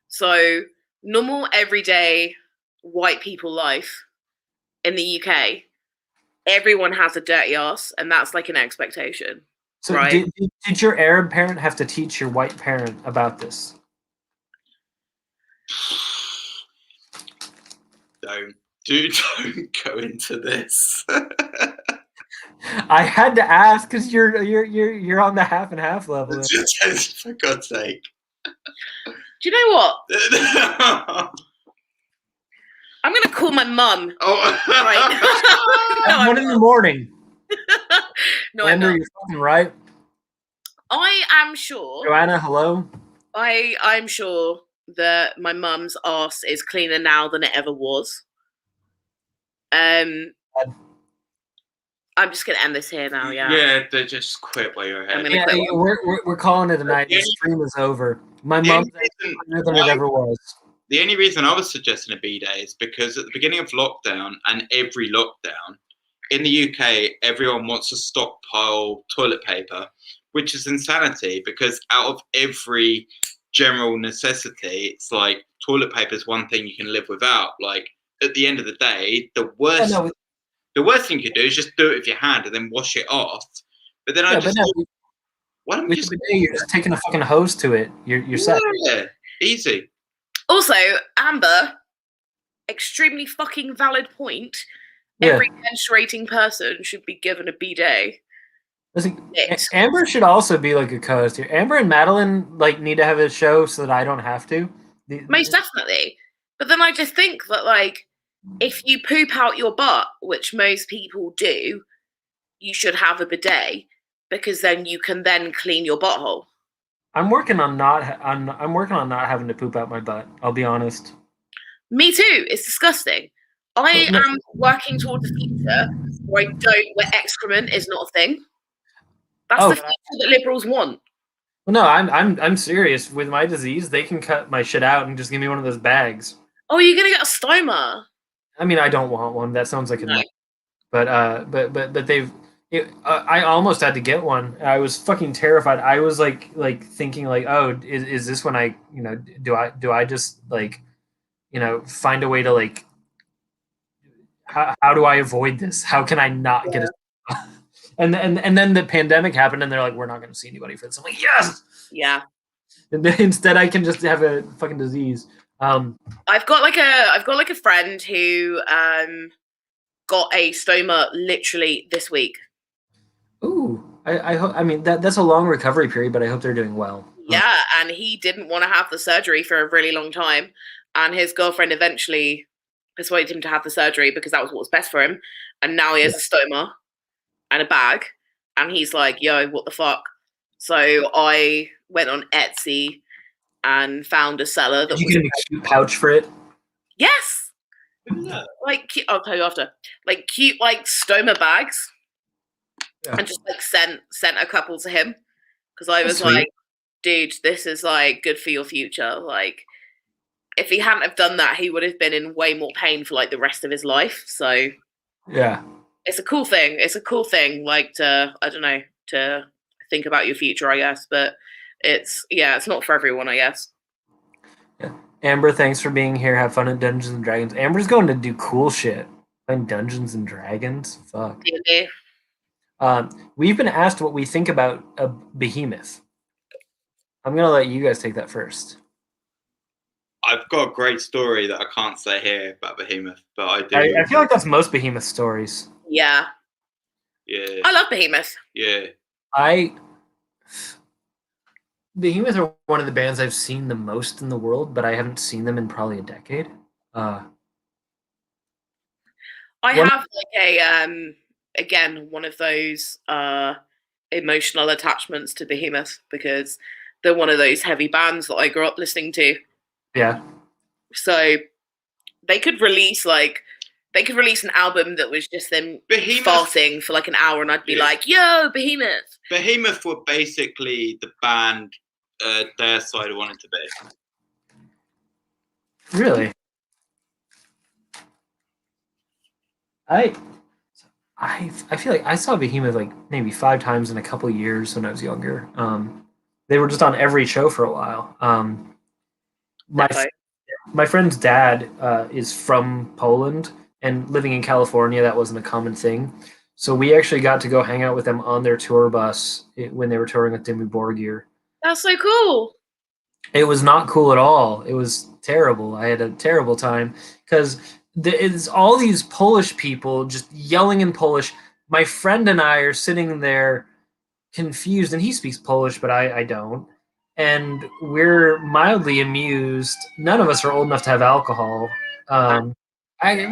So, normal, everyday white people life in the UK, everyone has a dirty ass, and that's like an expectation. So right? Did your Arab parent have to teach your white parent about this? Don't go into this. I had to ask because you're on the half and half level. Just for God's sake. Do you know what? I'm gonna call my mum. Oh, Right. At 1 in the morning. No, I'm Amber, not. you're fucking right. I am sure. Joanna, hello. I'm sure that my mum's arse is cleaner now than it ever was. I'm just gonna end this here now. Yeah. Yeah, they just quit while you're I'm ahead. gonna Yeah, we're calling it a night. The stream is over. My mom's cleaner than it ever was. The only reason I was suggesting a B-day is because at the beginning of lockdown and every lockdown, in the UK, everyone wants to stockpile toilet paper, which is insanity because out of every general necessity, it's like toilet paper is one thing you can live without. Like at the end of the day, the worst thing you could do is just do it with your hand and then wash it off. But then why don't we just you're just taking a fucking hose to it. You're set. Yeah, easy. Also, Amber, extremely fucking valid point. Yeah. Every menstruating person should be given a bidet. Listen, Amber should also be like a co-host here. Amber and Madeline like need to have a show so that I don't have to. Most definitely. But then I just think that like if you poop out your butt, which most people do, you should have a bidet because then you can then clean your butthole. I'm working on not having to poop out my butt. I'll be honest. Me too. It's disgusting. I am working towards a future where excrement is not a thing. That's the future that liberals want. Well, no, I'm serious. With my disease, they can cut my shit out and just give me one of those bags. Oh, you're gonna get a stoma. I mean, I don't want one. That sounds like a no. But they've. I almost had to get one. I was fucking terrified. I was like thinking like, oh, is this when I do I just like find a way to like how do I avoid this? How can I not get a and then the pandemic happened and they're like, we're not going to see anybody for this. I'm like, yes. Yeah. And then instead I can just have a fucking disease. I've got like a friend who got a stoma literally this week. Ooh, I hope. I mean, that's a long recovery period, but I hope they're doing well. Yeah, and he didn't want to have the surgery for a really long time, and his girlfriend eventually persuaded him to have the surgery because that was what was best for him. And now he has a stoma and a bag, and he's like, "Yo, what the fuck?" So I went on Etsy and found a seller that Did you get a cute pouch for it? Yes. Like, I'll tell you after. Like cute, like stoma bags. Yeah. And just like sent a couple to him because I was like, dude, this is like good for your future. Like, if he hadn't have done that, he would have been in way more pain for like the rest of his life. So yeah, it's a cool thing. It's a cool thing, like to think about your future, I guess. But it's not for everyone, I guess. Yeah. Amber, thanks for being here. Have fun at Dungeons and Dragons. Amber's going to do cool shit. Playing Dungeons and Dragons. Fuck. Yeah. We've been asked what we think about a behemoth. I'm going to let you guys take that first. I've got a great story that I can't say here about behemoth, but I do. I feel like that's most behemoth stories. Yeah. Yeah. I love behemoth. Yeah. Behemoth are one of the bands I've seen the most in the world, but I haven't seen them in probably a decade. I have like again, one of those emotional attachments to Behemoth because they're one of those heavy bands that I grew up listening to. Yeah. So they could release an album that was just them farting for like an hour and I'd be like, yo, Behemoth. Behemoth were basically the band their side wanted to be. Really? I feel like I saw Behemoth like maybe 5 times in a couple of years when I was younger. They were just on every show for a while. My friend's dad is from Poland, and living in California, that wasn't a common thing. So we actually got to go hang out with them on their tour bus when they were touring with Dimmu Borgir. That's so cool. It was not cool at all. It was terrible. I had a terrible time because it's all these Polish people just yelling in Polish. My friend and I are sitting there confused, and he speaks Polish, but I don't. And we're mildly amused. None of us are old enough to have alcohol. I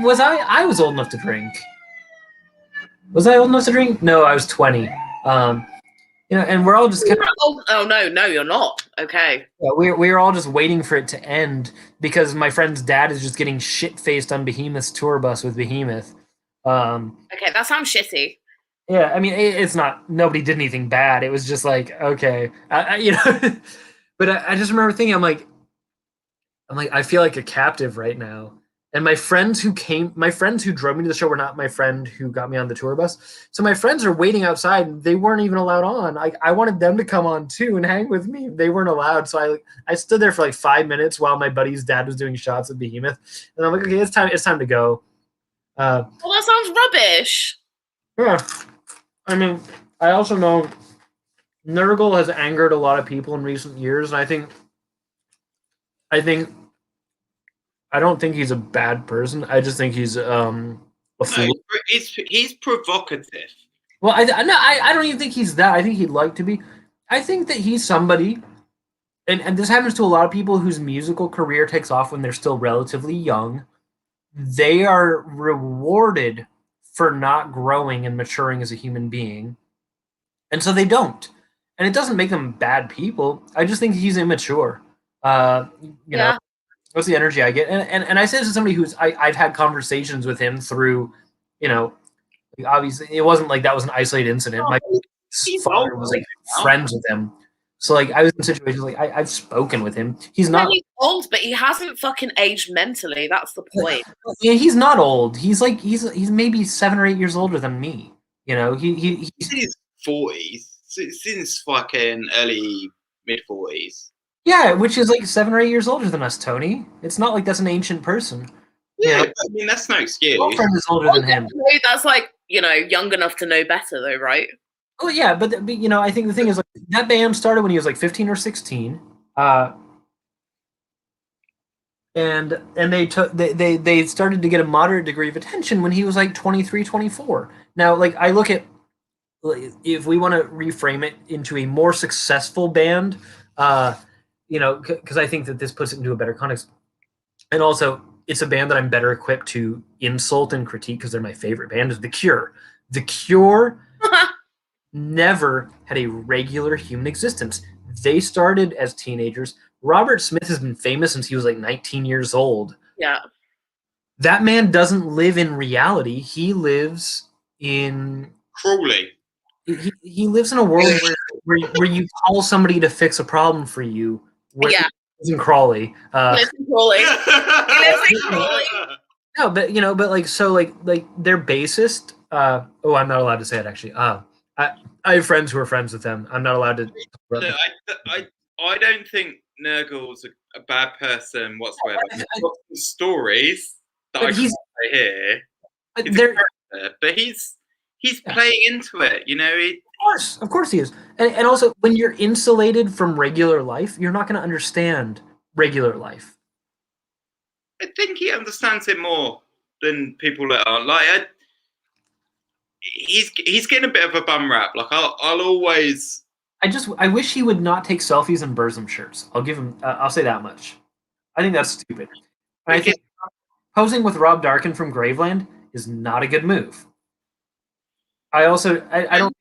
was old enough to drink. Was I old enough to drink? No, I was 20. And we're all just kind of, Oh no, you're not. Okay. yeah, we're all just waiting for it to end because my friend's dad is just getting shit faced on Behemoth's tour bus with Behemoth. Okay, that sounds shitty. Yeah, I mean, it's not. Nobody did anything bad. It was just like, okay, But I just remember thinking, I'm like, I feel like a captive right now. And my friends who drove me to the show were not my friend who got me on the tour bus. So my friends are waiting outside. They weren't even allowed on. I wanted them to come on too and hang with me. They weren't allowed. So I stood there for like 5 minutes while my buddy's dad was doing shots of Behemoth. And I'm like, okay, it's time to go. Well, that sounds rubbish. Yeah. I mean, I also know Nurgle has angered a lot of people in recent years, and I don't think he's a bad person. I just think he's a fool. No, he's provocative. Well, I don't even think he's that. I think he'd like to be. I think that he's somebody, and this happens to a lot of people whose musical career takes off when they're still relatively young. They are rewarded for not growing and maturing as a human being, and so they don't. And it doesn't make them bad people. I just think he's immature. You know. What's the energy I get? And I say this to somebody who's I've had conversations with him through, obviously it wasn't like that was an isolated incident. My father was like friends with him. So like I was in situations like I've spoken with him. He's not old, but he hasn't fucking aged mentally. That's the point. Yeah, he's not old. He's maybe 7 or 8 years older than me. He's in his 40s, since fucking early mid-40s. Yeah, which is like 7 or 8 years older than us, Tony. It's not like that's an ancient person. Yeah, but, I mean, that's no excuse. My friend is older than him. That's like, young enough to know better, though, right? Oh yeah, but I think the thing is like that band started when he was like 15 or 16, and they started to get a moderate degree of attention when he was like 23, 24. Now, like I look at if we want to reframe it into a more successful band. Because I think that this puts it into a better context. And also, it's a band that I'm better equipped to insult and critique because they're my favorite band is The Cure. The Cure never had a regular human existence. They started as teenagers. Robert Smith has been famous since he was like 19 years old. Yeah. That man doesn't live in reality. He lives in... Crawley. He lives in a world where you call somebody to fix a problem for you. Yeah. Lives in Crawley. Lives in Crawley. Lives in Crawley. No, but their bassist. I'm not allowed to say it actually. I have friends who are friends with them. I'm not allowed to. No, I don't think Nurgle's a bad person whatsoever. He's got some stories that I can't say here. But he's playing into it, Of course he is. And also, when you're insulated from regular life, you're not going to understand regular life. I think he understands it more than people that aren't. Like, he's getting a bit of a bum rap. Like, I'll always... I wish he would not take selfies in Burzum shirts. I'll give him... I'll say that much. I think that's stupid. And I think posing with Rob Darkin from Graveland is not a good move. I don't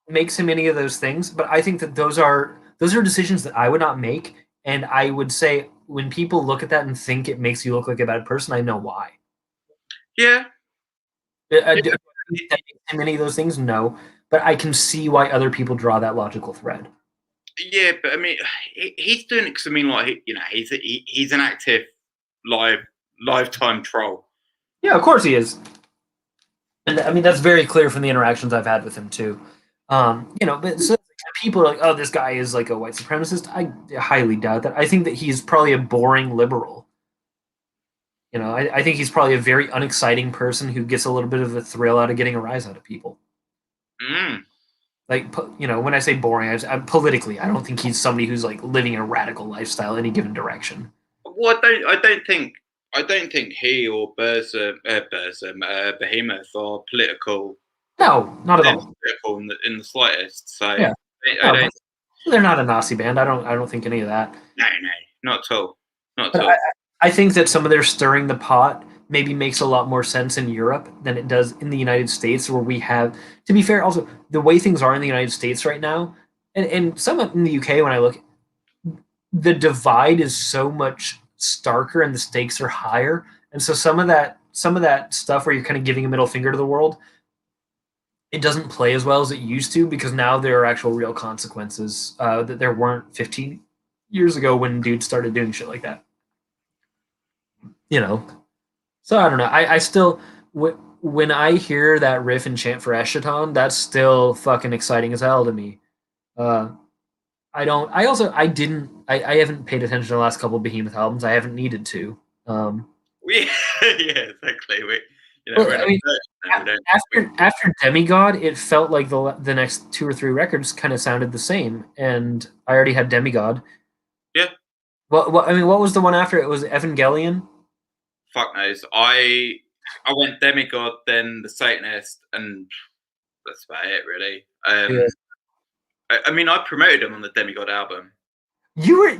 makes him any of those things, but I think that those are decisions that I would not make, and I would say when people look at that and think it makes you look like a bad person, I know why. Yeah. Do any of those things? No, but I can see why other people draw that logical thread. Yeah, but I mean, he's doing it because he's an active lifetime troll. Yeah, of course he is. And I mean, that's very clear from the interactions I've had with him too. But so people are like, oh, this guy is like a white supremacist. I highly doubt that. I think that he's probably a boring liberal. I think he's probably a very unexciting person who gets a little bit of a thrill out of getting a rise out of people. Like, when I say boring, I'm politically, I don't think he's somebody who's like living a radical lifestyle in any given direction. Well, I don't think he or Behemoth are political. No, not at all. Political in the slightest. So Yeah. I No, don't. they're not a Nazi band. I don't think any of that. No, not at all. Not at But all. I think that some of their stirring the pot maybe makes a lot more sense in Europe than it does in the United States, where we have, to be fair, also the way things are in the United States right now, and some in the UK, when I look, the divide is so much starker and the stakes are higher. And so some of that stuff where you're kind of giving a middle finger to the world, it doesn't play as well as it used to, because now there are actual real consequences that there weren't 15 years ago when dudes started doing shit like that. You know, so I don't know. I still, when I hear that riff and chant for Eschaton, that's still fucking exciting as hell to me. I don't. I didn't. I haven't paid attention to the last couple of Behemoth albums. I haven't needed to. Yeah, exactly. After Demigod, it felt like the next 2 or 3 records kind of sounded the same, and I already had Demigod. Yeah. Well, I mean, what was the one after it? Was Evangelion? Fuck knows. I went Demigod, then the Satanist, and that's about it, really. Yeah. I mean, I promoted him on the Demigod album. You were,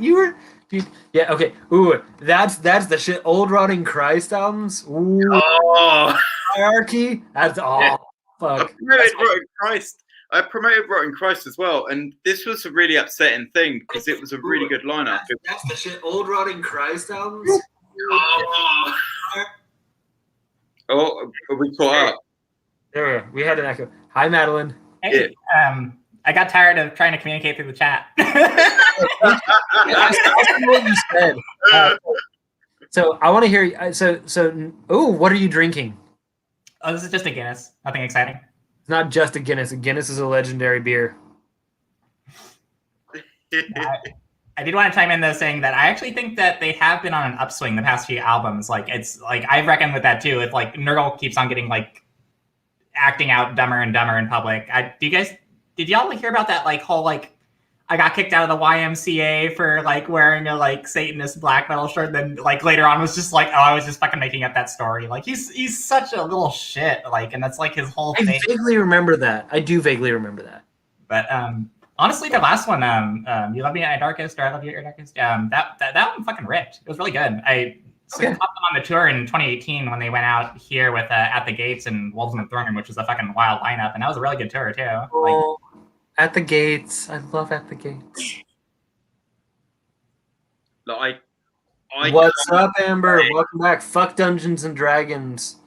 dude. Yeah, okay. Ooh, that's the shit. Old Rotting Christ albums. Ooh, Oh, Hierarchy. That's Yeah. fuck. I promoted Rotten Christ as well, and this was a really upsetting thing because it was a really good lineup. That's the shit. Old Rotting Christ albums. Oh, we caught up. There we go. We had an echo. Hi, Madeline. Hey, I got tired of trying to communicate through the chat. What you said. So I want to hear. Oh, what are you drinking? Oh, this is just a Guinness. Nothing exciting. It's not just a Guinness. A Guinness is a legendary beer. I did want to chime in though, saying that I actually think that they have been on an upswing the past few albums. Like it's like I reckon with that too. If like Nurgle keeps on getting like acting out dumber and dumber in public. Did y'all hear about that like whole like I got kicked out of the YMCA for like wearing a like Satanist black metal shirt, then like later on was just like, oh, I was just fucking making up that story. Like he's such a little shit, like, and that's like his whole thing. I vaguely remember that. I do vaguely remember that. But honestly, the last one, You Love Me at My Darkest, or I Love You at Your Darkest, that one fucking ripped. It was really good. I caught them on the tour in 2018 when they went out here with At the Gates and Wolves in the Throne Room, which was a fucking wild lineup, and that was a really good tour too. Oh, At the Gates. I love At the Gates. Like, What's up, Amber? Welcome back. Fuck Dungeons and Dragons.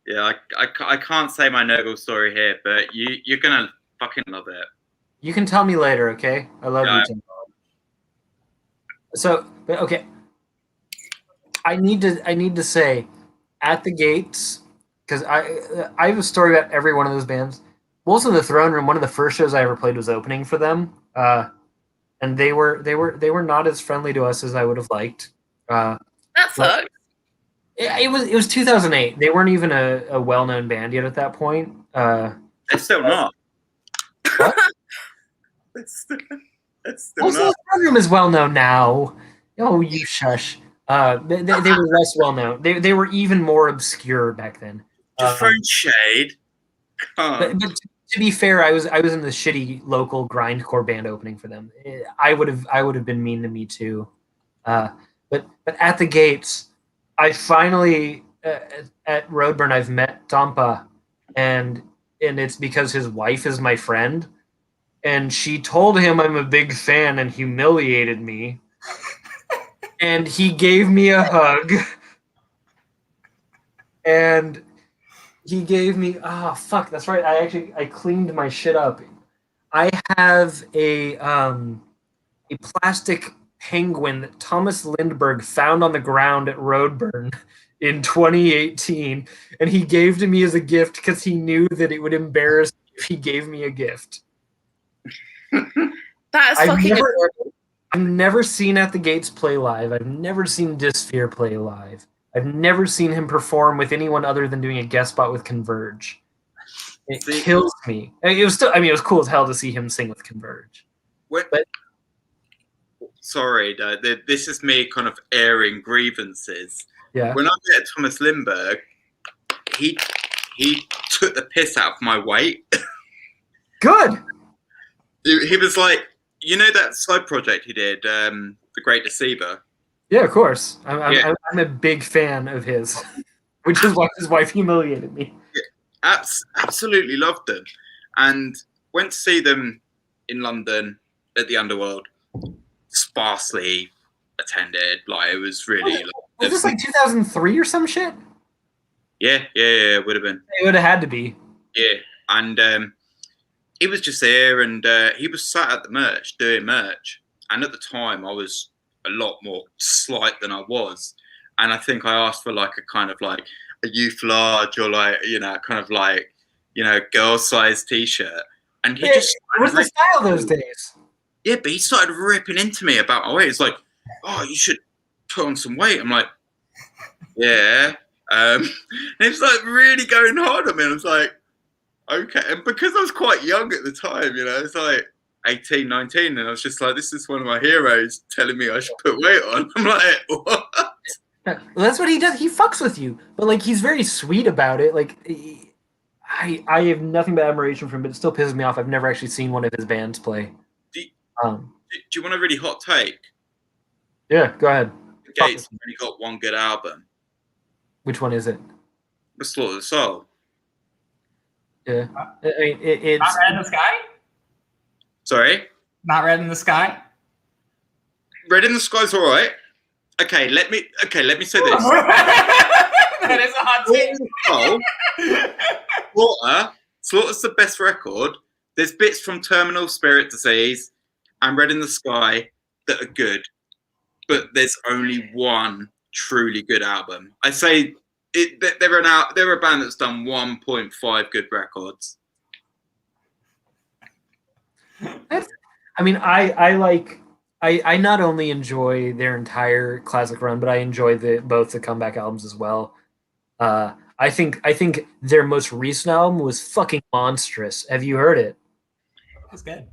Yeah, I can't say my Nurgle story here, but you're gonna fucking love it. You can tell me later, okay? I love you, Tim. So, but okay. I need to say, At the Gates, because I have a story about every one of those bands. Wolves in the Throne Room, one of the first shows I ever played was opening for them, and they were not as friendly to us as I would have liked. That sucks. It was 2008. They weren't even a well-known band yet at that point. They're still not. What? It's still Also, not. the Throne Room is well-known now. Oh, you shush. They were less well-known. They were even more obscure back then. Different shade. But to be fair, I was in the shitty local grindcore band opening for them. I would have been mean to me too. But At the Gates, I finally at Roadburn I've met Tampa, and it's because his wife is my friend, and she told him I'm a big fan and humiliated me, and he gave me a hug, and he gave me fuck, that's right. I cleaned my shit up. I have a plastic penguin that Thomas Lindbergh found on the ground at Roadburn in 2018, and he gave to me as a gift because he knew that it would embarrass me if he gave me a gift. That is fucking adorable. I've never seen At the Gates play live. I've never seen Dysphere play live. I've never seen him perform with anyone other than doing a guest spot with Converge. It kills me. It was cool as hell to see him sing with Converge. But sorry, this is me kind of airing grievances. Yeah. When I met Thomas Lindbergh, he took the piss out of my weight. Good. He was like, you know that side project he did, The Great Deceiver? Yeah, of course. I'm, Yeah. I'm a big fan of his, which is why his wife humiliated me. Absolutely loved them, and went to see them in London at the Underworld. Sparsely attended, like it was really. Was this like 2003 or some shit? Yeah, it would have been. It would have had to be. Yeah, and he was just there, and he was sat at the merch doing merch, and at the time I was a lot more slight than I was, and I think I asked for like a kind of like a youth large or like kind of like girl size t-shirt, and he just what's the style those days? Yeah, but he started ripping into me about my weight. It's like, oh, you should put on some weight. I'm like, yeah. And he was like really going hard on me. And I was like, okay. And because I was quite young at the time, it's like 18, 19. And I was just like, this is one of my heroes telling me I should put weight on. I'm like, what? Well, that's what he does. He fucks with you. But like, he's very sweet about it. Like, I have nothing but admiration for him, but it still pisses me off. I've never actually seen one of his bands play. Do you want a really hot take? Yeah, go ahead. Gates only got one good album. Which one is it? The Slaughter of the Soul. Yeah, I mean, it's Not Red in the Sky. Sorry, Not Red in the Sky. Red in the Sky's all right. Okay, let me say this. That is a hot take. Slaughter's the best record. There's bits from Terminal Spirit Disease and Red in the Sky that are good, but there's only one truly good album. I say they're a band that's done 1.5 good records. I mean, I not only enjoy their entire classic run, but I enjoy both the comeback albums as well. I think their most recent album was fucking monstrous. Have you heard it? That's good.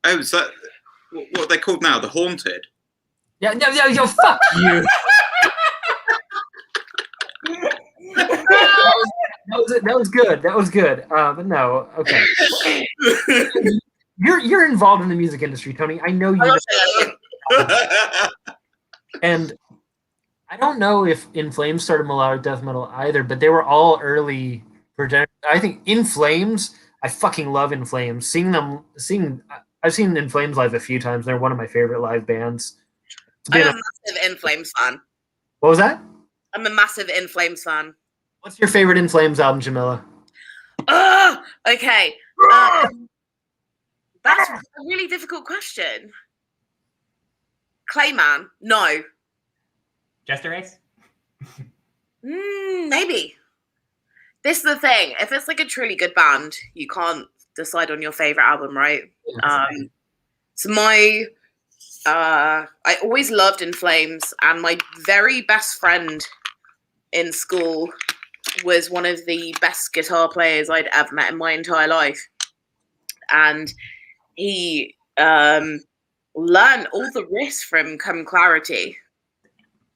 Oh, is that what are they called now? The Haunted? Yeah, no, fuck you. That was good. That was good. But no, okay. You're involved in the music industry, Tony. I know you know. And I don't know if In Flames started melodic death metal either, but they were all early progenitors. I think In Flames, I fucking love In Flames. I've seen In Flames live a few times. They're one of my favorite live bands. I'm a massive In Flames fan. What was that? I'm a massive In Flames fan. What's your favorite In Flames album, Jamila? Okay. That's a really difficult question. Clayman, no. Jester Race? Maybe. This is the thing. If it's like a truly good band, you can't decide on your favorite album, right? So I always loved In Flames, and my very best friend in school was one of the best guitar players I'd ever met in my entire life. And he learned all the riffs from Come Clarity.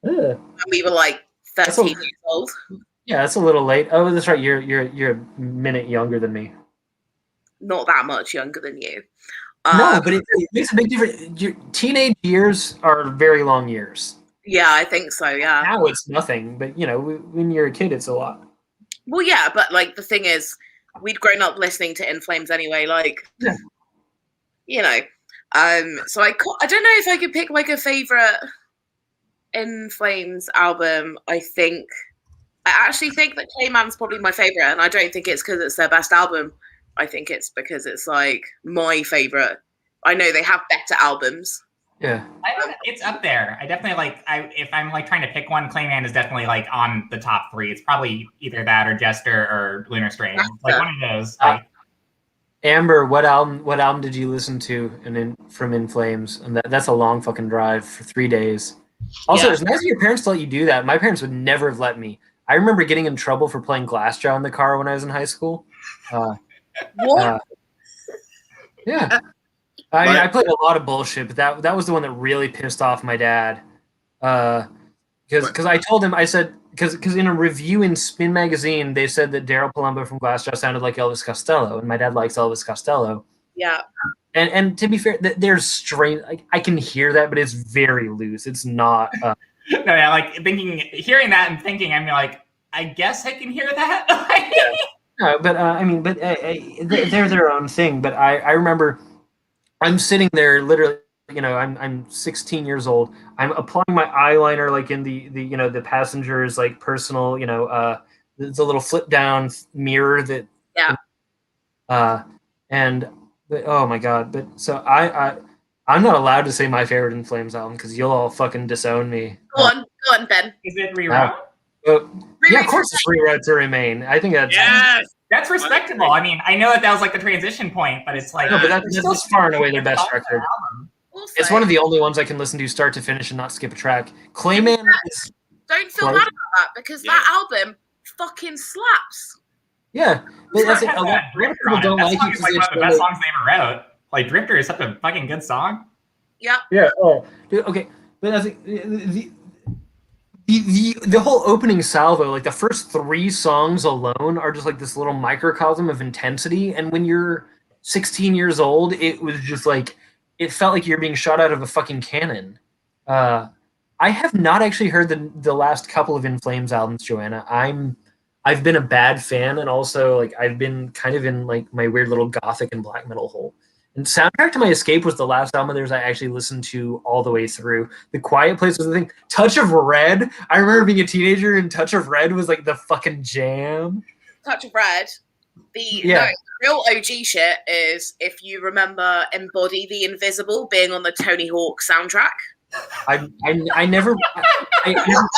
When we were like 13 years old. Yeah, that's a little late. Oh, that's right. You're a minute younger than me. Not that much younger than you. No, but it makes a big difference. Your teenage years are very long years. Yeah, I think so, yeah. Now it's nothing, but when you're a kid, it's a lot. Well, yeah, but like the thing is, we'd grown up listening to In Flames anyway, so I don't know if I could pick like a favorite In Flames album. I actually think that Clayman's probably my favorite, and I don't think it's because it's their best album. I think it's because it's like my favorite. I know they have better albums. Yeah, it's up there. I definitely if I'm like trying to pick one, Clayman is definitely like on the top 3. It's probably either that or Jester or Lunar Strain. Like one of those. Amber, what album did you listen to from In Flames? And that's a long fucking drive for 3 days. Also, it's nice of your parents to let you do that. My parents would never have let me. I remember getting in trouble for playing Glassjaw in the car when I was in high school. What? Yeah. I mean, Like- I played a lot of bullshit, but that was the one that really pissed off my dad. Because I told him, I said, because in a review in Spin Magazine, they said that Daryl Palumbo from Glassjaw sounded like Elvis Costello, and my dad likes Elvis Costello. Yeah. And to be fair, there's strange. Like, I can hear that, but it's very loose. It's not. No, yeah, like hearing that and thinking, I'm like, I guess I can hear that. No, but I mean, but they're their own thing. But I remember, I'm sitting there literally. I'm 16 years old. I'm applying my eyeliner like in the the passenger's like personal it's a little flip down mirror that and oh my god. But so I'm not allowed to say my favorite In Flames album because you'll all fucking disown me. Go on, Ben. Is it Rewrote? Yeah, of course it's Rewrote to Remain. I think that's That's respectable. I mean, I know that was like the transition point, but it's like no, but that's far and away their best record. Also, It's one of the only ones I can listen to start to finish and not skip a track. Clayman is don't feel mad about that because that album fucking slaps. yeah, but that's it. A lot of Drifter people on don't it. like That it song is like because one of the best songs they ever wrote. Like Drifter is such a fucking good song. Yeah. yeah. Oh, dude, okay, but I think the whole opening salvo, like the first 3 songs alone, are just like this little microcosm of intensity. And when you're 16 years old, it was just like it felt like you're being shot out of a fucking cannon. I have not actually heard the last couple of In Flames albums, Joanna. I've been a bad fan, and also like I've been kind of in like my weird little gothic and black metal hole. And Soundtrack to My Escape was the last album of theirs I actually listened to all the way through. The Quiet Place was the thing. Touch of Red. I remember being a teenager, and Touch of Red was like the fucking jam. Touch of Red. The real OG shit is if you remember Embody the Invisible being on the Tony Hawk soundtrack. I never. I never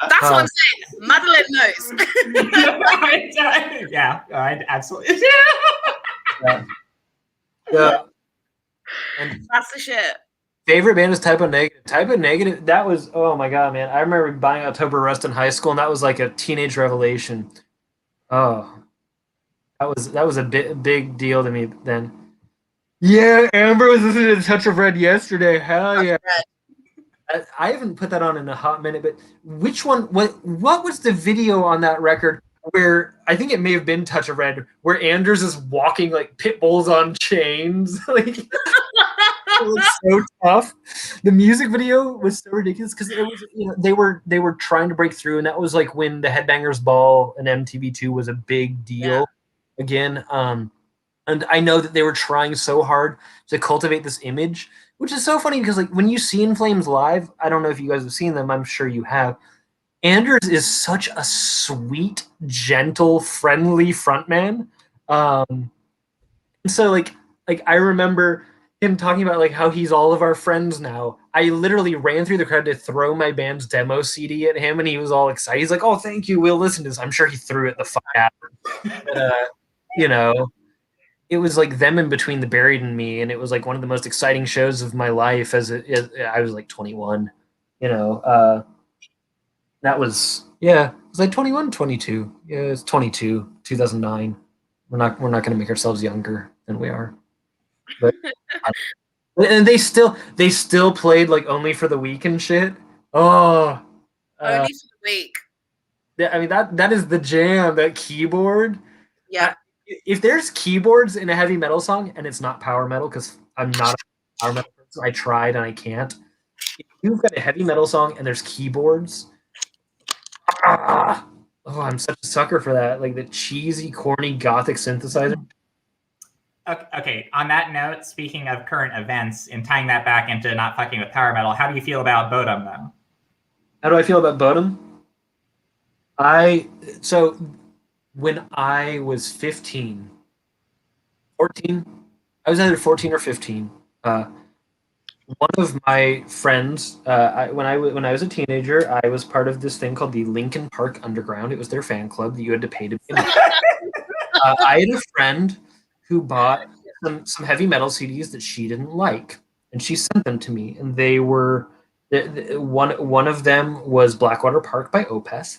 That's what I'm saying. Madeline knows. Yeah, I absolutely. And That's the shit. favorite band is Type O Negative. Type O Negative. That was oh my god, man! I remember buying October Rust in high school, and that was like a teenage revelation. Oh, that was a big deal to me then. Yeah, Amber was listening to Touch of Red yesterday. Hell yeah! I haven't put that on in a hot minute, but which one? What was the video on that record where I think it may have been Touch of Red, where Anders is walking like pit bulls on chains, like it was so tough. The music video was so ridiculous because it was they were trying to break through, and that was like when the Headbangers Ball and MTV2 was a big deal again. And I know that they were trying so hard to cultivate this image, which is so funny because like when you see In Flames live, I don't know if you guys have seen them. I'm sure you have. Anders is such a sweet, gentle, friendly frontman. And so like I remember him talking about like how he's all of our friends now. I literally ran through the crowd to throw my band's demo CD at him, and he was all excited. He's like, "Oh, thank you. We'll listen to this." I'm sure he threw it the fuck out. But, it was like them in Between the Buried and Me, and it was like one of the most exciting shows of my life as I was like 21. That was was I 21, 22? Yeah, it's 22, 2009. We're not going to make ourselves younger than we are. But and they still played like Only for the Week and shit. Oh, Only for the week. I mean that is the jam. That keyboard. Yeah. If there's keyboards in a heavy metal song and it's not power metal, because I'm not a power metal person, I tried and I can't. If you've got a heavy metal song and there's keyboards, I'm such a sucker for that. Like the cheesy, corny, gothic synthesizer. Okay, on that note, speaking of current events and tying that back into not fucking with power metal, how do you feel about Bodom, though? How do I feel about Bodom? When I was 14, I was either 14 or 15. One of my friends, when I was a teenager, I was part of this thing called the Linkin Park Underground. It was their fan club that you had to pay to be in. I had a friend who bought some heavy metal CDs that she didn't like, and she sent them to me. And they were one of them was Blackwater Park by Opeth,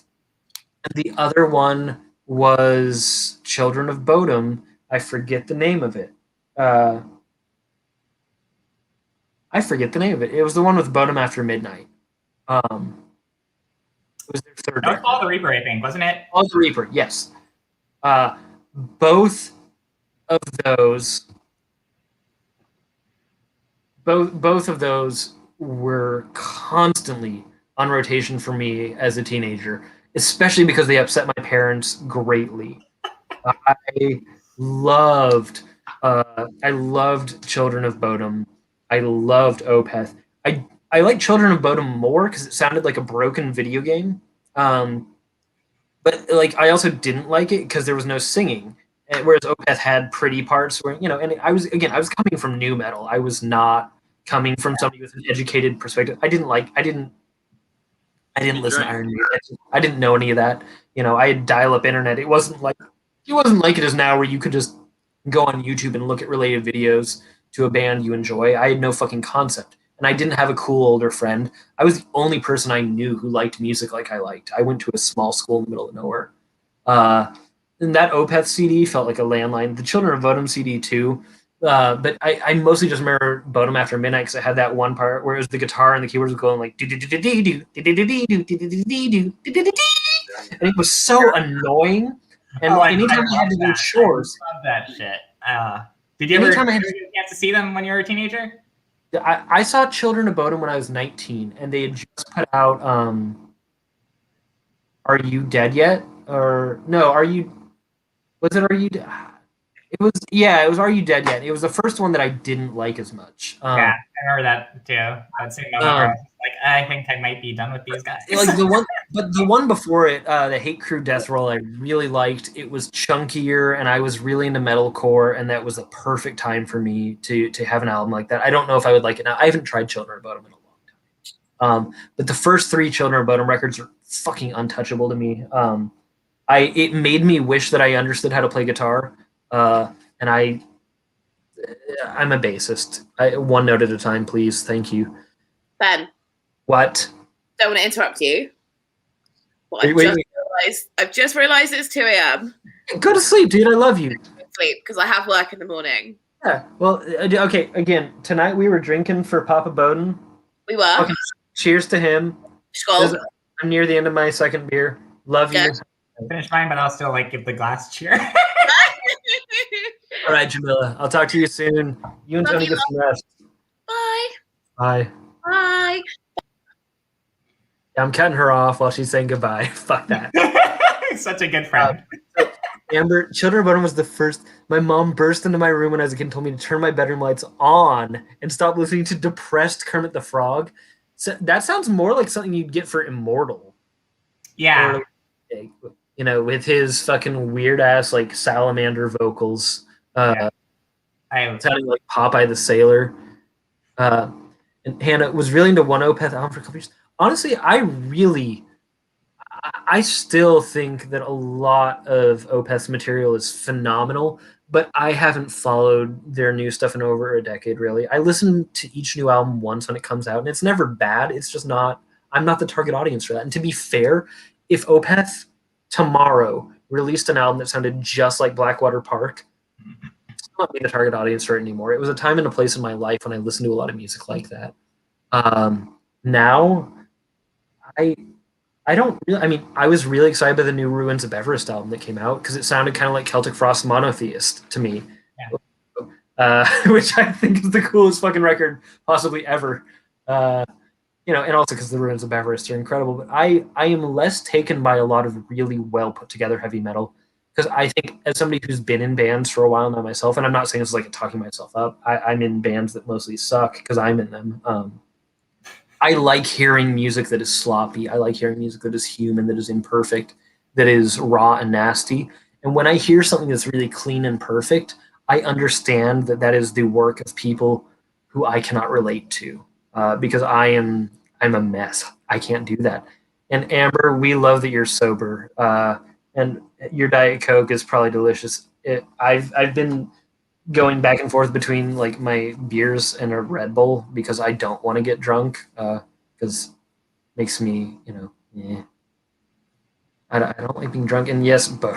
and the other one was Children of Bodom. I forget the name of it. I forget the name of it. It was the one with Bodum After Midnight. It was their third That was record. Follow the Reaper, I think, wasn't it? Follow the Reaper, yes. Both of those, both of those were constantly on rotation for me as a teenager, especially because they upset my parents greatly. I loved, I loved Children of Bodom. I loved Opeth. I liked Children of Bodom more because it sounded like a broken video game. But like I also didn't like it because there was no singing. Whereas Opeth had pretty parts where and I was coming from new metal. I was not coming from somebody with an educated perspective. I didn't listen to Iron Maiden. I didn't know any of that. I had dial-up internet. It wasn't like it is now, where you could just go on YouTube and look at related videos to a band you enjoy. I had no fucking concept, and I didn't have a cool older friend. I was the only person I knew who liked music like I liked. I went to a small school in the middle of nowhere. And that Opeth CD felt like a landline. The Children of Bodom CD too. But I mostly just remember Bodom After Midnight because it had that one part where it was the guitar and the keyboards were going like and it was so annoying. And anytime I had to do chores, I love that shit. Did you ever get a chance to see them when you were a teenager? I saw Children of Bodom when I was 19, and they had just put out "Are You Dead Yet?" or no, "Are You?" Was it "Are You?" It was "Are You Dead Yet?" It was the first one that I didn't like as much. Yeah, I remember that too. I'd say no. I was like, I think I might be done with these guys. Like the one before it, the Hate Crew Death Roll, I really liked. It was chunkier, and I was really into metalcore, and that was a perfect time for me to have an album like that. I don't know if I would like it now. I haven't tried Children of Bodom in a long time. But the first three Children of Bodom records are fucking untouchable to me. It made me wish that I understood how to play guitar, and I'm a bassist. One note at a time, please. Thank you. Ben. What? Don't want to interrupt you. But I've just realized it's 2 a.m. Go to sleep, dude. I love you. Sleep because I have work in the morning. Yeah. Well, okay. Again, tonight we were drinking for Papa Bowden. We were. Okay. Cheers to him. Skål. I'm near the end of my second beer. Love you. Finish mine, but I'll still give the glass cheer. All right, Jamila. I'll talk to you soon. You and Tony get some rest. Bye. Bye. Bye. I'm cutting her off while she's saying goodbye. Fuck that. Such a good friend. Amber, Children of Bodom was the first. My mom burst into my room when I was a kid and told me to turn my bedroom lights on and stop listening to depressed Kermit the Frog. So that sounds more like something you'd get for Immortal. Yeah. Or, with his fucking weird ass salamander vocals. Sounding like Popeye the Sailor. And Hannah was really into one Opeth album for a couple years. Honestly, I still think that a lot of Opeth's material is phenomenal, but I haven't followed their new stuff in over a decade, really. I listen to each new album once when it comes out, and it's never bad. It's just I'm not the target audience for that. And to be fair, if Opeth tomorrow released an album that sounded just like Blackwater Park, it's not being the target audience for it anymore. It was a time and a place in my life when I listened to a lot of music like that. Now, I don't really. I mean, I was really excited by the new Ruins of Everest album that came out because it sounded kind of like Celtic Frost Monotheist to me, which I think is the coolest fucking record possibly ever. And also because the Ruins of Everest are incredible. But I am less taken by a lot of really well put together heavy metal because I think as somebody who's been in bands for a while now myself, and I'm not saying this is like talking myself up. I'm in bands that mostly suck because I'm in them. I like hearing music that is sloppy. I like hearing music that is human, that is imperfect, that is raw and nasty. And when I hear something that's really clean and perfect, I understand that is the work of people who I cannot relate to because I'm a mess. I can't do that. And Amber, we love that you're sober, and your Diet Coke is probably delicious. I've been going back and forth between my beers and a Red Bull because I don't want to get drunk because it makes me I don't like being drunk. And yes, but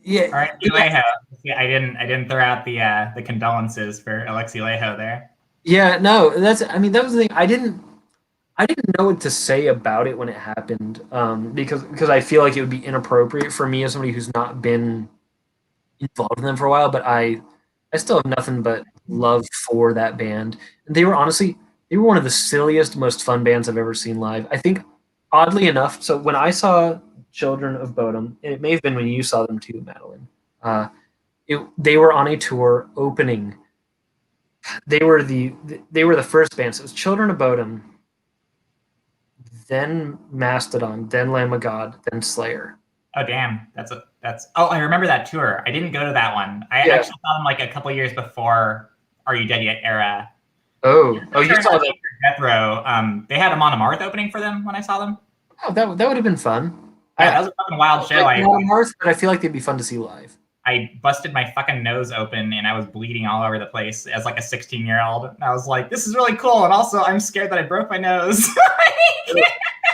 Yeah. All right, Alejo. Yeah, I didn't throw out the condolences for Alexi Alejo there. Yeah, no, that was the thing. I didn't know what to say about it when it happened, because I feel like it would be inappropriate for me as somebody who's not been involved in them for a while. But I still have nothing but love for that band. And they were one of the silliest, most fun bands I've ever seen live. I think, oddly enough, so when I saw Children of Bodom, and it may have been when you saw them too, Madeline, they were on a tour opening. They were the first band. So it was Children of Bodom, then Mastodon, then Lamb of God, then Slayer. Oh damn, that's oh, I remember that tour. I didn't go to that one. I Yeah. actually saw them like a couple years before Are You Dead Yet era. Oh, you saw that? Death Row. They had a Mon Amarth opening for them when I saw them. Oh, that would have been fun. Yeah, that was a fucking wild show. Like Amarth, but I feel like they'd be fun to see live. I busted my fucking nose open and I was bleeding all over the place as like a 16-year-old. And I was like, this is really cool. And also I'm scared that I broke my nose.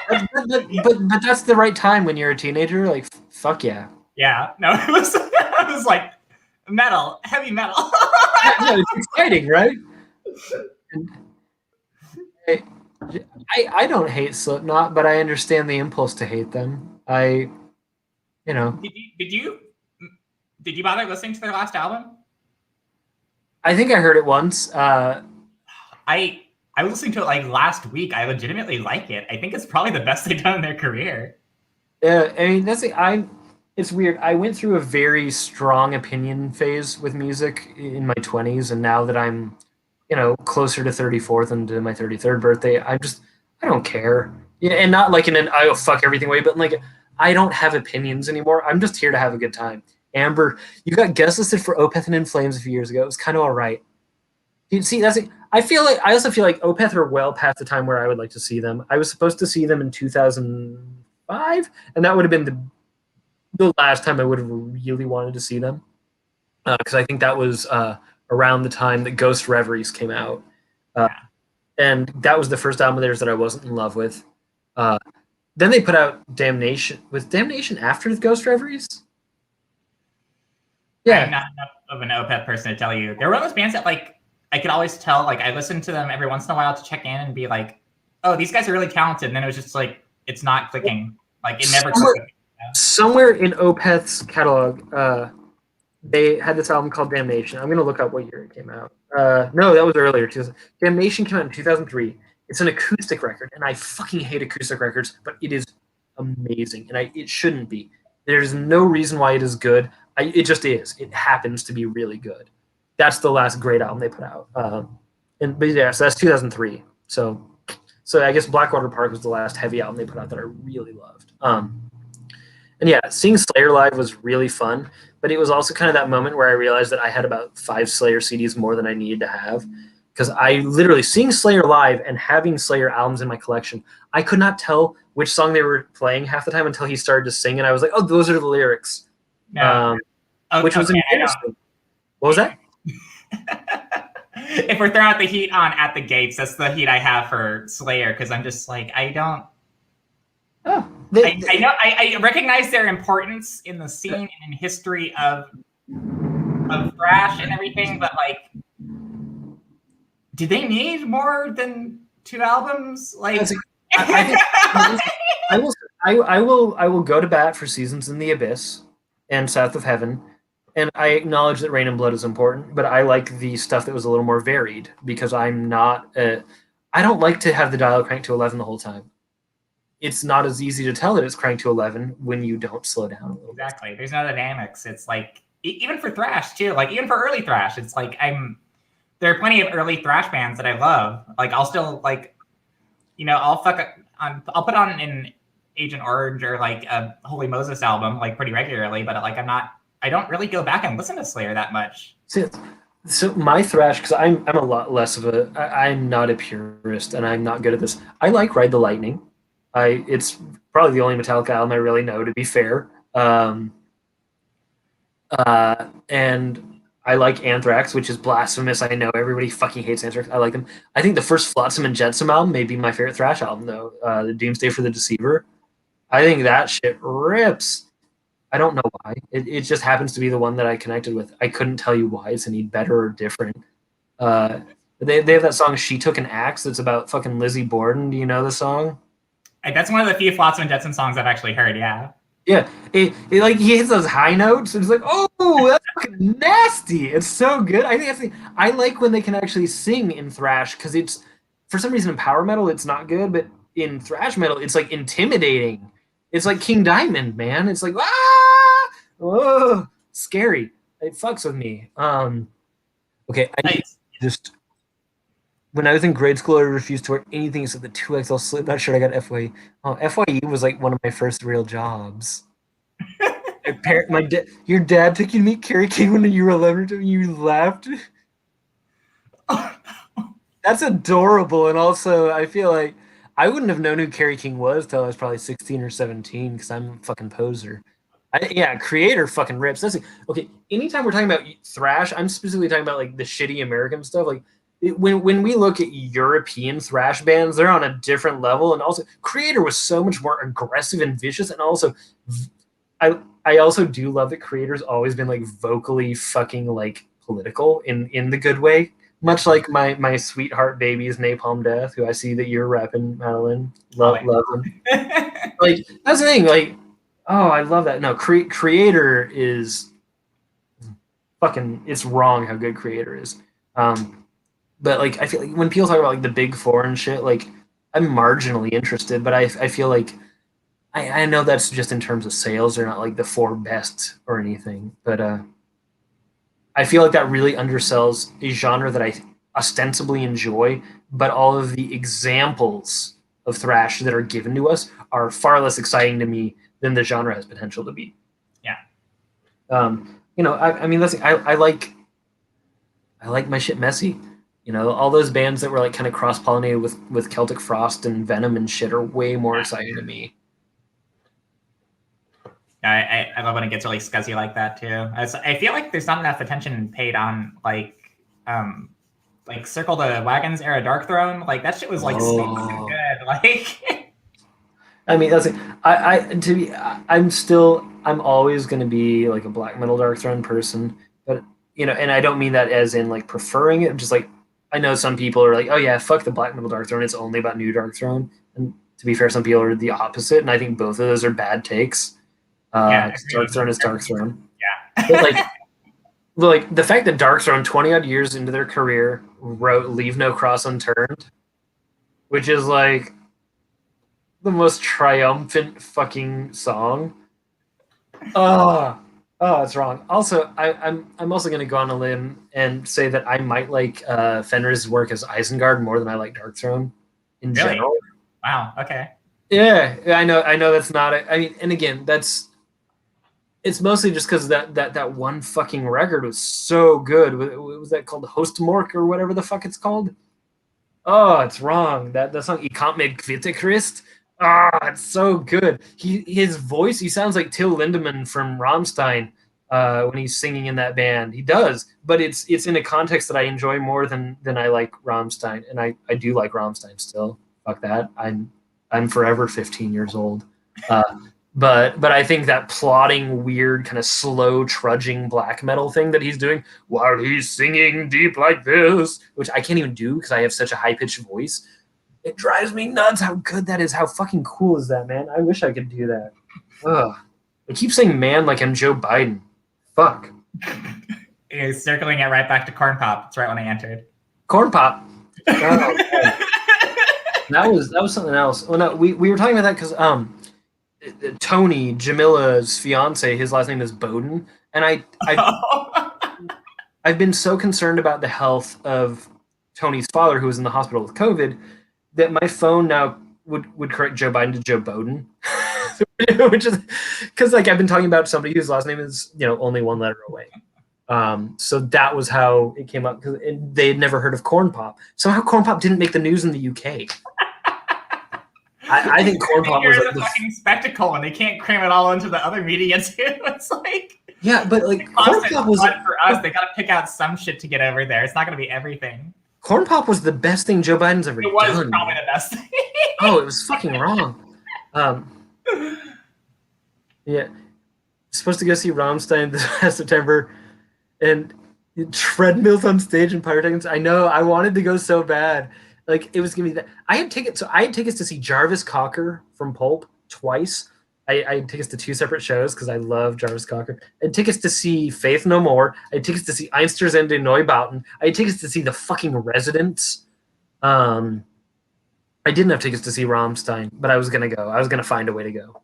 but that's the right time when you're a teenager. Like, fuck yeah. Yeah. No, it was like metal, heavy metal. Yeah, it's exciting, right? I don't hate Slipknot, but I understand the impulse to hate them. Did you bother listening to their last album? I think I heard it once. I was listening to it like last week. I legitimately like it. I think it's probably the best they've done in their career. Yeah, I mean it's weird. I went through a very strong opinion phase with music in my 20s, and now that I'm, closer to 34th and to my 33rd birthday, I don't care. Yeah, and not like in an I'll fuck everything way, but like I don't have opinions anymore. I'm just here to have a good time. Amber, you got guest listed for Opeth and In Flames a few years ago. It was kind of all right. You see, I also feel like Opeth are well past the time where I would like to see them. I was supposed to see them in 2005, and that would have been the last time I would have really wanted to see them, because I think that was around the time that Ghost Reveries came out, and that was the first album of theirs that I wasn't in love with. Then they put out Damnation. Was Damnation after the Ghost Reveries? Yeah. I'm not enough of an Opeth person to tell you. They're one of those bands that like I could always tell. Like I listened to them every once in a while to check in and be like, "Oh, these guys are really talented." And then it was just like it's not clicking. Like it never clicked. Somewhere in Opeth's catalog, they had this album called Damnation. I'm gonna look up what year it came out. No, that was earlier. Damnation came out in 2003. It's an acoustic record, and I fucking hate acoustic records, but it is amazing, and it shouldn't be. There's no reason why it is good. It just is. It happens to be really good. That's the last great album they put out. But yeah, so that's 2003. So I guess Blackwater Park was the last heavy album they put out that I really loved. And yeah, seeing Slayer live was really fun, but it was also kind of that moment where I realized that I had about 5 Slayer CDs more than I needed to have, because I literally, seeing Slayer live and having Slayer albums in my collection, I could not tell which song they were playing half the time until he started to sing, and I was like, oh, those are the lyrics. No. Which was embarrassing. What was that? If we're throwing out the heat on At the Gates, that's the heat I have for Slayer, because I'm just like, I don't. Oh, I know I recognize their importance in the scene and in history of thrash and everything, but like, do they need more than 2 albums? Like, I will go to bat for Seasons in the Abyss and South of Heaven, and I acknowledge that Rain and Blood is important, but I like the stuff that was a little more varied, because I don't like to have the dial cranked to 11 the whole time. It's not as easy to tell that it's cranked to 11 when you don't slow down a little bit. Exactly. There's no dynamics. It's like, even for thrash too, like even for early thrash, it's like there are plenty of early thrash bands that I love. Like I'll still like, I'll put on an Agent Orange or like a Holy Moses album like pretty regularly, but like I don't really go back and listen to Slayer that much. So my thrash, because I'm a lot less of I'm not a purist, and I'm not good at this. I like Ride the Lightning. It's probably the only Metallica album I really know, to be fair. And I like Anthrax, which is blasphemous. I know everybody fucking hates Anthrax. I like them. I think the first Flotsam and Jetsam album may be my favorite thrash album, though. The Doomsday for the Deceiver. I think that shit rips. I don't know why. It just happens to be the one that I connected with. I couldn't tell you why it's any better or different. They have that song "She Took an Axe" that's about fucking Lizzie Borden. Do you know the song? That's one of the few Flotsam and Jetsam songs I've actually heard. Yeah. Yeah, it like he hits those high notes. And it's like, oh, that's fucking nasty. It's so good. I think I like when they can actually sing in thrash because it's for some reason in power metal it's not good, but in thrash metal it's like intimidating. It's like King Diamond, man. It's like oh, scary. It fucks with me. Okay, just when I was in grade school, I refused to wear anything except the 2XL Slipknot shirt I got at FYE. Oh, FYE was like one of my first real jobs. Your dad took you to meet Carrie King when you were 11 and you laughed. That's adorable. And also, I feel like I wouldn't have known who Carrie King was till I was probably 16 or 17 because I'm a fucking poser. Creator fucking rips. Okay, anytime we're talking about thrash, I'm specifically talking about like the shitty American stuff. Like when we look at European thrash bands, they're on a different level. And also, Creator was so much more aggressive and vicious. And also, I also do love that Creator's always been like vocally fucking like political in the good way. Much like my sweetheart babies, Napalm Death, who I see that you're repping, Madeline. Love him. Like that's the thing. Like, oh, I love that. No, Creator is fucking. It's wrong how good Creator is. But like I feel like when people talk about like the big four and shit, like I'm marginally interested, but I feel like I know that's just in terms of sales. They're not like the four best or anything, but I feel like that really undersells a genre that I ostensibly enjoy, but all of the examples of thrash that are given to us are far less exciting to me than the genre has potential to be. Yeah. I mean, listen, I like my shit messy. You know, all those bands that were like kind of cross-pollinated with Celtic Frost and Venom and shit are way more exciting to me. I love when it gets really scuzzy like that too. I feel like there's not enough attention paid on like Circle the Wagons era Dark Throne. Like that shit was like so good. Like I mean, that's I'm always going to be like a black metal Dark Throne person, but you know, and I don't mean that as in like preferring it. Just like I know some people are like, oh yeah, fuck the black metal Dark Throne. It's only about new Dark Throne. And to be fair, some people are the opposite, and I think both of those are bad takes. Dark Throne is Dark Throne. Yeah. But like the fact that Dark Throne 20 odd years into their career wrote Leave No Cross Unturned, which is like the most triumphant fucking song. Oh, it's wrong. Also, I'm also gonna go on a limb and say that I might like Fenrir's work as Isengard more than I like Dark Throne in general. Wow. Okay. Yeah, I know that's not. I mean, and again, it's mostly just because that one fucking record was so good. What was that called? Hostmork or whatever the fuck it's called? Oh, it's wrong. That song, Ich kann mir Kvitte Christ. It's so good. His voice, he sounds like Till Lindemann from Rammstein when he's singing in that band. He does, but it's in a context that I enjoy more than I like Rammstein, and I do like Rammstein still. Fuck that. I'm forever 15 years old. But I think that plotting, weird, kind of slow, trudging black metal thing that he's doing while he's singing deep like this, which I can't even do because I have such a high-pitched voice, it drives me nuts how good that is. How fucking cool is that, man? I wish I could do that. Ugh. I keep saying man like I'm Joe Biden. Fuck. He's circling it right back to Corn Pop. That's right when I entered. Corn Pop. Oh, that was something else. Well, no, we were talking about that because Tony, Jamila's fiance, his last name is Bowden, and I've been so concerned about the health of Tony's father, who was in the hospital with COVID, that my phone now would correct Joe Biden to Joe Bowden, which is because like I've been talking about somebody whose last name is only one letter away. So that was how it came up because they had never heard of Corn Pop. Somehow Corn Pop didn't make the news in the UK. I think Corn Pop was like a fucking spectacle, and they can't cram it all into the other media too. It's like but like Corn Pop was for us. They got to pick out some shit to get over there. It's not going to be everything. Corn Pop was the best thing Joe Biden's ever done. It was probably the best thing. Oh, it was fucking wrong. Yeah. supposed to go see Rammstein this past September, and treadmills on stage and pyrotechnics. I know. I wanted to go so bad. Like it was gonna be that. I had tickets. So I had tickets to see Jarvis Cocker from Pulp twice. I had tickets to 2 separate shows because I love Jarvis Cocker. I had tickets to see Faith No More. I had tickets to see Einstürzende Neubauten. I had tickets to see the fucking Residents. I didn't have tickets to see Rammstein, but I was gonna go. I was gonna find a way to go.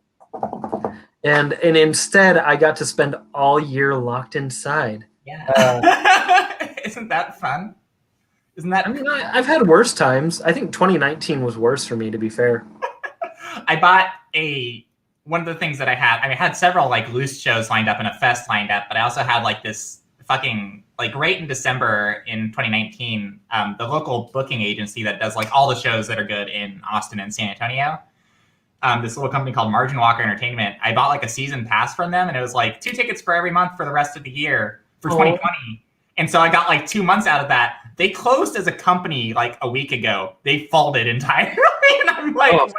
And instead, I got to spend all year locked inside. Yeah. Isn't that fun? Isn't that? I mean, I've had worse times. I think 2019 was worse for me, to be fair. I bought one of the things that I had several like loose shows lined up and a fest lined up, but I also had like this fucking like right in December in 2019, the local booking agency that does like all the shows that are good in Austin and San Antonio. This little company called Margin Walker Entertainment. I bought like a season pass from them, and it was like 2 tickets for every month for the rest of the year for 2020. And so I got like 2 months out of that. They closed as a company like a week ago. They folded entirely, and I'm like,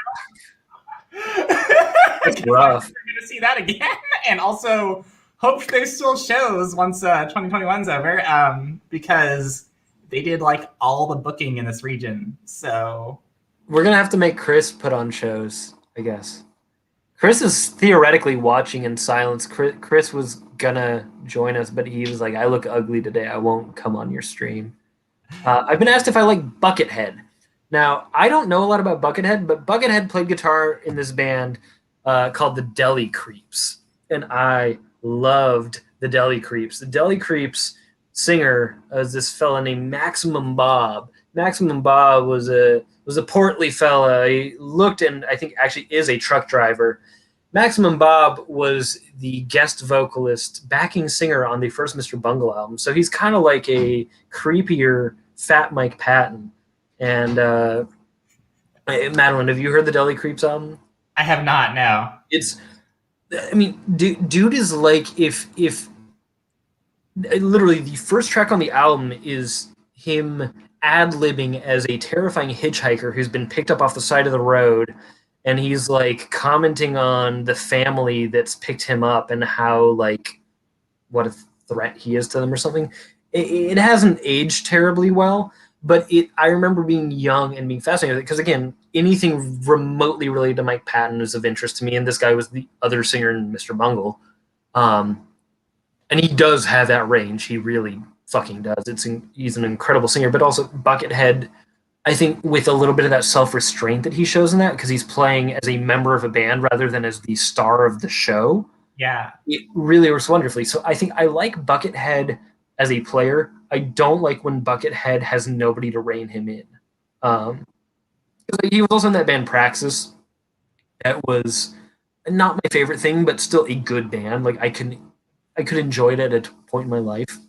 That's rough. We're gonna see that again, and also hope there's still shows once 2021's over, because they did like all the booking in this region. So we're gonna have to make Chris put on shows, I guess. Chris is theoretically watching in silence. Chris was gonna join us, but he was like, "I look ugly today. I won't come on your stream." I've been asked if I like Buckethead. Now, I don't know a lot about Buckethead, but Buckethead played guitar in this band called the Deli Creeps, and I loved the Deli Creeps. The Deli Creeps singer is this fella named Maximum Bob. Maximum Bob was a portly fella. He looked and I think actually is a truck driver. Maximum Bob was the guest vocalist, backing singer on the first Mr. Bungle album. So he's kind of like a creepier Fat Mike Patton. And Madeline, have you heard the Deli Creeps album? I have not. No. Dude is like if literally the first track on the album is him ad-libbing as a terrifying hitchhiker who's been picked up off the side of the road, and he's like commenting on the family that's picked him up and how like what a threat he is to them or something. It hasn't aged terribly well, but I remember being young and being fascinated with it because again, anything remotely related to Mike Patton is of interest to me, and this guy was the other singer in Mr. Bungle, and he does have that range. He really fucking does. He's an incredible singer, but also Buckethead, I think, with a little bit of that self-restraint that he shows in that, because he's playing as a member of a band rather than as the star of the show. Yeah. It really works wonderfully. So I think I like Buckethead as a player. I don't like when Buckethead has nobody to rein him in. He was also in that band Praxis. That was not my favorite thing, but still a good band. Like I could enjoy it at a point in my life.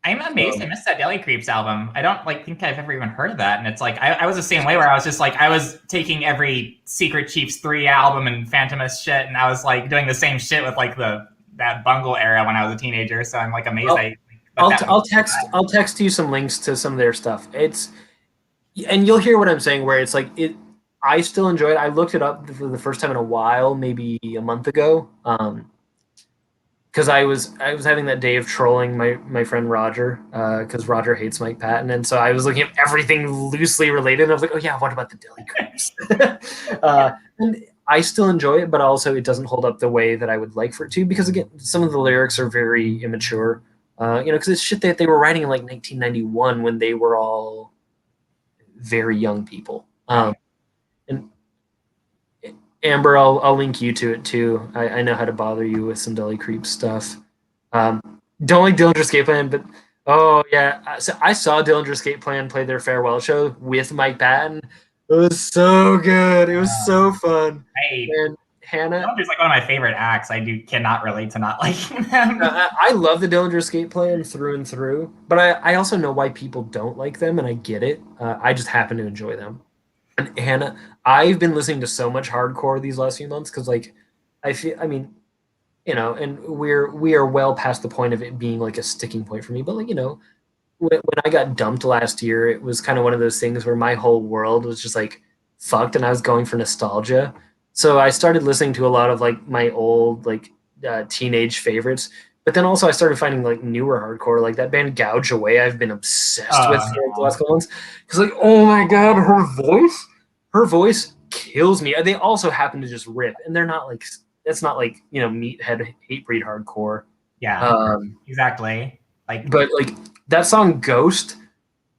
I'm amazed I missed that Deli Creeps album. I don't think I've ever even heard of that. And it's like I was the same way where I was just like I was taking every Secret Chiefs 3 album and Phantomus shit, and I was like doing the same shit with like that Bungle era when I was a teenager. So I'm like amazed. I'll text you some links to some of their stuff. And you'll hear what I'm saying. Where it's like I still enjoy it. I looked it up for the first time in a while, maybe a month ago. Because I was having that day of trolling my friend Roger, because Roger hates Mike Patton, and so I was looking at everything loosely related. And I was like, oh yeah, what about the Deli Creeps? And I still enjoy it, but also it doesn't hold up the way that I would like for it to, because again, some of the lyrics are very immature. Because it's shit that they were writing in like 1991 when they were all very young people. And Amber, I'll link you to it too. I know how to bother you with some Deli Creep stuff. Don't like Dillinger Escape Plan, but oh yeah, so I saw Dillinger Escape Plan play their farewell show with Mike Patton. It was so good. It was so fun. And Hannah, Dillinger's like one of my favorite acts. I cannot relate to not liking them. I love the Dillinger Escape Plan through and through, but I also know why people don't like them, and I get it. I just happen to enjoy them. And Hannah, I've been listening to so much hardcore these last few months because, like, and we are well past the point of it being like a sticking point for me. But like, when I got dumped last year, it was kind of one of those things where my whole world was just like fucked, and I was going for nostalgia. So I started listening to a lot of like my old like teenage favorites. But then also I started finding like newer hardcore, like that band Gouge Away. I've been obsessed with for like, the last couple months because like, oh my god, her voice kills me. They also happen to just rip, and they're not like, it's not like, you know, Meathead Hatebreed hardcore. Yeah, exactly. Like, but like that song Ghost,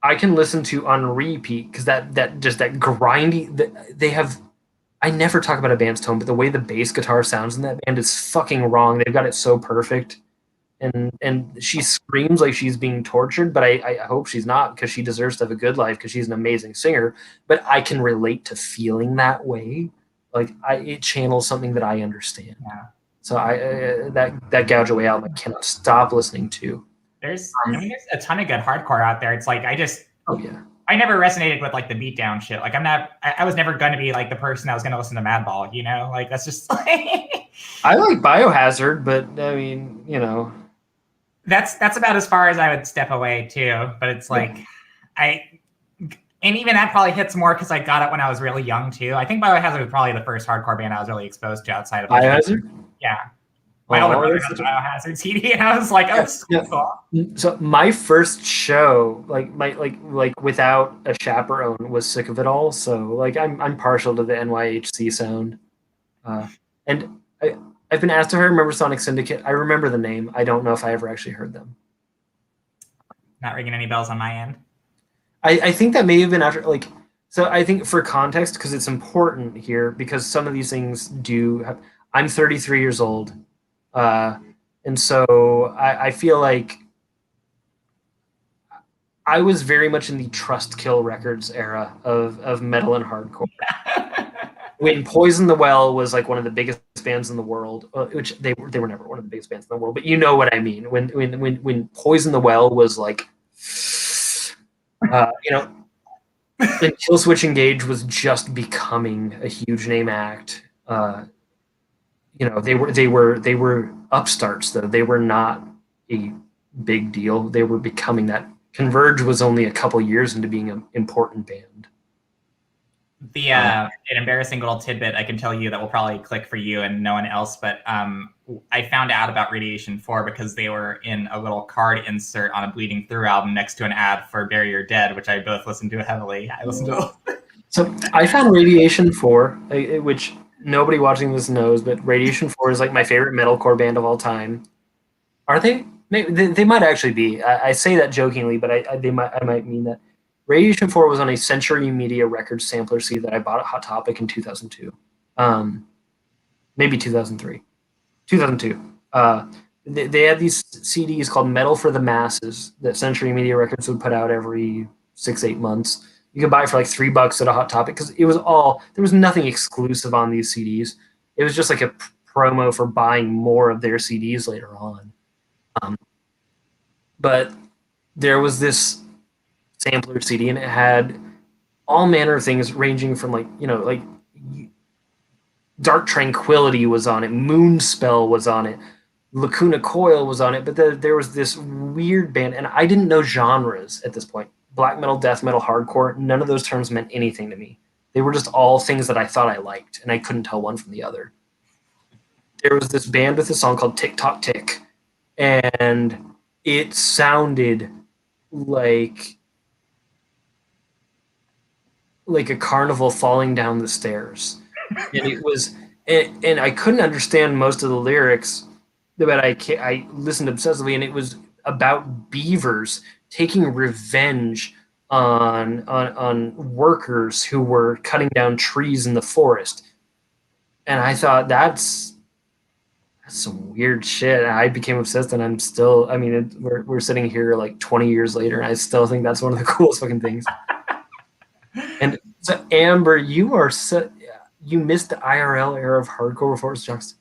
I can listen to on repeat because that grindy. They have. I never talk about a band's tone, but the way the bass guitar sounds in that band is fucking wrong. They've got it so perfect, and she screams like she's being tortured, but I hope she's not, because she deserves to have a good life because she's an amazing singer. But I can relate to feeling that way. Like it channels something that I understand. Yeah. So that Gouge Away album I cannot stop listening to. There's a ton of good hardcore out there. It's like oh yeah. I never resonated with like the beatdown shit. Like I was never going to be like the person that was going to listen to Madball, you know? Like that's just like I like Biohazard, but I mean, you know, that's about as far as I would step away too. But it's like and even that probably hits more because I got it when I was really young too. I think Biohazard was probably the first hardcore band I was really exposed to outside of Biohazard. Yeah. My older brother has a Biohazard CD, and I was like, "Oh, this is cool." So my first show, like without a chaperone, was Sick of It All. So like I'm partial to the NYHC sound, and I've been asked if I remember Sonic Syndicate. I remember the name. I don't know if I ever actually heard them. Not ringing any bells on my end. I think that may have been after like. So I think for context, because it's important here, because some of these things do have. I'm 33 years old. And so I feel like I was very much in the Trust Kill Records era of metal and hardcore. When Poison the Well was like one of the biggest bands in the world, which they were never one of the biggest bands in the world, but you know what I mean. When Poison the Well was like, you know, when Killswitch Engage was just becoming a huge name act. You know, they were upstarts though. They were not a big deal. They were becoming that. Converge was only a couple years into being an important band. An embarrassing little tidbit I can tell you that will probably click for you and no one else, but I found out about Radiation 4 because they were in a little card insert on a Bleeding Through album next to an ad for Bury Your Dead, which I both listened to heavily. I listened to. So I found Radiation 4, which nobody watching this knows, but Radiation 4 is like my favorite metalcore band of all time. Are they? Maybe they might actually be. I say that jokingly, but I might mean that. Radiation 4 was on a Century Media Records sampler CD that I bought at Hot Topic in 2002. Maybe 2003. 2002. They had these CDs called Metal for the Masses that Century Media Records would put out every 6-8 months. You could buy it for like $3 at a Hot Topic because it was there was nothing exclusive on these CDs. It was just like a promo for buying more of their CDs later on. But there was this sampler CD and it had all manner of things ranging from like, you know, like Dark Tranquility was on it, Moonspell was on it, Lacuna Coil was on it, but there was this weird band, and I didn't know genres at this point. Black metal, death metal, hardcore, none of those terms meant anything to me. They were just all things that I thought I liked, and I couldn't tell one from the other. There was this band with a song called Tick Tock Tick, and it sounded like a carnival falling down the stairs. And it was, and I couldn't understand most of the lyrics, but I listened obsessively, and it was about beavers taking revenge on workers who were cutting down trees in the forest. And I thought that's some weird shit. I became obsessed, and I'm still. I mean, we're sitting here like 20 years later, and I still think that's one of the coolest fucking things. And so, Amber, you missed the IRL era of hardcore before it was just.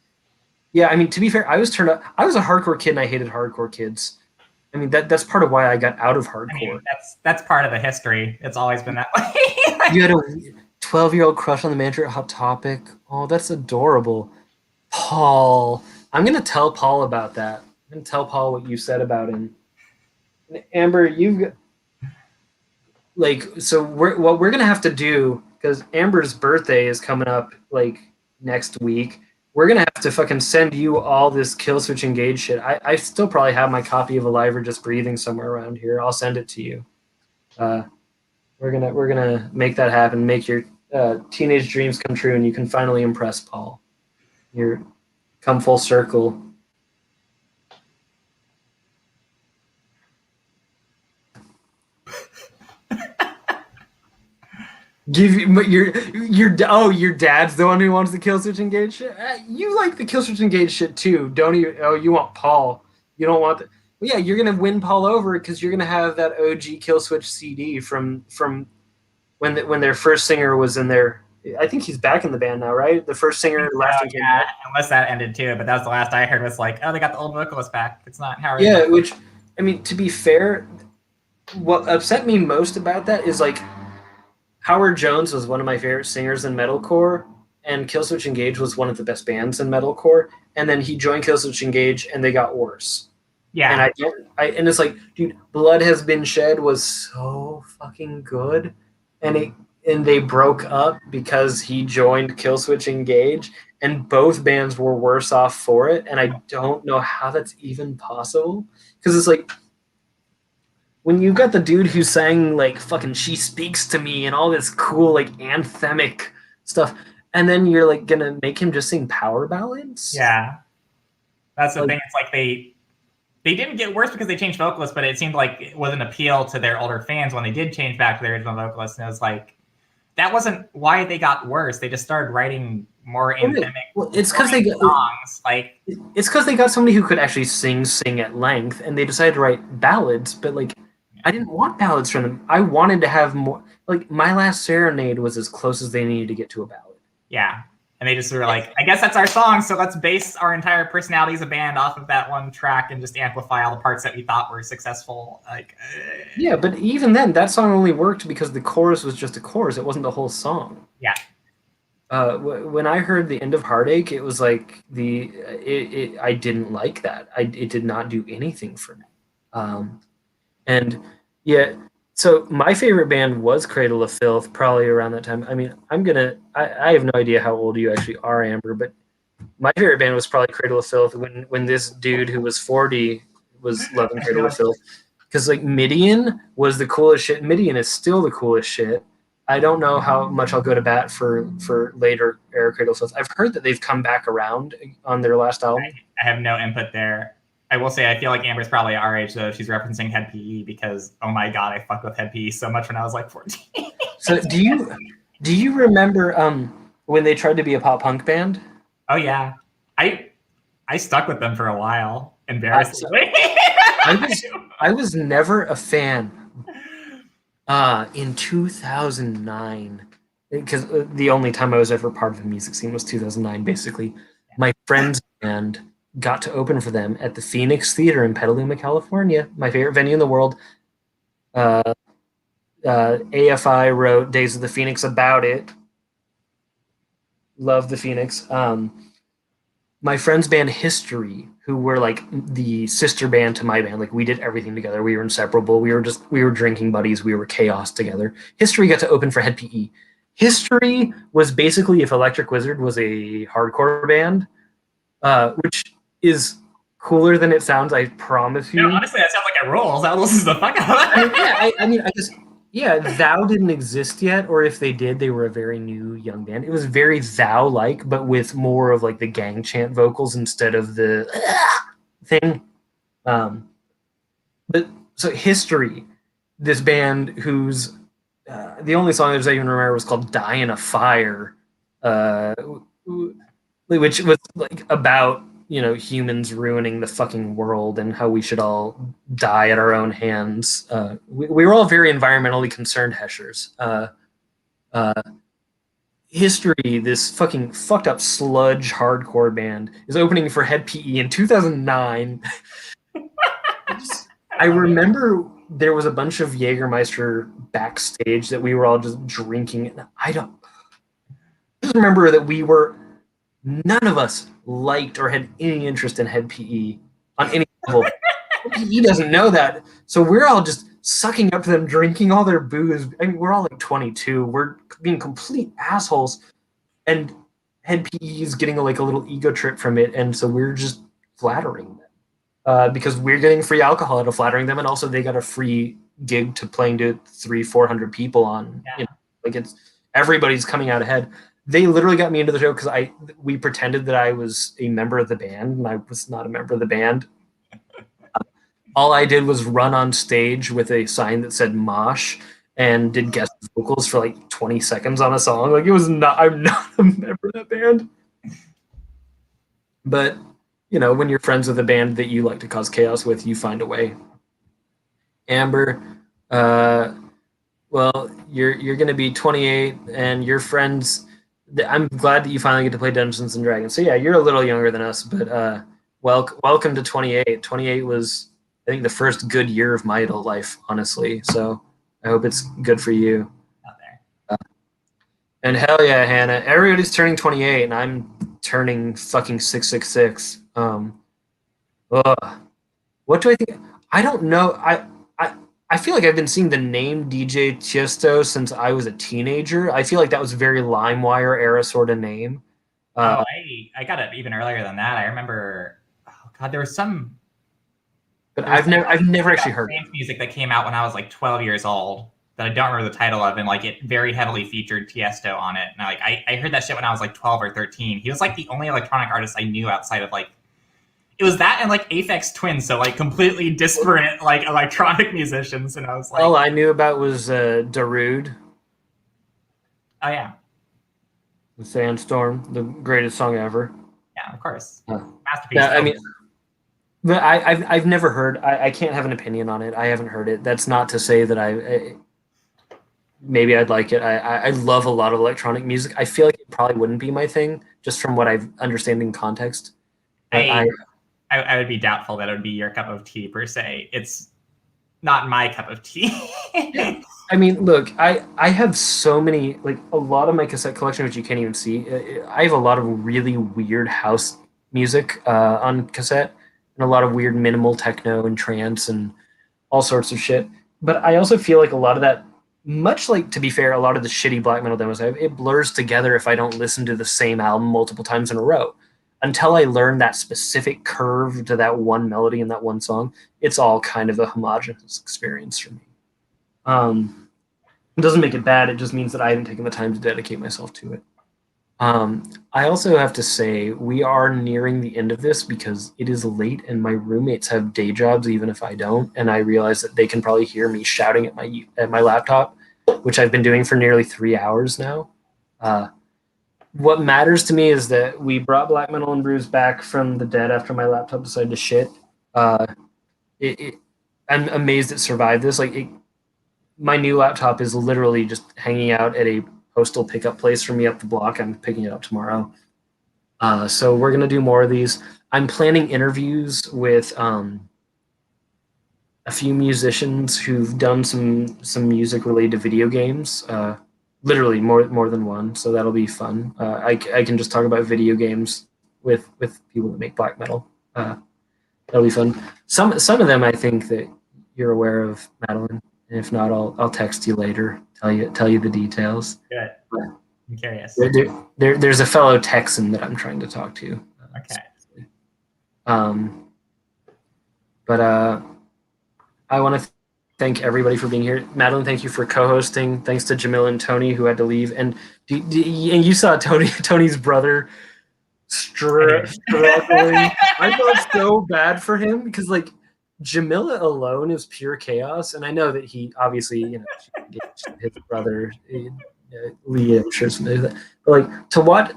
Yeah, I mean, to be fair, I was turned up. I was a hardcore kid, and I hated hardcore kids. I mean, that's part of why I got out of hardcore. I mean, that's part of the history. It's always been that way. You had a 12-year-old crush on the manager at Hot Topic. Oh, that's adorable. Paul. I'm going to tell Paul about that. I'm going to tell Paul what you said about him. Amber, you've got... Like, so what we're going to have to do, because Amber's birthday is coming up, like, next week, we're gonna have to fucking send you all this Killswitch Engage shit. I still probably have my copy of Alive or Just Breathing somewhere around here. I'll send it to you. We're gonna make that happen. Make your teenage dreams come true, and you can finally impress Paul. You're come full circle. Give you your dad's the one who wants the Killswitch Engage shit. You like the Killswitch Engage shit too, don't you? Oh, you want Paul? You don't want the. Well, yeah, you're gonna win Paul over because you're gonna have that OG Killswitch CD from when their first singer was in there. I think he's back in the band now, right? The first singer left. Yeah, unless that ended too, but that was the last I heard. Was like, oh, they got the old vocalist back. It's not Howard. Yeah, which I mean, to be fair, what upset me most about that is like. Howard Jones was one of my favorite singers in metalcore, and Killswitch Engage was one of the best bands in metalcore. And then he joined Killswitch Engage, and they got worse. Yeah, and it's like, dude, Blood Has Been Shed was so fucking good, and they broke up because he joined Killswitch Engage, and both bands were worse off for it. And I don't know how that's even possible because it's like. When you got the dude who sang like fucking She Speaks to Me and all this cool like anthemic stuff, and then you're like gonna make him just sing power ballads? Yeah. That's the thing. It's like they didn't get worse because they changed vocalists, but it seemed like it was an appeal to their older fans when they did change back to their original vocalist. And it was like that wasn't why they got worse. They just started writing more anthemic it's because they got songs. Like it's because they got somebody who could actually sing at length, and they decided to write ballads, but like I didn't want ballads from them. I wanted to have more. Like, My Last Serenade was as close as they needed to get to a ballad. Yeah. And they just were like, I guess that's our song, so let's base our entire personality as a band off of that one track and just amplify all the parts that we thought were successful. Like, yeah, but even then, that song only worked because the chorus was just a chorus. It wasn't the whole song. Yeah. When I heard the end of Heartache, it was like I didn't like that. It did not do anything for me. And yeah, so my favorite band was Cradle of Filth, probably around that time. I mean, I have no idea how old you actually are, Amber, but my favorite band was probably Cradle of Filth when this dude who was 40 was loving Cradle of Filth. Because like Midian was the coolest shit. Midian is still the coolest shit. I don't know how much I'll go to bat for later era Cradle of Filth. I've heard that they've come back around on their last album. I have no input there. I will say I feel like Amber's probably our age, though. She's referencing Head PE because, oh my god, I fucked with Head PE so much when I was like 14. So do you remember when they tried to be a pop punk band? Oh yeah, I stuck with them for a while, embarrassingly. I was never a fan. In 2009, because the only time I was ever part of the music scene was 2009. Basically, my friend's band got to open for them at the Phoenix Theater in Petaluma, California, my favorite venue in the world. AFI wrote Days of the Phoenix about it. Love the Phoenix. My friend's band History, who were like the sister band to my band, like we did everything together. We were inseparable. We were drinking buddies. We were chaos together. History got to open for Head PE. History was basically if Electric Wizard was a hardcore band, which is cooler than it sounds, I promise you. No, honestly, that sounds like it rules. That loses the fuck out of it. Thou didn't exist yet, or if they did, they were a very new young band. It was very Thou-like, but with more of like the gang chant vocals instead of the thing. But so History, this band whose the only song I even remember was called Die in a Fire, which was like about humans ruining the fucking world and how we should all die at our own hands. We were all very environmentally concerned heshers. History, this fucking fucked up sludge hardcore band, is opening for Head PE in 2009. I remember there was a bunch of Jägermeister backstage that we were all just drinking. And I just remember that none of us liked or had any interest in Head PE on any level. PE doesn't know that. So we're all just sucking up to them, drinking all their booze. I mean, we're all like 22. We're being complete assholes. And head PE's getting like a little ego trip from it, and so we're just flattering them because we're getting free alcohol out of flattering them, and also they got a free gig to playing to 300-400 people on. Yeah. You know, like it's everybody's coming out ahead. They literally got me into the show because we pretended that I was a member of the band, and I was not a member of the band. All I did was run on stage with a sign that said "Mosh" and did guest vocals for like 20 seconds on a song. Like it was not. I'm not a member of that band. But you know, when you're friends with a band that you like to cause chaos with, you find a way. Amber, well, you're going to be 28, and your friends. I'm glad that you finally get to play Dungeons and Dragons. So yeah, you're a little younger than us, but welcome to 28. 28 was, I think, the first good year of my adult life, honestly. So I hope it's good for you. Out there. And hell yeah, Hannah, everybody's turning 28, and I'm turning fucking 666. What do I think? I don't know. I feel like I've been seeing the name DJ Tiesto since I was a teenager. I feel like that was a very LimeWire era sort of name. I got it even earlier than that. I remember, oh god, there was some. But I've never actually heard dance music that came out when I was like 12 years old that I don't remember the title of, and like it very heavily featured Tiesto on it. And I heard that shit when I was like 12 or 13. He was like the only electronic artist I knew outside of like. It was that and like Aphex Twin, so like completely disparate like electronic musicians, and I was like, all I knew about was Darude. Oh yeah, the Sandstorm, the greatest song ever. Yeah, of course, masterpiece. Yeah, I mean, but I've never heard. I can't have an opinion on it. I haven't heard it. That's not to say that maybe I'd like it. I love a lot of electronic music. I feel like it probably wouldn't be my thing, just from what I understand in context. I would be doubtful that it would be your cup of tea per se. It's not my cup of tea. I mean, look, I have so many, like a lot of my cassette collection, which you can't even see. I have a lot of really weird house music on cassette, and a lot of weird minimal techno and trance and all sorts of shit. But I also feel like a lot of that, much like, to be fair, a lot of the shitty black metal demos I have, it blurs together if I don't listen to the same album multiple times in a row. Until I learn that specific curve to that one melody in that one song, it's all kind of a homogenous experience for me. It doesn't make it bad. It just means that I haven't taken the time to dedicate myself to it. I also have to say we are nearing the end of this because it is late and my roommates have day jobs even if I don't, and I realize that they can probably hear me shouting at my laptop, which I've been doing for nearly 3 hours now. What matters to me is that we brought Black Metal and Brews back from the dead after my laptop decided to shit. I'm amazed it survived this. My new laptop is literally just hanging out at a postal pickup place for me up the block. I'm picking it up tomorrow. So we're gonna do more of these. I'm planning interviews with a few musicians who've done some music related to video games. Literally more than one, so that'll be fun. I can just talk about video games with people that make black metal. That'll be fun. Some of them I think that you're aware of, Madeline. And if not, I'll text you later, tell you the details. Good. I'm curious. There's a fellow Texan that I'm trying to talk to. Okay. But I want to thank everybody for being here. Madeline, thank you for co-hosting. Thanks to Jamil and Tony who had to leave. And you saw Tony's brother struggling. I felt so bad for him because like Jamila alone is pure chaos, and I know that he obviously his brother Lee, I'm sure something like that. But like to what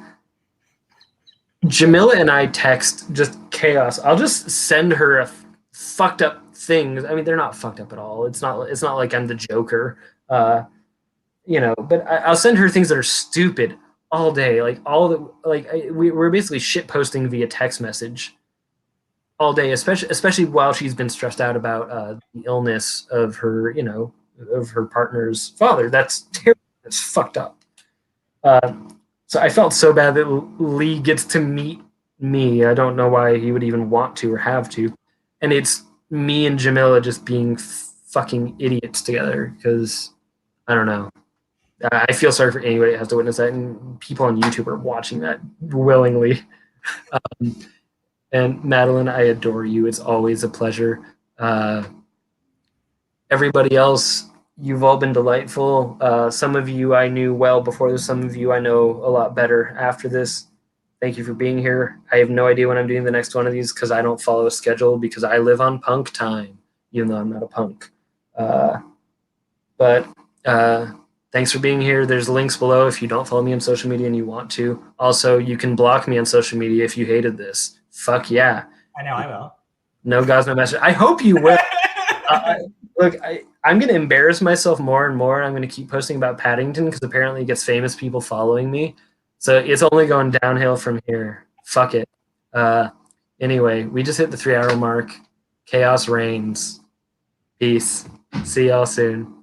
Jamila and I text just chaos. I'll just send her a fucked up things. I mean, they're not fucked up at all. It's not like I'm the Joker, but I'll send her things that are stupid all day. Like we're basically shit posting via text message all day, especially while she's been stressed out about the illness of her, of her partner's father. That's terrible. That's fucked up. So I felt so bad that Lee gets to meet me. I don't know why he would even want to or have to. And it's me and Jamila just being fucking idiots together because I don't know. I feel sorry for anybody that has to witness that, and people on YouTube are watching that willingly. And Madeline, I adore you. It's always a pleasure. Everybody else, you've all been delightful. Some of you I knew well before this. Some of you I know a lot better after this. Thank you for being here. I have no idea when I'm doing the next one of these because I don't follow a schedule because I live on punk time, even though I'm not a punk. But thanks for being here. There's links below if you don't follow me on social media and you want to. Also, you can block me on social media if you hated this. Fuck yeah. I know I will. No gods, no masters. I hope you will. Look, I'm going to embarrass myself more and more. I'm going to keep posting about Paddington because apparently it gets famous people following me. So it's only going downhill from here. Fuck it. Anyway, we just hit the 3-hour mark. Chaos reigns. Peace. See y'all soon.